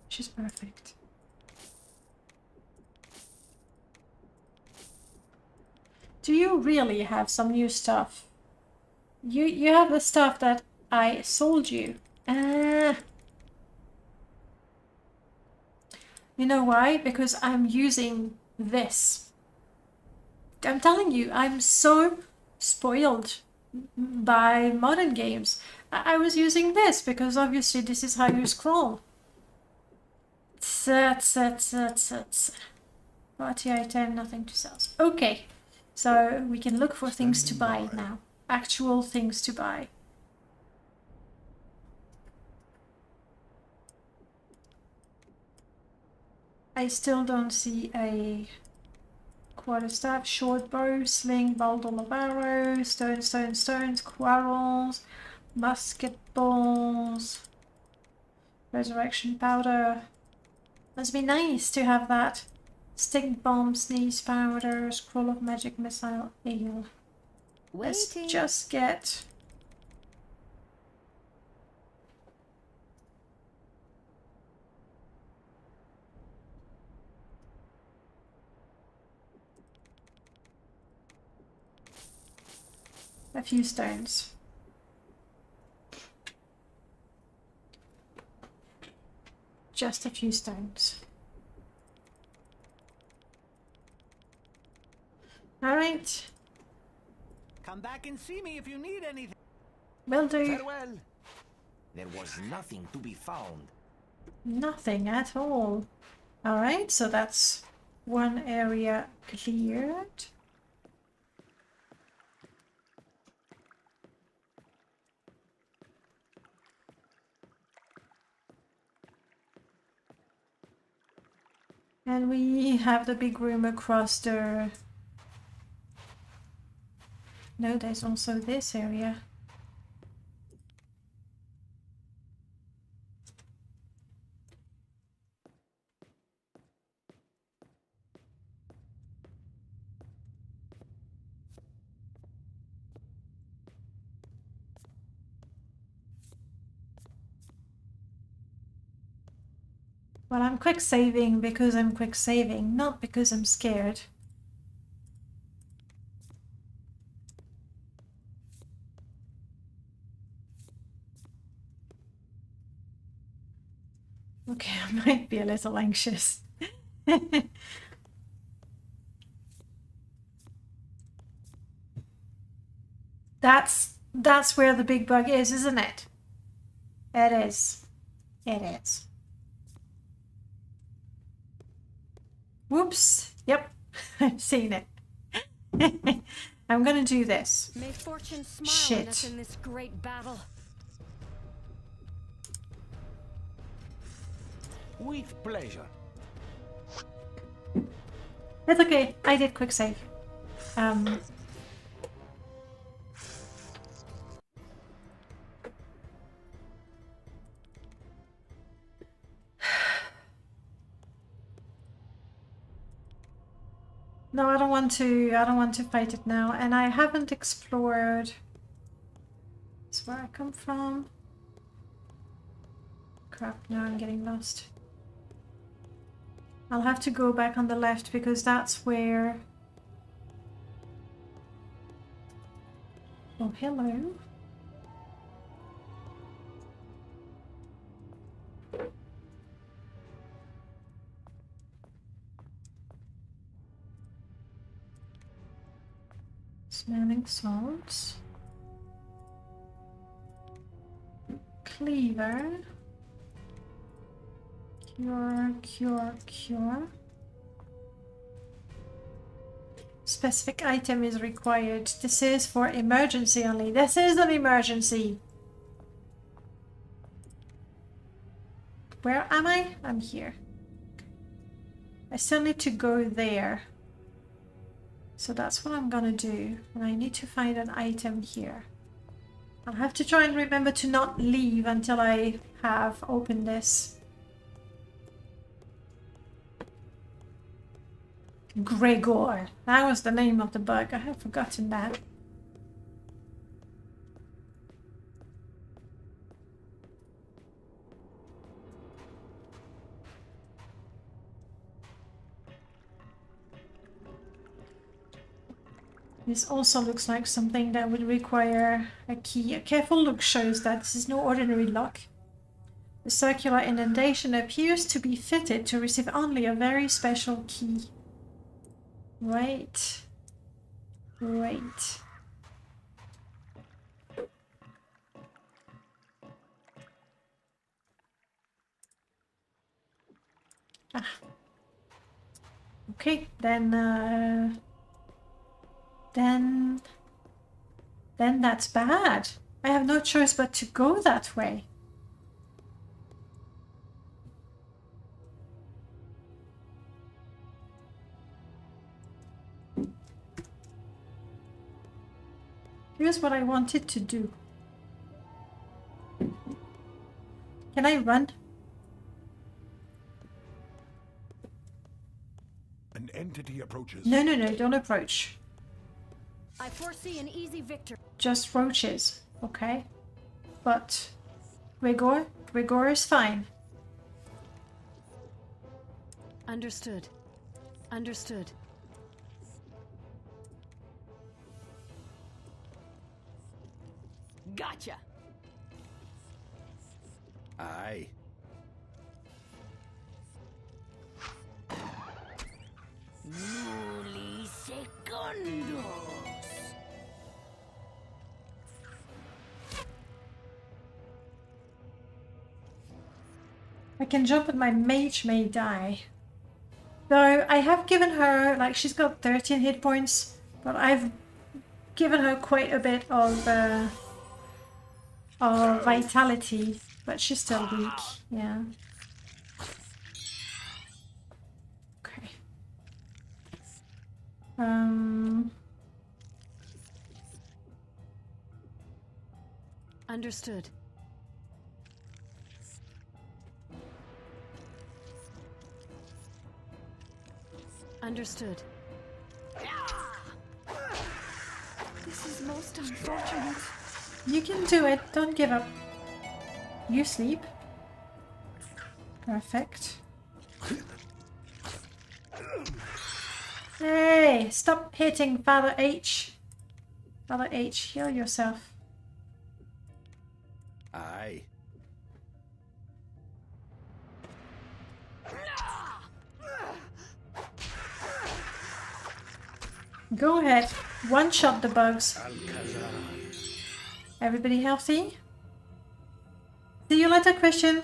She's perfect. Do you really have some new stuff? You have the stuff that I sold you. You know why? Because I'm using this. I'm telling you, I'm so spoiled by modern games. I was using this because obviously this is how you scroll. Party item, nothing to sell. Okay, so we can look for things to buy now. Actual things to buy. I still don't see a quarterstaff, short bow, sling, bundle of arrows, stones, quarrels, musket balls, resurrection powder. Must be nice to have that. Stick bomb, sneeze powder, scroll of magic missile, ale. Let's just get a few stones. Just a few stones. All right. Come back and see me if you need anything. Will do. Farewell. There was nothing to be found. Nothing at all. All right, so that's one area cleared. And we have the big room across the... No, there's also this area. Well, I'm quick saving because I'm quick saving, not because I'm scared. Okay, I might be a little anxious. That's where the big bug is, isn't it? It is. It is. Whoops. Yep. I've seen it. I'm gonna do this. May fortune smile on us Shit. in this great battle. With pleasure. It's okay. I did quick save. No, I don't want to fight it now, and I haven't explored. That's where I come from. Crap, now I'm getting lost. I'll have to go back on the left because that's where... Oh, hello. Smelling salts. Cleaver. Cure. Specific item is required. This is for emergency only. This is an emergency. Where am I? I'm here. I still need to go there. So that's what I'm gonna do. And I need to find an item here. I'll have to try and remember to not leave until I have opened this. Gregor. That was the name of the bug. I had forgotten that. This also looks like something that would require a key. A careful look shows that this is no ordinary lock. The circular indentation appears to be fitted to receive only a very special key. Right. Ah. Okay, then that's bad. I have no choice but to go that way. Here's what I wanted to do. Can I run? An entity approaches. No, don't approach. I foresee an easy victory. Just roaches, okay? But Gregor is fine. Understood. Gotcha. Aye. Milisegundos. I can jump and my mage may die. Though I have given her, like, she's got 13 hit points, but I've given her quite a bit of vitality, but she's still weak, yeah. Okay. Understood. This is most unfortunate. You can do it, don't give up. You sleep. Perfect. Hey, stop hitting Father H. Father H, heal yourself. Aye. Go ahead, one-shot the bugs. Everybody healthy? See you later, Christian.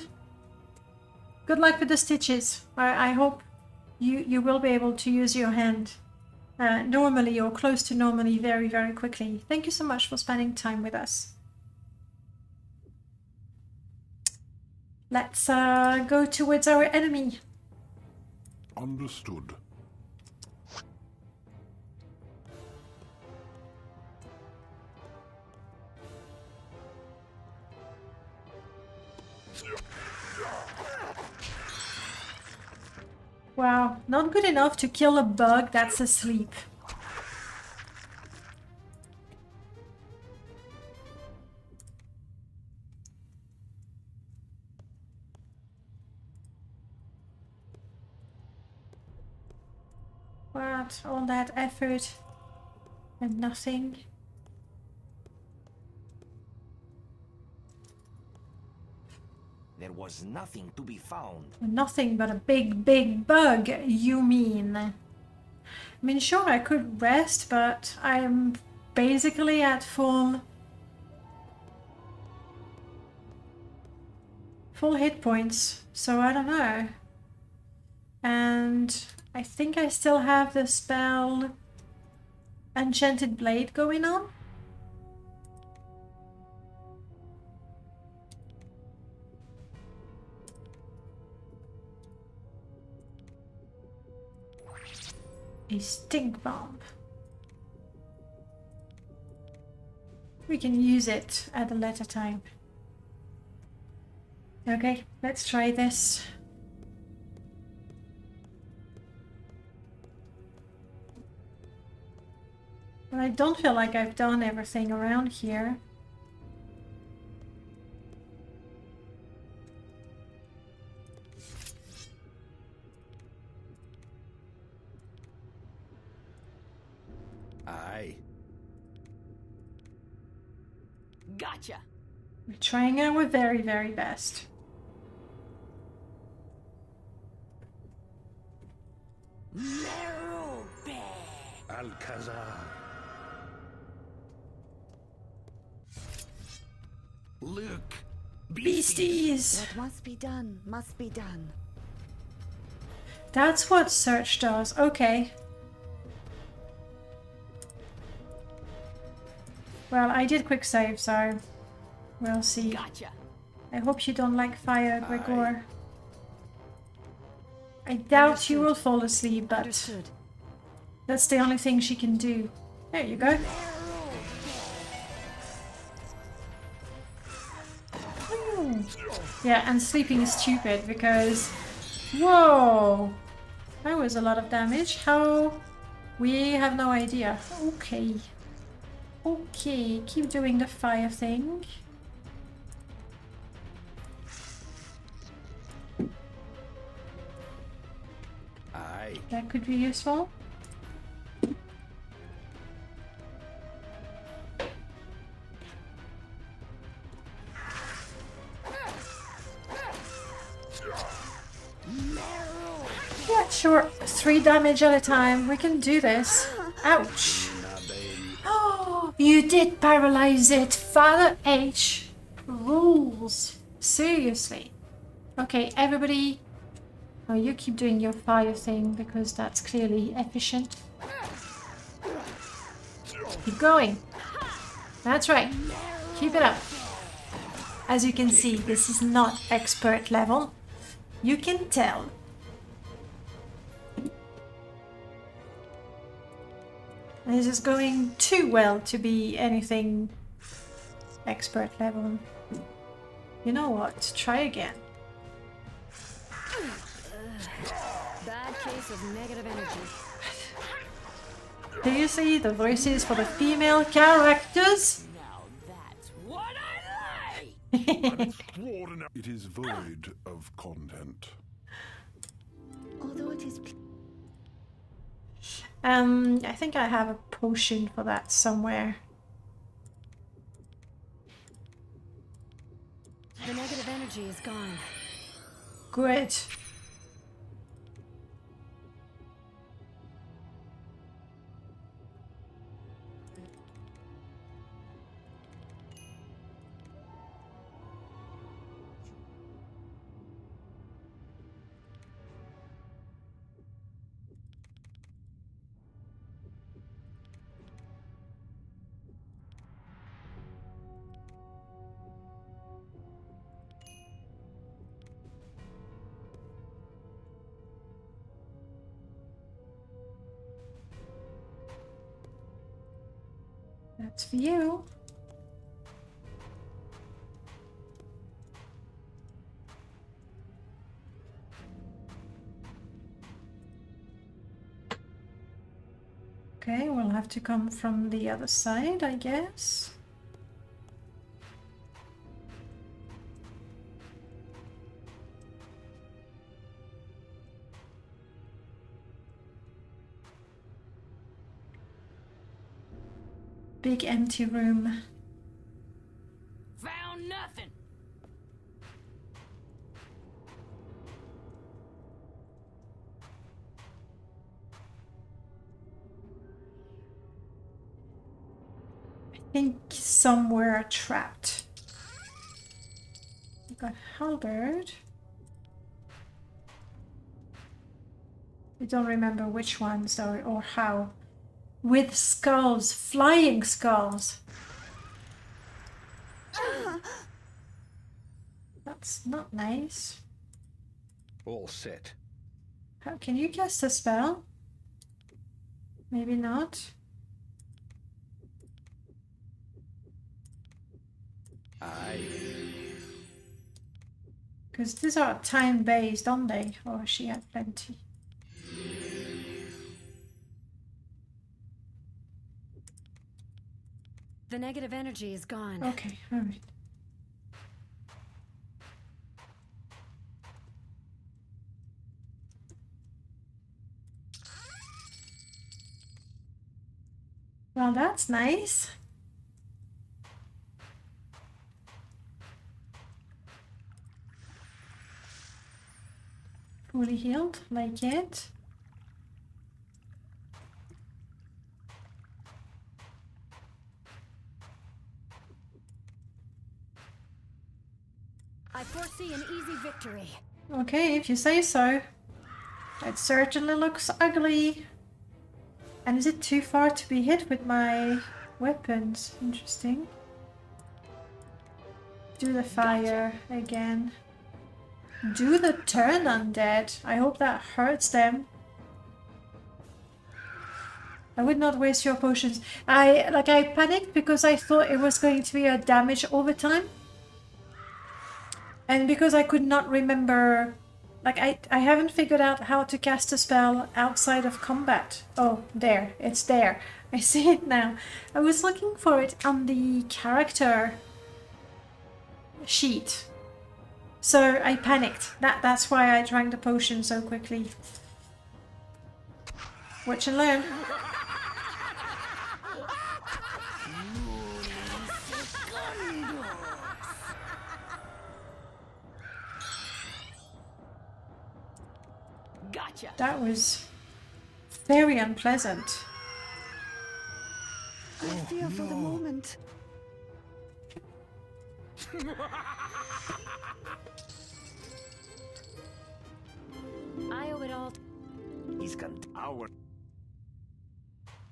Good luck with the stitches. I hope you will be able to use your hand normally or close to normally very, very quickly. Thank you so much for spending time with us. Let's go towards our enemy. Understood. Wow, not good enough to kill a bug that's asleep. What? All that effort and nothing? There was nothing to be found. Nothing but a big, big bug, you mean? I mean, sure, I could rest, but I'm basically at full hit points, so I don't know. And I think I still have the spell Enchanted Blade going on. A stink bomb. We can use it at a later time. Okay, let's try this. But I don't feel like I've done everything around here. Aye. Gotcha. We're trying our very, very best. Alcazar. Look. Beasties! What must be done, must be done. That's what search does. Okay. Well, I did quick save, so we'll see. Gotcha. I hope you don't like fire, Gregor. I doubt you will fall asleep, but that's the only thing she can do. There you go. Ooh. Yeah, and sleeping is stupid because... Whoa! That was a lot of damage. How? We have no idea. Okay. Okay, keep doing the fire thing. Aye. That could be useful. Yeah, sure. 3 damage at a time. We can do this. Ouch. Oh, you did paralyze it. Father H. Rules. Seriously. Okay, everybody. Oh, you keep doing your fire thing because that's clearly efficient. Keep going. That's right. Keep it up. As you can see, this is not expert level. You can tell. This is going too well to be anything expert level. You know what? Try again. Bad case of negative energy. Do you see the voices for the female characters? Now that's what I like. It is void of content. Although it is... I think I have a potion for that somewhere. The negative energy is gone. Good. That's for you. Okay, we'll have to come from the other side, I guess. Big empty room. Found nothing. I think somewhere trapped. We've got halberd. I don't remember which ones though, or how. With skulls, flying skulls. That's not nice. All set. How can you cast a spell? Maybe not. Aye. Because these are time-based, aren't they? Oh, she had plenty. The negative energy is gone. Okay, alright. Well, that's nice. Fully healed, like it. I foresee an easy victory. Okay, if you say so. It certainly looks ugly. And is it too far to be hit with my weapons? Interesting. Do the fire again. Do the turn undead. I hope that hurts them. I would not waste your potions. I panicked because I thought it was going to be a damage overtime. And because I could not remember, like I haven't figured out how to cast a spell outside of combat. Oh, there, it's there. I see it now. I was looking for it on the character sheet. So I panicked. That's why I drank the potion so quickly. Watch and learn. Gotcha. That was very unpleasant. I fear for the moment. I owe it all. He's got our.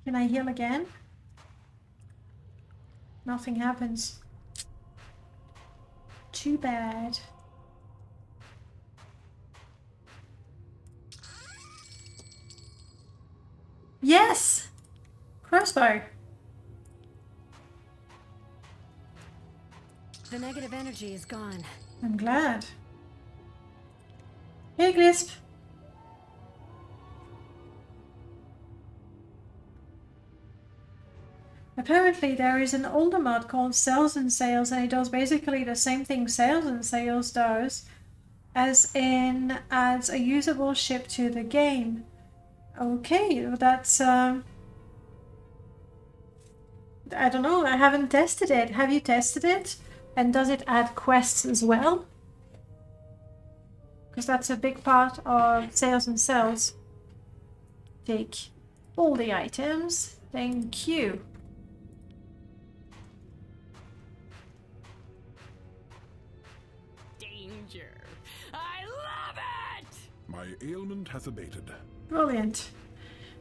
Can I heal again? Nothing happens. Too bad. Yes! Crossbow. The negative energy is gone. I'm glad. Hey, Glisp. Apparently there is an older mod called Sails and Sails, and it does basically the same thing Sails and Sails does, as in adds a usable ship to the game. Okay, that's I don't know, I haven't tested it. Have you tested it? And does it add quests as well? Because that's a big part of sales and sells. Take all the items. Thank you. Danger. I love it! My ailment has abated. Brilliant.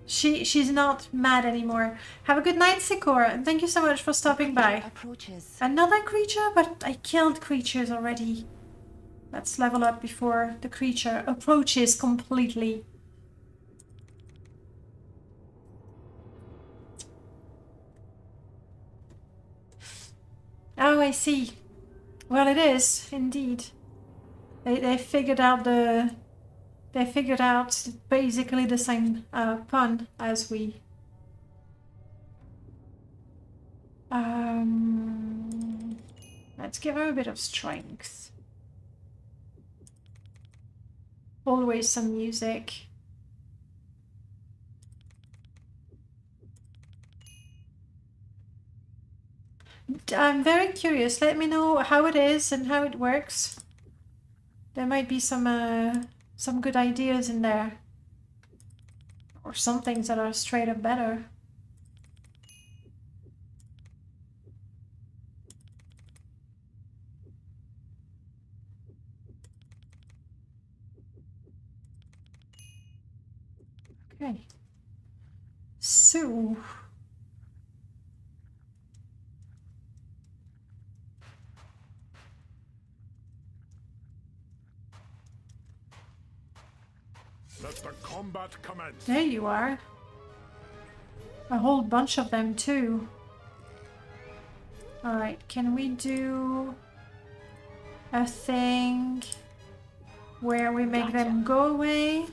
She's not mad anymore. Have a good night, Sikora, and thank you so much for stopping by. Approaches. Another creature, but I killed creatures already. Let's level up before the creature approaches completely. Oh, I see. Well, it is indeed. They figured out the. They figured out basically the same pun as we. Let's give her a bit of strength. Always some music. I'm very curious. Let me know how it is and how it works. There might be some good ideas in there. Or some things that are straight up better. Okay. So... Let the combat commence. There you are. A whole bunch of them too. Alright, can we do a thing where we make them go away?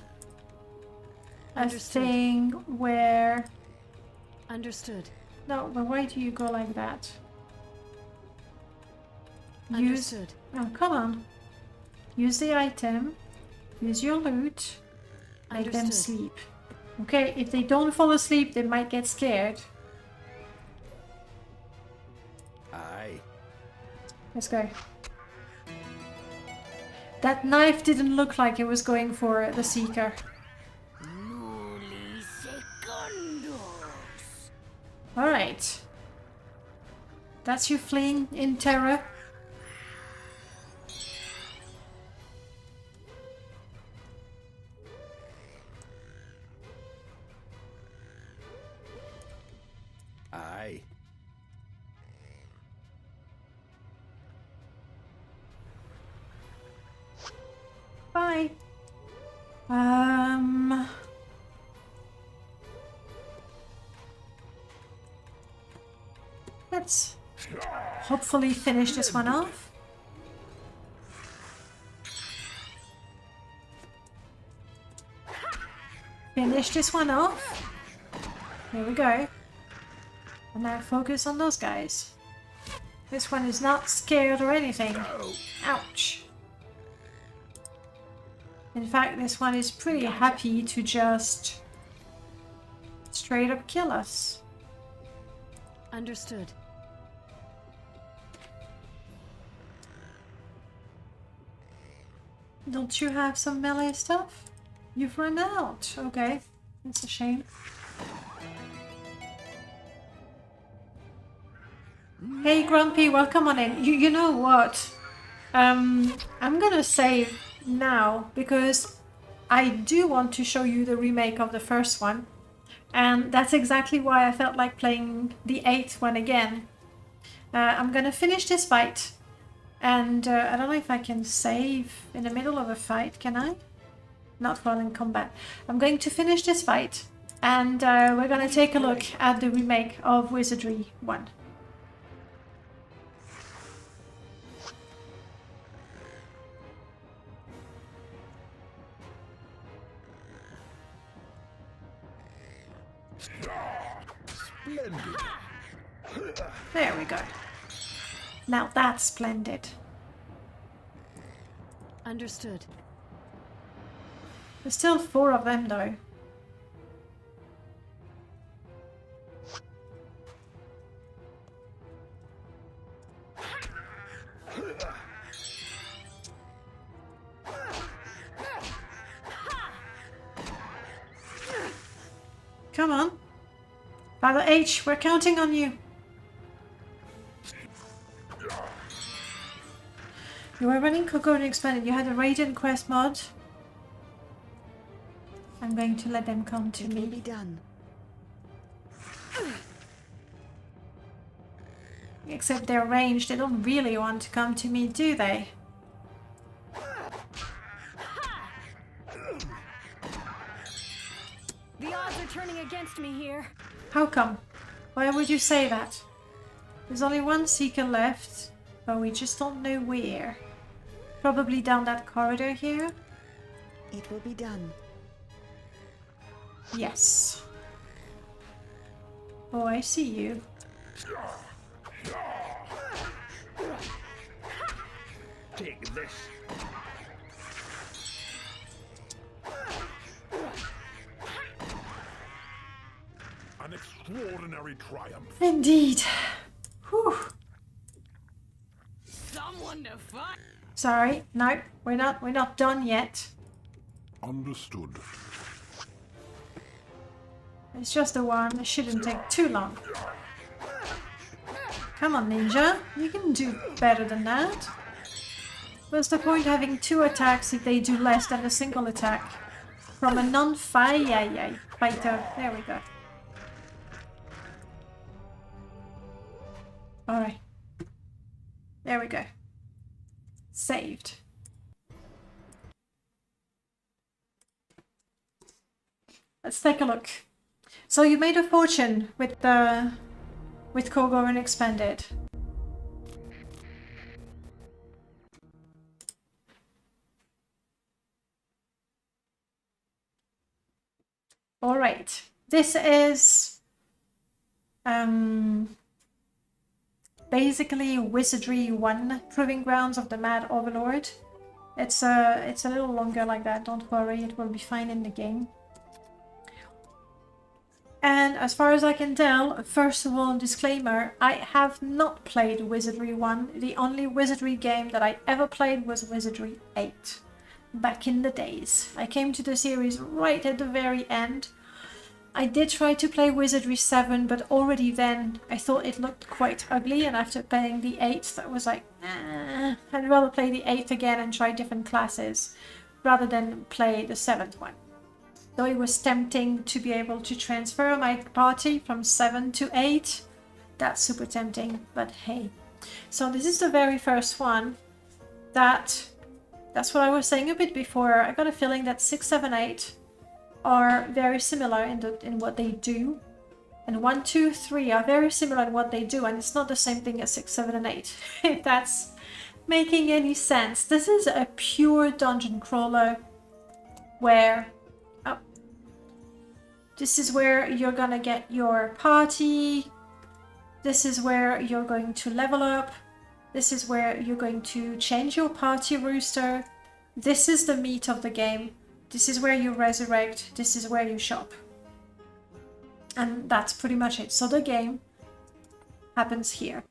Understood. A thing where... Understood. No, but why do you go like that? Understood. Oh, come on. Use the item. Use your loot. Make them Understood. sleep. Okay, if they don't fall asleep, they might get scared. Aye. Let's go. That knife didn't look like it was going for the Seeker. Alright. That's you fleeing in terror. Aye. Bye. Let's hopefully finish this one off. Finish this one off. Here we go. And now focus on those guys. This one is not scared or anything. Ouch. In fact, this one is pretty happy to just straight up kill us. Understood. Don't you have some melee stuff? You've run out. Okay, that's a shame. Hey Grumpy, welcome on in. You know what? I'm gonna save now because I do want to show you the remake of the first one. And that's exactly why I felt like playing the 8th one again. I'm gonna finish this fight. And I don't know if I can save in the middle of a fight, can I? Not while in combat. I'm going to finish this fight. And we're gonna take a look at the remake of Wizardry 1. Splendid. There we go. Now that's splendid. Understood. There's still 4 of them though. Come on. Father H, we're counting on you. You were running Coco and Expanded. You had a Radiant Quest mod. I'm going to let them come to me. It will be done. Except they're ranged. They don't really want to come to me, do they? The odds are turning against me here. How come? Why would you say that? There's only one seeker left, but we just don't know where. Probably down that corridor here. It will be done. Yes. Oh, I see you. Take this. An extraordinary triumph. Indeed. Whew. Someone to fight. Sorry, no, we're not done yet. Understood. It's just the one. It shouldn't take too long. Come on, ninja. You can do better than that. What's the point having 2 attacks if they do less than a single attack? From a non-fighter. There we go. Alright. There we go. Saved. Let's take a look. So you made a fortune with Kogor Expanded. All right. This is basically Wizardry 1, Proving Grounds of the Mad Overlord. It's a little longer like that. Don't worry, it will be fine in the game. And as far as I can tell, first of all, disclaimer, I have not played Wizardry 1. The only Wizardry game that I ever played was Wizardry 8. Back in the days. I came to the series right at the very end. I did try to play Wizardry 7, but already then I thought it looked quite ugly, and after playing the 8th, I was like, nah, I'd rather play the 8th again and try different classes, rather than play the 7th one. Though it was tempting to be able to transfer my party from 7 to 8. That's super tempting, but hey. So this is the very first one. That's what I was saying a bit before. I got a feeling that 6, 7, 8 are very similar in what they do. And 1, 2, 3 are very similar in what they do, and it's not the same thing as 6, 7, and 8. If that's making any sense. This is a pure dungeon crawler where this is where you're gonna get your party. This is where you're going to level up. This is where you're going to change your party rooster. This is the meat of the game. This is where you resurrect. This is where you shop. And that's pretty much it. So the game happens here.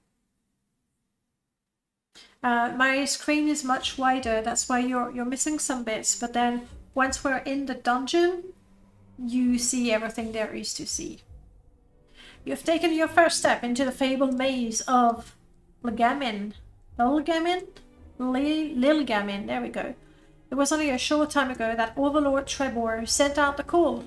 My screen is much wider. That's why you're missing some bits. But then once we're in the dungeon, you see everything there is to see. You've taken your first step into the fabled maze of Lilgamin. Lilgamin, there we go. It was only a short time ago that Overlord Trebor sent out the call,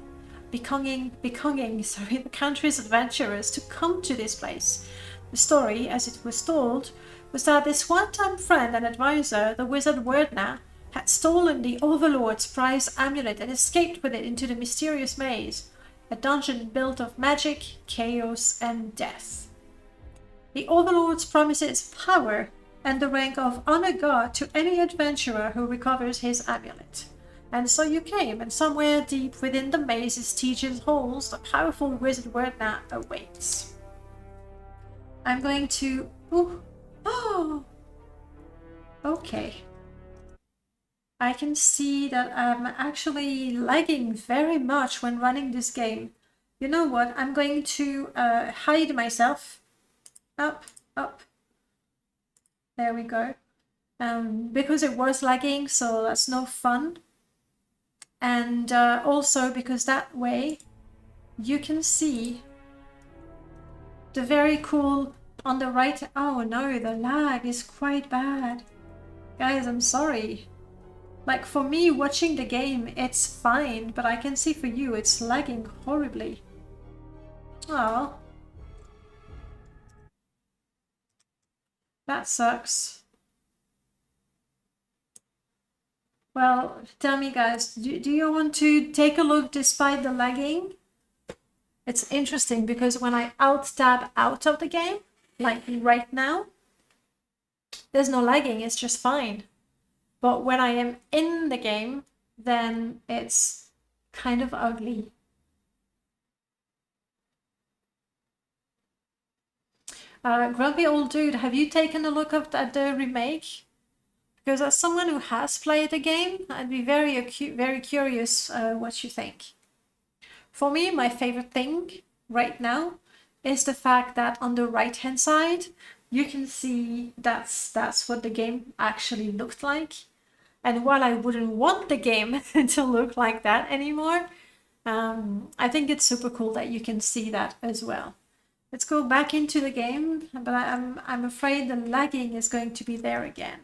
beckoning the country's adventurers to come to this place. The story, as it was told, was that this one-time friend and advisor, the wizard Werdna, had stolen the Overlord's prized amulet and escaped with it into the mysterious maze, a dungeon built of magic, chaos, and death. The Overlord promises power and the rank of honor guard to any adventurer who recovers his amulet. And so you came, and somewhere deep within the maze's teachers' halls, the powerful wizard Werdna awaits. I'm going to... Oh! Okay. I can see that I'm actually lagging very much when running this game. You know what? I'm going to hide myself. Up. There we go. Because it was lagging, so that's no fun. And also because that way you can see the very cool on the right. Oh no, the lag is quite bad. Guys, I'm sorry. Like for me watching the game, it's fine, but I can see for you it's lagging horribly. Oh. That sucks. Well, tell me guys, do you want to take a look despite the lagging? It's interesting because when I alt-tab out of the game, like right now, there's no lagging, it's just fine. But when I am in the game, then it's kind of ugly. Grumpy old dude, have you taken a look at the remake? Because as someone who has played the game, I'd be very curious what you think. For me, my favorite thing right now is the fact that on the right hand side, you can see that's what the game actually looked like. And while I wouldn't want the game to look like that anymore, I think it's super cool that you can see that as well. Let's go back into the game, but I'm afraid the lagging is going to be there again.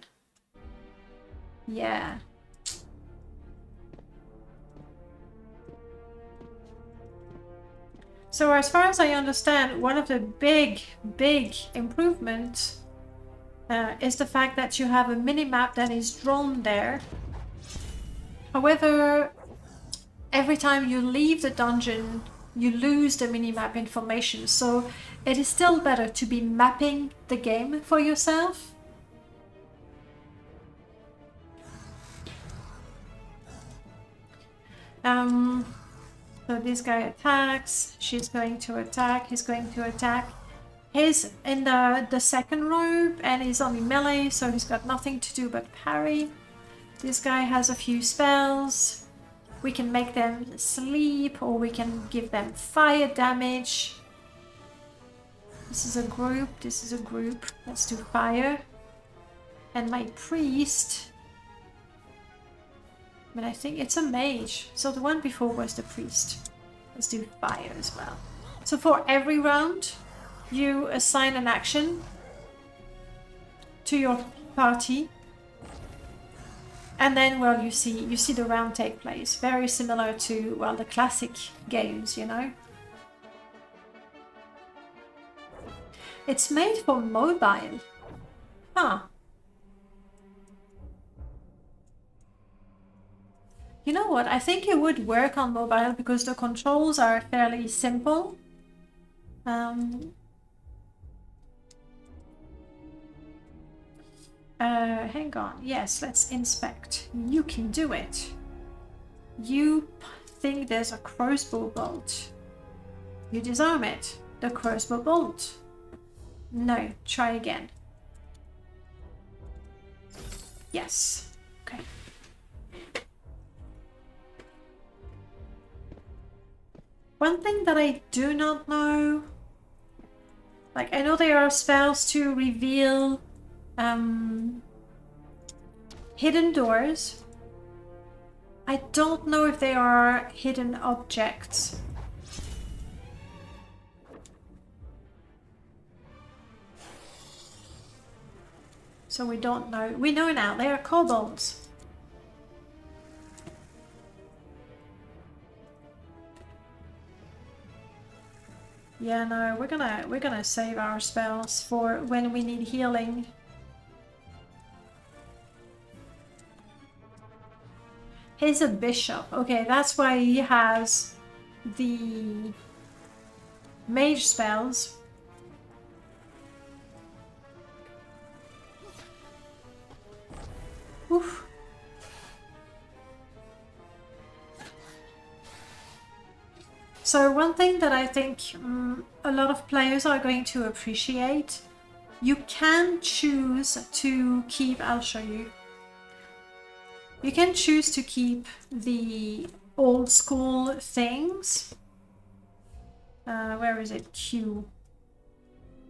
Yeah. So as far as I understand, one of the big improvements is the fact that you have a mini-map that is drawn there. However, every time you leave the dungeon, you lose the mini-map information. So it is still better to be mapping the game for yourself. So this guy attacks, she's going to attack, he's going to attack. He's in the second row and he's only melee, so he's got nothing to do but parry. This guy has a few spells. We can make them sleep or we can give them fire damage. This is a group, this is a group. Let's do fire. And my priest... But I think it's a mage. So the one before was the priest. Let's do fire as well. So for every round, you assign an action to your party. And then, well, you see the round take place. Very similar to, well, the classic games, you know. It's made for mobile. Huh. You know what? I think it would work on mobile because the controls are fairly simple. Hang on. Yes, let's inspect. You can do it. You think there's a crossbow bolt. You disarm it. The crossbow bolt. No, try again. Yes. Okay. One thing that I do not know, like I know there are spells to reveal hidden doors. I don't know if they are hidden objects. So we don't know. We know now, they are kobolds. Yeah, no, we're gonna save our spells for when we need healing. He's a bishop. Okay, that's why he has the mage spells. Oof. So one thing that I think a lot of players are going to appreciate, you can choose to keep, I'll show you. You can choose to keep the old school things. Where is it? Q.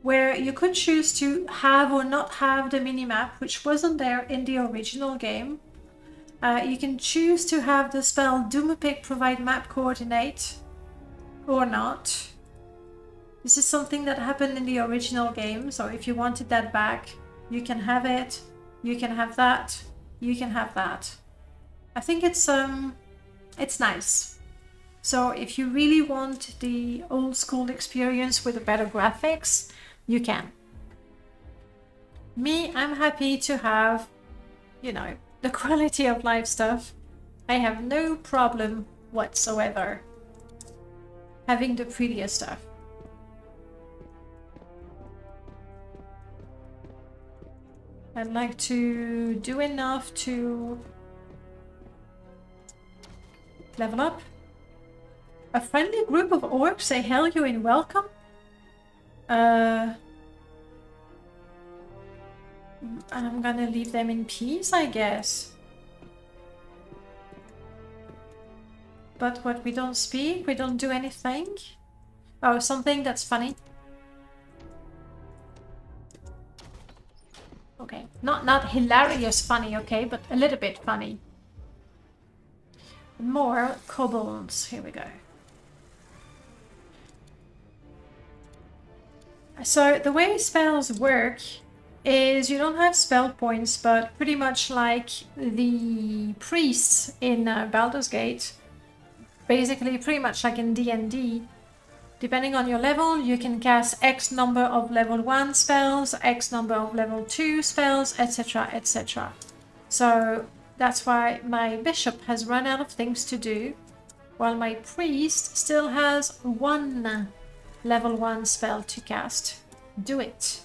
Where you could choose to have or not have the minimap, which wasn't there in the original game. You can choose to have the spell Doompick provide map coordinates or not. This is something that happened in the original game, so if you wanted that back, you can have it. You can have that. You can have that. I think it's nice. So if you really want the old school experience with the better graphics, you can. Me, I'm happy to have, you know, the quality of life stuff. I have no problem whatsoever having the prettier stuff. I'd like to do enough to level up. A friendly group of orcs say hail you and welcome? I'm gonna leave them in peace, I guess. But what, we don't speak? We don't do anything? Oh, something that's funny. Okay, not hilarious funny, okay, but a little bit funny. More kobolds, here we go. So the way spells work is you don't have spell points, but pretty much like the priests in Baldur's Gate, basically pretty much like in D&D, depending on your level, you can cast X number of level 1 spells, X number of level 2 spells, etc, etc. So that's why my bishop has run out of things to do, while my priest still has 1 level 1 spell to cast. Do it.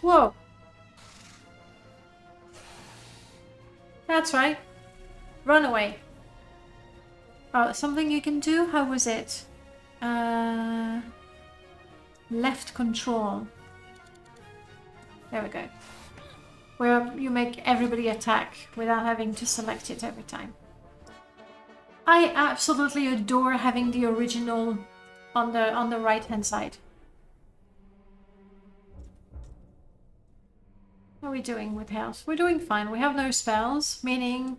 Whoa. That's right. Run away. Oh, something you can do? How was it? Left control. There we go. Where you make everybody attack without having to select it every time. I absolutely adore having the original on the right hand side. How are we doing with health? We're doing fine. We have no spells, meaning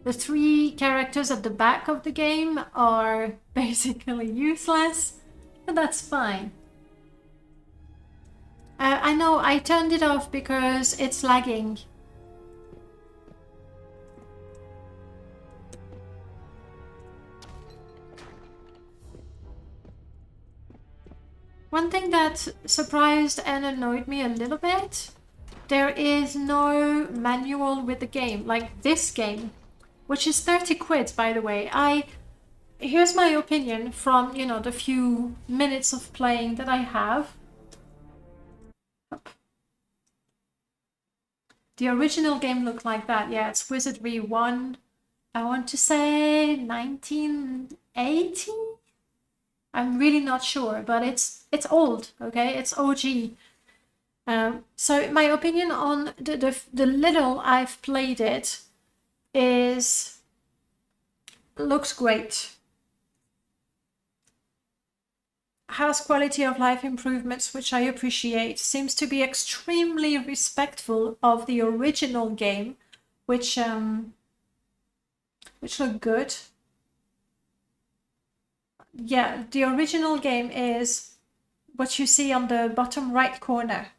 the 3 characters at the back of the game are basically useless, but that's fine. I know I turned it off because it's lagging. One thing that surprised and annoyed me a little bit, there is no manual with the game, like this game, which is 30 quid, by the way. Here's my opinion from, you know, the few minutes of playing that I have. The original game looked like that. Yeah, it's Wizardry 1. I want to say 1980? I'm really not sure, but it's old, okay? It's OG. So my opinion on the little I've played it is looks great. Has quality of life improvements, which I appreciate. Seems to be extremely respectful of the original game, which look good. Yeah, the original game is what you see on the bottom right corner,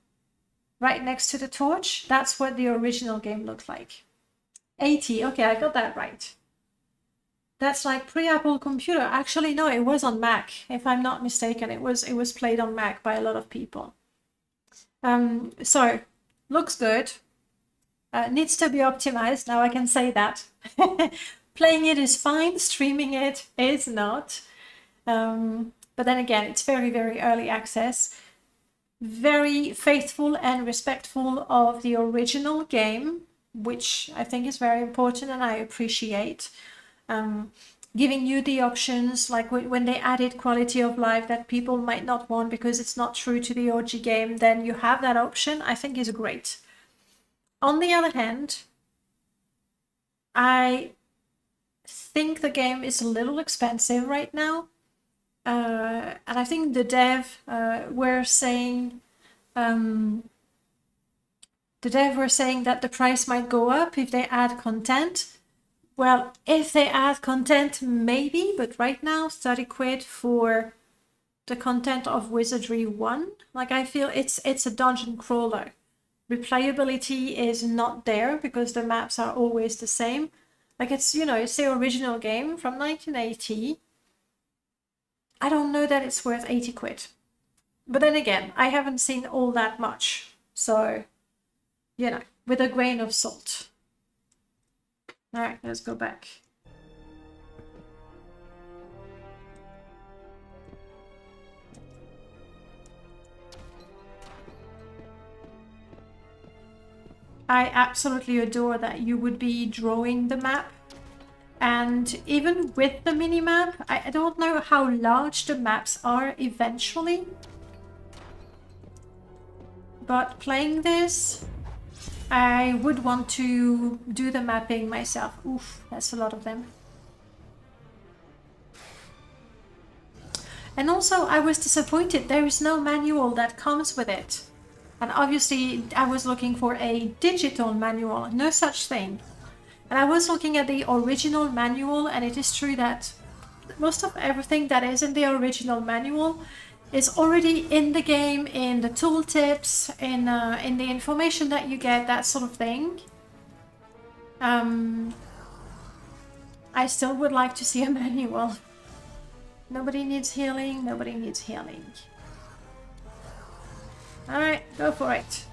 right next to the torch. That's what the original game looked like. 80, okay, I got that right. That's like pre-Apple computer. Actually, no, it was on Mac. If I'm not mistaken, it was played on Mac by a lot of people. So, looks good. Needs to be optimized. Now I can say that. Playing it is fine. Streaming it is not. But then again, it's very, very early access. Very faithful and respectful of the original game, which I think is very important and I appreciate. Giving you the options, like when they added quality of life that people might not want because it's not true to the OG game, then you have that option, I think is great. On the other hand, I think the game is a little expensive right now. And I think the dev were saying the dev were saying that the price might go up if they add content. Well, if they add content, maybe, but right now, 30 quid for the content of Wizardry 1. Like, I feel it's a dungeon crawler. Replayability is not there because the maps are always the same. Like, it's, you know, it's the original game from 1980. I don't know that it's worth 80 quid. But then again, I haven't seen all that much. So, you know, with a grain of salt. Alright, let's go back. I absolutely adore that you would be drawing the map. And even with the mini-map, I don't know how large the maps are eventually. But playing this, I would want to do the mapping myself. Oof, that's a lot of them. And also, I was disappointed. There is no manual that comes with it. And obviously, I was looking for a digital manual. No such thing. And I was looking at the original manual, and it is true that most of everything that is in the original manual is already in the game, in the tooltips, in the information that you get, that sort of thing. I still would like to see a manual. Nobody needs healing, nobody needs healing. Alright, go for it.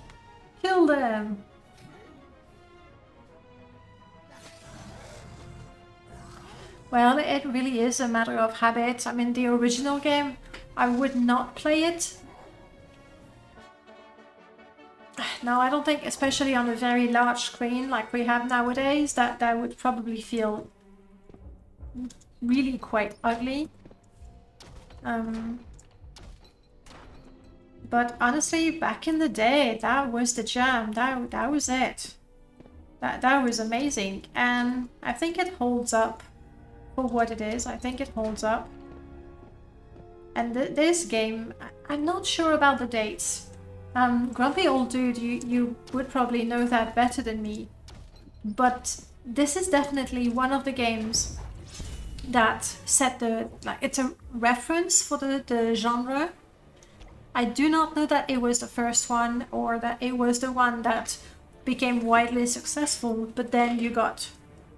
Kill them! Well, it really is a matter of habit. I mean, the original game, I would not play it. No, I don't think, especially on a very large screen like we have nowadays, that would probably feel really quite ugly. But honestly, back in the day, that was the jam. That was it. That was amazing. And I think it holds up. For what it is, I think it holds up. And this game, I'm not sure about the dates. Grumpy old dude, you would probably know that better than me. But this is definitely one of the games that set the, like, it's a reference for the genre. I do not know that it was the first one or that it was the one that became widely successful, but then you got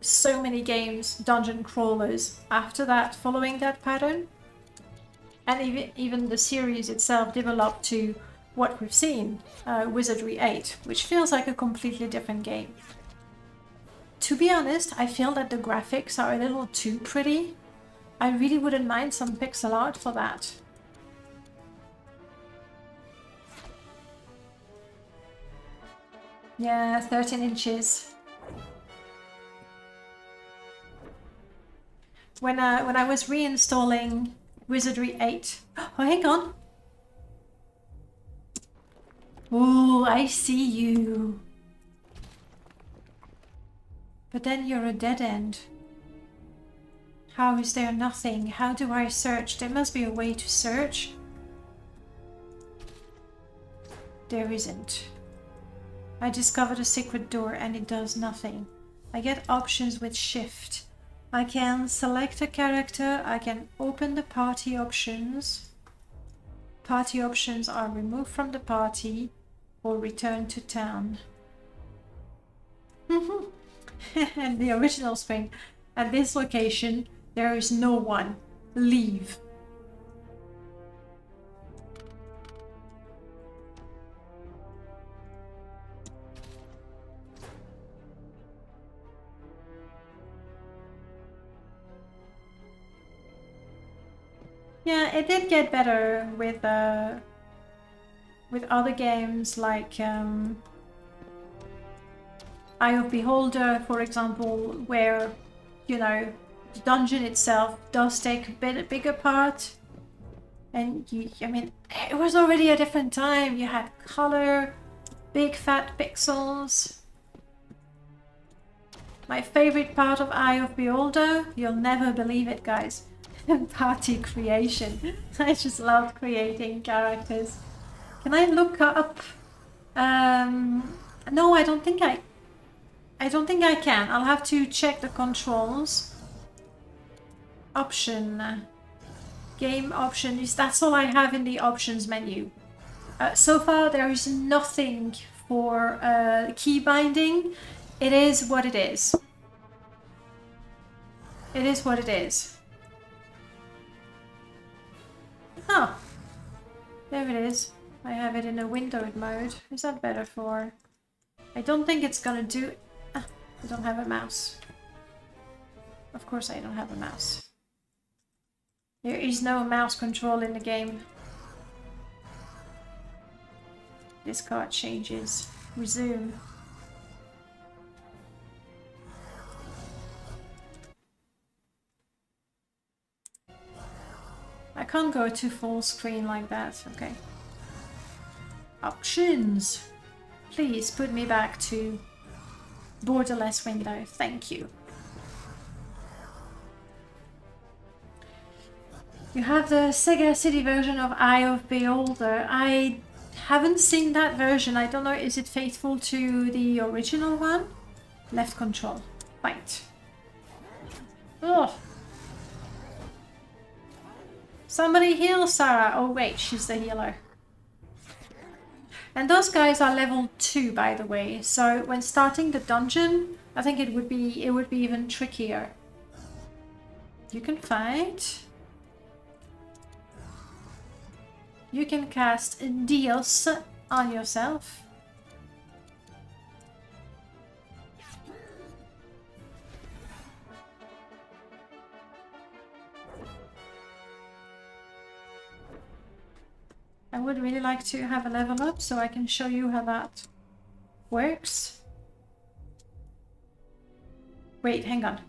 so many games, dungeon crawlers, after that, following that pattern. And even the series itself developed to what we've seen, Wizardry 8, which feels like a completely different game. To be honest, I feel that the graphics are a little too pretty. I really wouldn't mind some pixel art for that. Yeah, 13 inches. When I was reinstalling Wizardry 8... Oh, hang on! Ooh, I see you! But then you're a dead end. How is there nothing? How do I search? There must be a way to search. There isn't. I discovered a secret door and it does nothing. I get options with shift. I can select a character, I can open the party options. Party options are removed from the party or return to town. And the original screen. At this location, there is no one. Leave. Yeah, it did get better with other games like Eye of Beholder, for example, where, you know, the dungeon itself does take a bigger part. And I mean, it was already a different time. You had color, big fat pixels. My favorite part of Eye of Beholder, you'll never believe it, guys. Party creation. I just love creating characters. Can I look up No, I don't think I can. I'll have to check the controls. Option. Game options. That's all I have in the options menu. So far there is nothing for key binding. It is what it is. It is what it is. Oh, there it is. I have it in a windowed mode. Is that better for... I don't think it's gonna do... Ah, I don't have a mouse. Of course I don't have a mouse. There is no mouse control in the game. This card changes. Resume. I can't go to full screen like that. Okay. Options. Please put me back to borderless window. Thank you. You have the Sega CD version of Eye of Beholder. I haven't seen that version. I don't know, is it faithful to the original one? Left control. Fight. Ugh. Somebody heal Sarah. Oh wait, she's the healer. And those guys are level 2, by the way. So when starting the dungeon, I think it would be even trickier. You can fight. You can cast deals on yourself. I would really like to have a level up so I can show you how that works. Wait, hang on.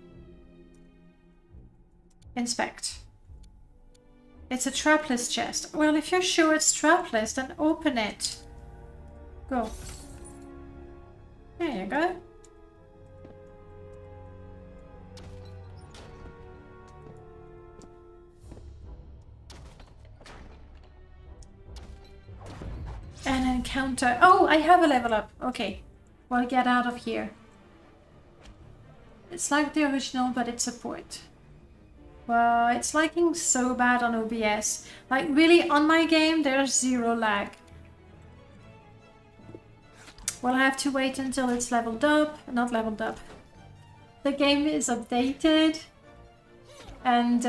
Inspect. It's a trapless chest. Well, if you're sure it's trapless, then open it. Go. There you go. An encounter. Oh, I have a level up. Okay. Well, get out of here. It's like the original, but it's a port. Well, it's lagging so bad on OBS. Like, really, on my game, there's zero lag. We'll have to wait until it's leveled up. Not leveled up. The game is updated. And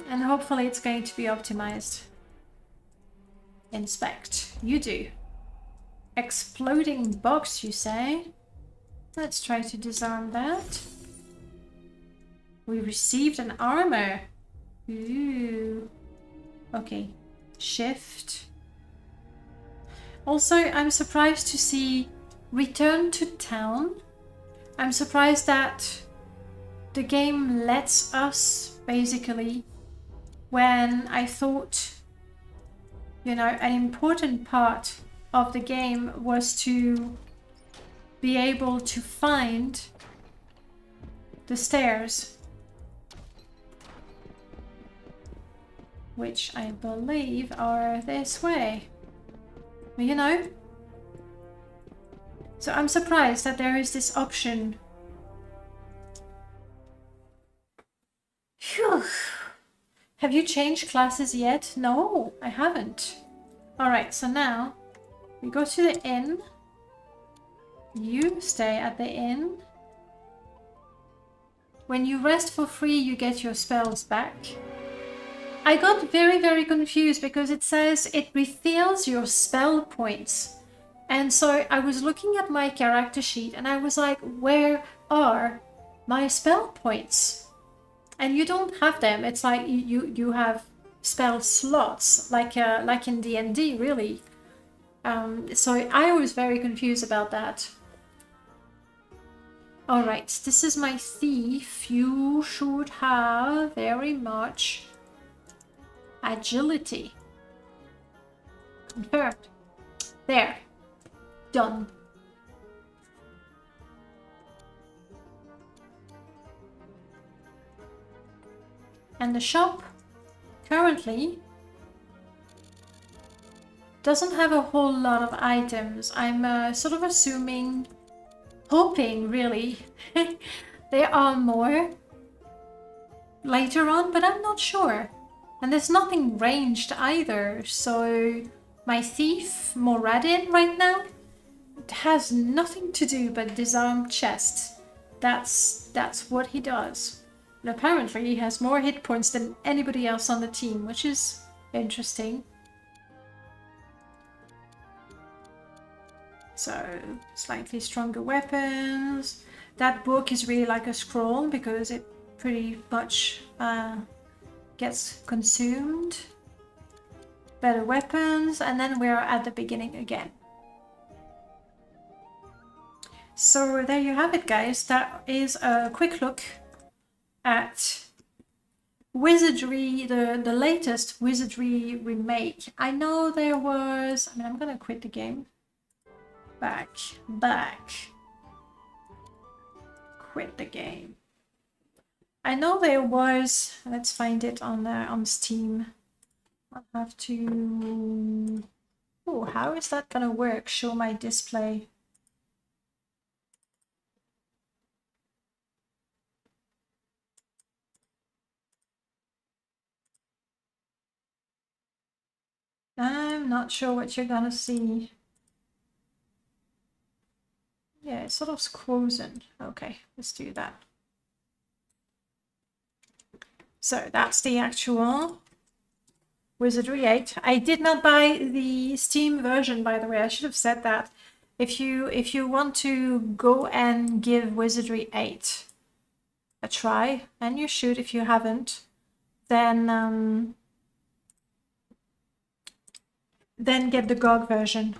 hopefully it's going to be optimized. Inspect. You do. Exploding box, you say? Let's try to disarm that. We received an armor. Ooh. Okay. Shift. Also, I'm surprised to see return to town. I'm surprised that the game lets us, basically, when I thought, you know, an important part of the game was to be able to find the stairs, which I believe are this way. You know? So I'm surprised that there is this option. Phew. Have you changed classes yet? No, I haven't. Alright, so now we go to the inn. You stay at the inn. When you rest for free, you get your spells back. I got very confused because it says it refills your spell points. And so I was looking at my character sheet and I was like, where are my spell points? And you don't have them. It's like you have spell slots, like in D&D, really. So I was very confused about that. Alright, this is my thief. You should have very much agility. Confirmed. There. Done. And the shop currently doesn't have a whole lot of items. I'm sort of assuming, hoping really, there are more later on, but I'm not sure. And there's nothing ranged either, so my thief, Moradin, right now, has nothing to do but disarm chests. That's what he does. And apparently he has more hit points than anybody else on the team, which is interesting. So, slightly stronger weapons. That book is really like a scroll because it pretty much gets consumed. Better weapons, and then we're at the beginning again. So there you have it, guys. That is a quick look at Wizardry, the latest Wizardry remake. I know there was... I mean, I'm gonna quit the game. Back. Quit the game. I know there was... Let's find it on Steam. I'll have to... Oh, how is that gonna work? Show my display. I'm not sure what you're gonna see. Yeah, it sort of scrolls in. Okay, let's do that. So that's the actual Wizardry 8. I did not buy the Steam version, by the way. I should have said that. If you want to go and give Wizardry 8 a try, and you should if you haven't, then get the GOG version.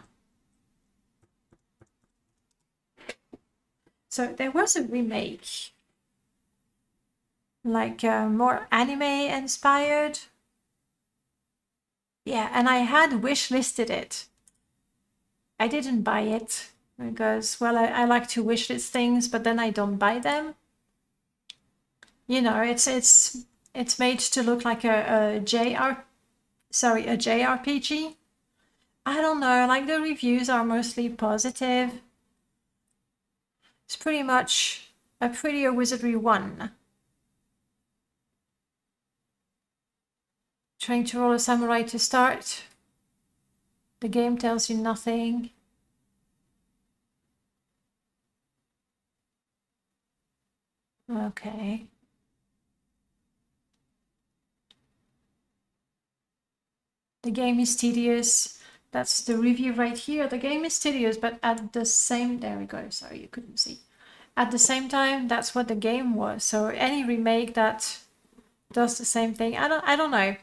So there was a remake, like more anime inspired. Yeah, and I had wishlisted it. I didn't buy it because, well, I like to wishlist things, but then I don't buy them. You know, it's made to look like a JRPG. I don't know, like the reviews are mostly positive. It's pretty much a prettier Wizardry 1. Trying to roll a samurai to start. The game tells you nothing. Okay. The game is tedious. That's the review right here. The game is tedious, but at the same... There we go. Sorry, you couldn't see. At the same time, that's what the game was. So any remake that does the same thing, I don't know.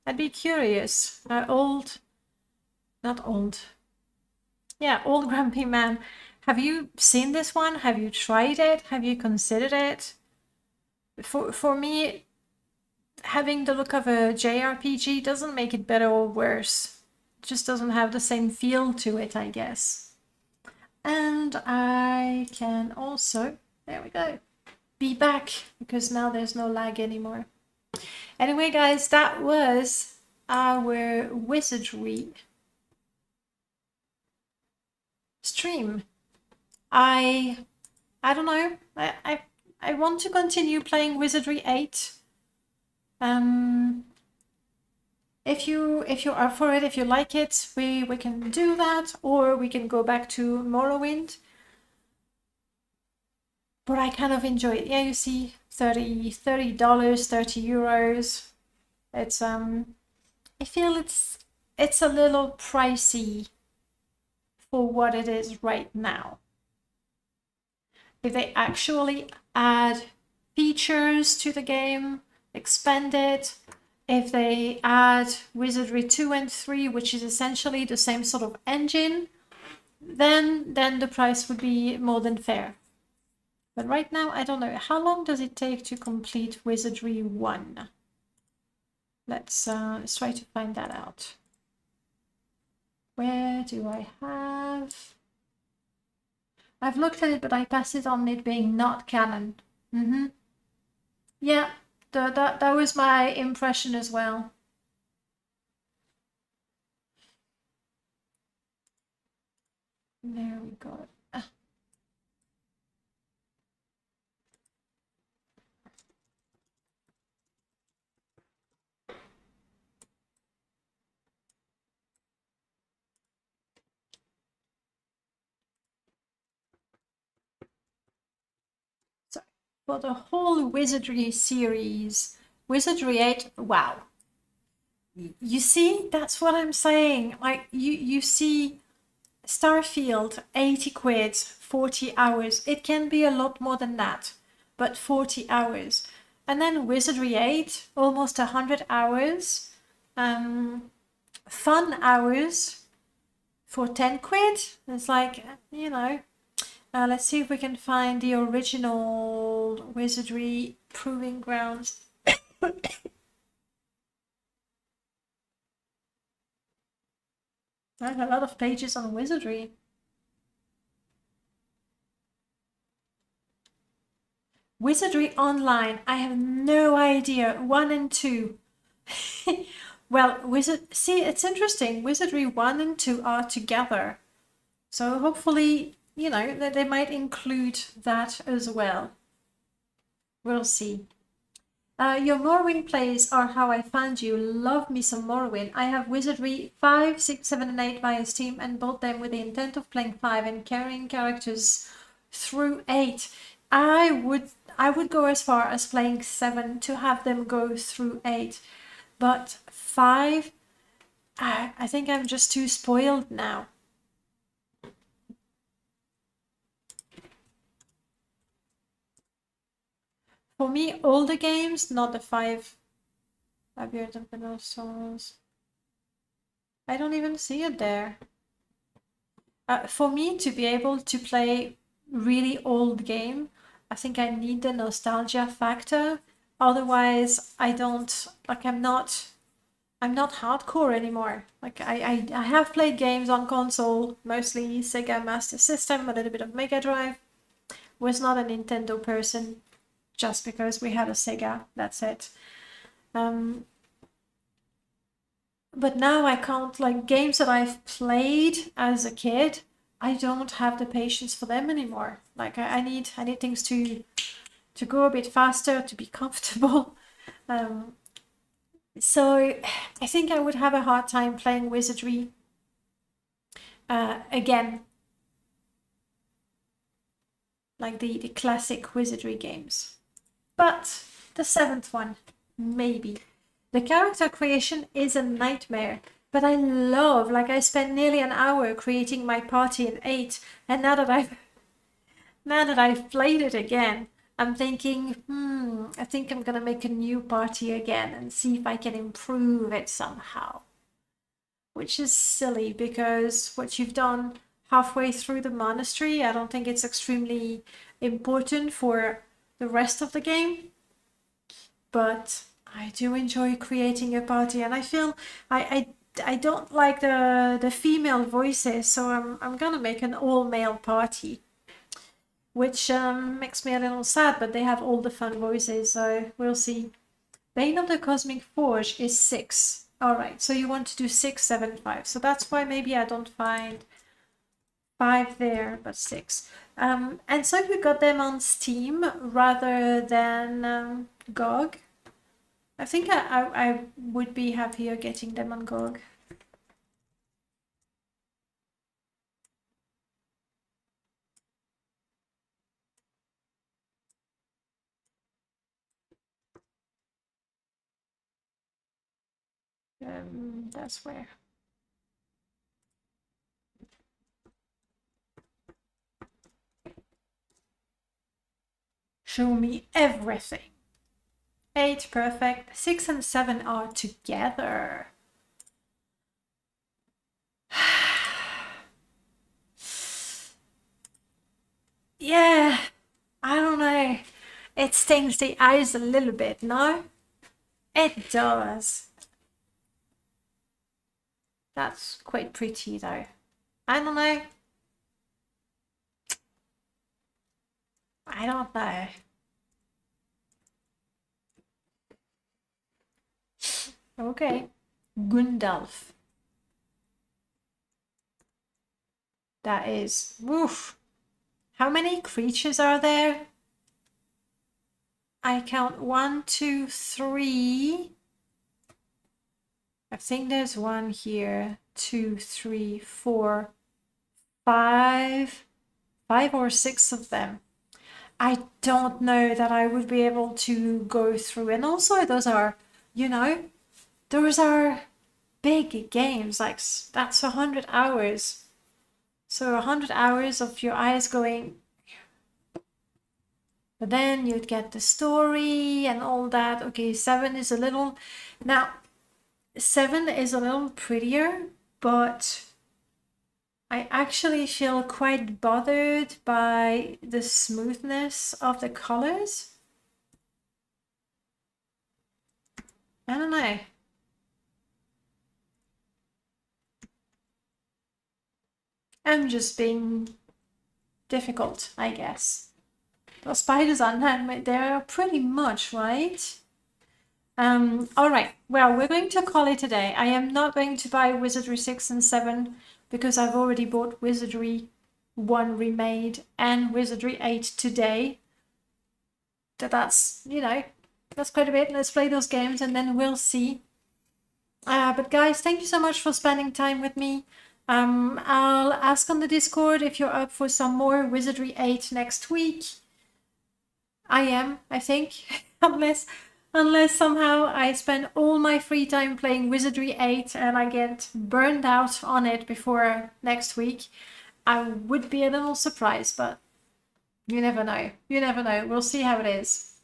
I'd be curious. Old grumpy man. Have you seen this one? Have you tried it? Have you considered it? For me, having the look of a JRPG doesn't make it better or worse. It just doesn't have the same feel to it, I guess. And I can also, there we go, be back because now there's no lag anymore. Anyway, guys, that was our Wizardry stream. I don't know. I want to continue playing Wizardry 8. If you are for it, if you like it, we can do that, or we can go back to Morrowind. But I kind of enjoy it. Yeah, you see, $30, €30. It's I feel it's a little pricey for what it is right now. If they actually add features to the game, expand it, if they add Wizardry 2 and 3, which is essentially the same sort of engine, then the price would be more than fair. But right now, I don't know. How long does it take to complete Wizardry 1? Let's try to find that out. Where do I have... I've looked at it, but I passed it on it being not canon. Yeah, that was my impression as well. There we go. So, for the whole Wizardry series, Wizardry 8, wow. You see, that's what I'm saying. Like, you see Starfield, 80 quid, 40 hours. It can be a lot more than that, but 40 hours. And then Wizardry 8, almost 100 hours. Fun hours for 10 quid. It's like, you know, let's see if we can find the original Wizardry Proving Grounds. I have a lot of pages on Wizardry. Wizardry Online, I have no idea. 1 and 2. Well, see, it's interesting. Wizardry 1 and 2 are together. So hopefully, you know, that they might include that as well. We'll see. Your Morrowind plays are how I found you. Love me some Morrowind. I have Wizardry 5, 6, 7, and 8 via Steam and bought them with the intent of playing 5 and carrying characters through 8. I would go as far as playing 7 to have them go through 8. But 5, I think I'm just too spoiled now. For me, older games, not the 5 Years of the Souls. I don't even see it there. For me to be able to play really old game, I think I need the nostalgia factor. Otherwise, I don't, like, I'm not hardcore anymore. Like, I have played games on console, mostly Sega Master System, a little bit of Mega Drive. Was not a Nintendo person, just because we had a Sega, that's it. But now I can't, like, games that I've played as a kid, I don't have the patience for them anymore. Like, I need things to go a bit faster, to be comfortable. So I think I would have a hard time playing Wizardry again. Like the classic Wizardry games. But the 7th one, maybe. The character creation is a nightmare, but I love, like, I spent nearly an hour creating my party in 8, and now that I've played it again, I'm thinking, I think I'm gonna make a new party again and see if I can improve it somehow. Which is silly, because what you've done halfway through the monastery, I don't think it's extremely important for the rest of the game. But I do enjoy creating a party, and I feel I don't like the female voices, so I'm gonna make an all-male party, which makes me a little sad, but they have all the fun voices, so we'll see. Bane of the Cosmic Forge is 6. Alright, so you want to do 6, 7, 5. So that's why maybe I don't find 5 there, but 6. And so we got them on Steam rather than GOG. I think I would be happier getting them on GOG. That's where. Show me everything. 8, perfect. 6 and 7 are together. Yeah, I don't know. It stings the eyes a little bit, no? It does. That's quite pretty though. I don't know. I don't know. Okay. Gundalf. That is, woof. How many creatures are there? I count 1, 2, 3. I think there's one here. 2, 3, 4, 5. 5 or 6 of them. I don't know that I would be able to go through. And also those are, you know, those are big games. Like that's 100 hours. So 100 hours of your eyes going. But then you'd get the story and all that. Okay, 7 is a little... Now, 7 is a little prettier, but I actually feel quite bothered by the smoothness of the colors. I don't know. I'm just being difficult, I guess. The spiders are handmade. They are pretty much, right? All right. Well, we're going to call it a day. I am not going to buy Wizardry 6 and 7 because I've already bought Wizardry 1 remade and Wizardry 8 today. That's, you know, that's quite a bit. Let's play those games and then we'll see. But guys, thank you so much for spending time with me. I'll ask on the Discord if you're up for some more Wizardry 8 next week. I am, I think, unless somehow I spend all my free time playing Wizardry 8 and I get burned out on it before next week. I would be a little surprised, but you never know. You never know. We'll see how it is.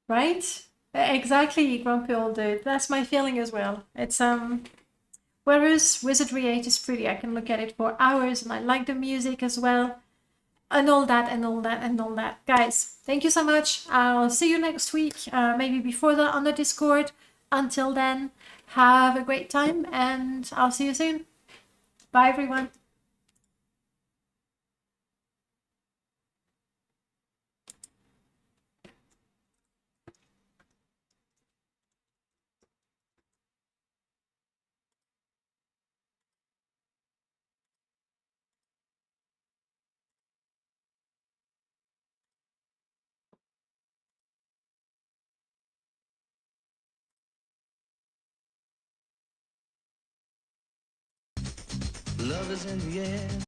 Right? Exactly, grumpy old dude. That's my feeling as well. It's whereas Wizardry 8 is pretty, I can look at it for hours and I like the music as well. And all that and all that and all that. Guys, thank you so much. I'll see you next week, maybe before that on the Discord. Until then, have a great time and I'll see you soon. Bye everyone. Love is in the air.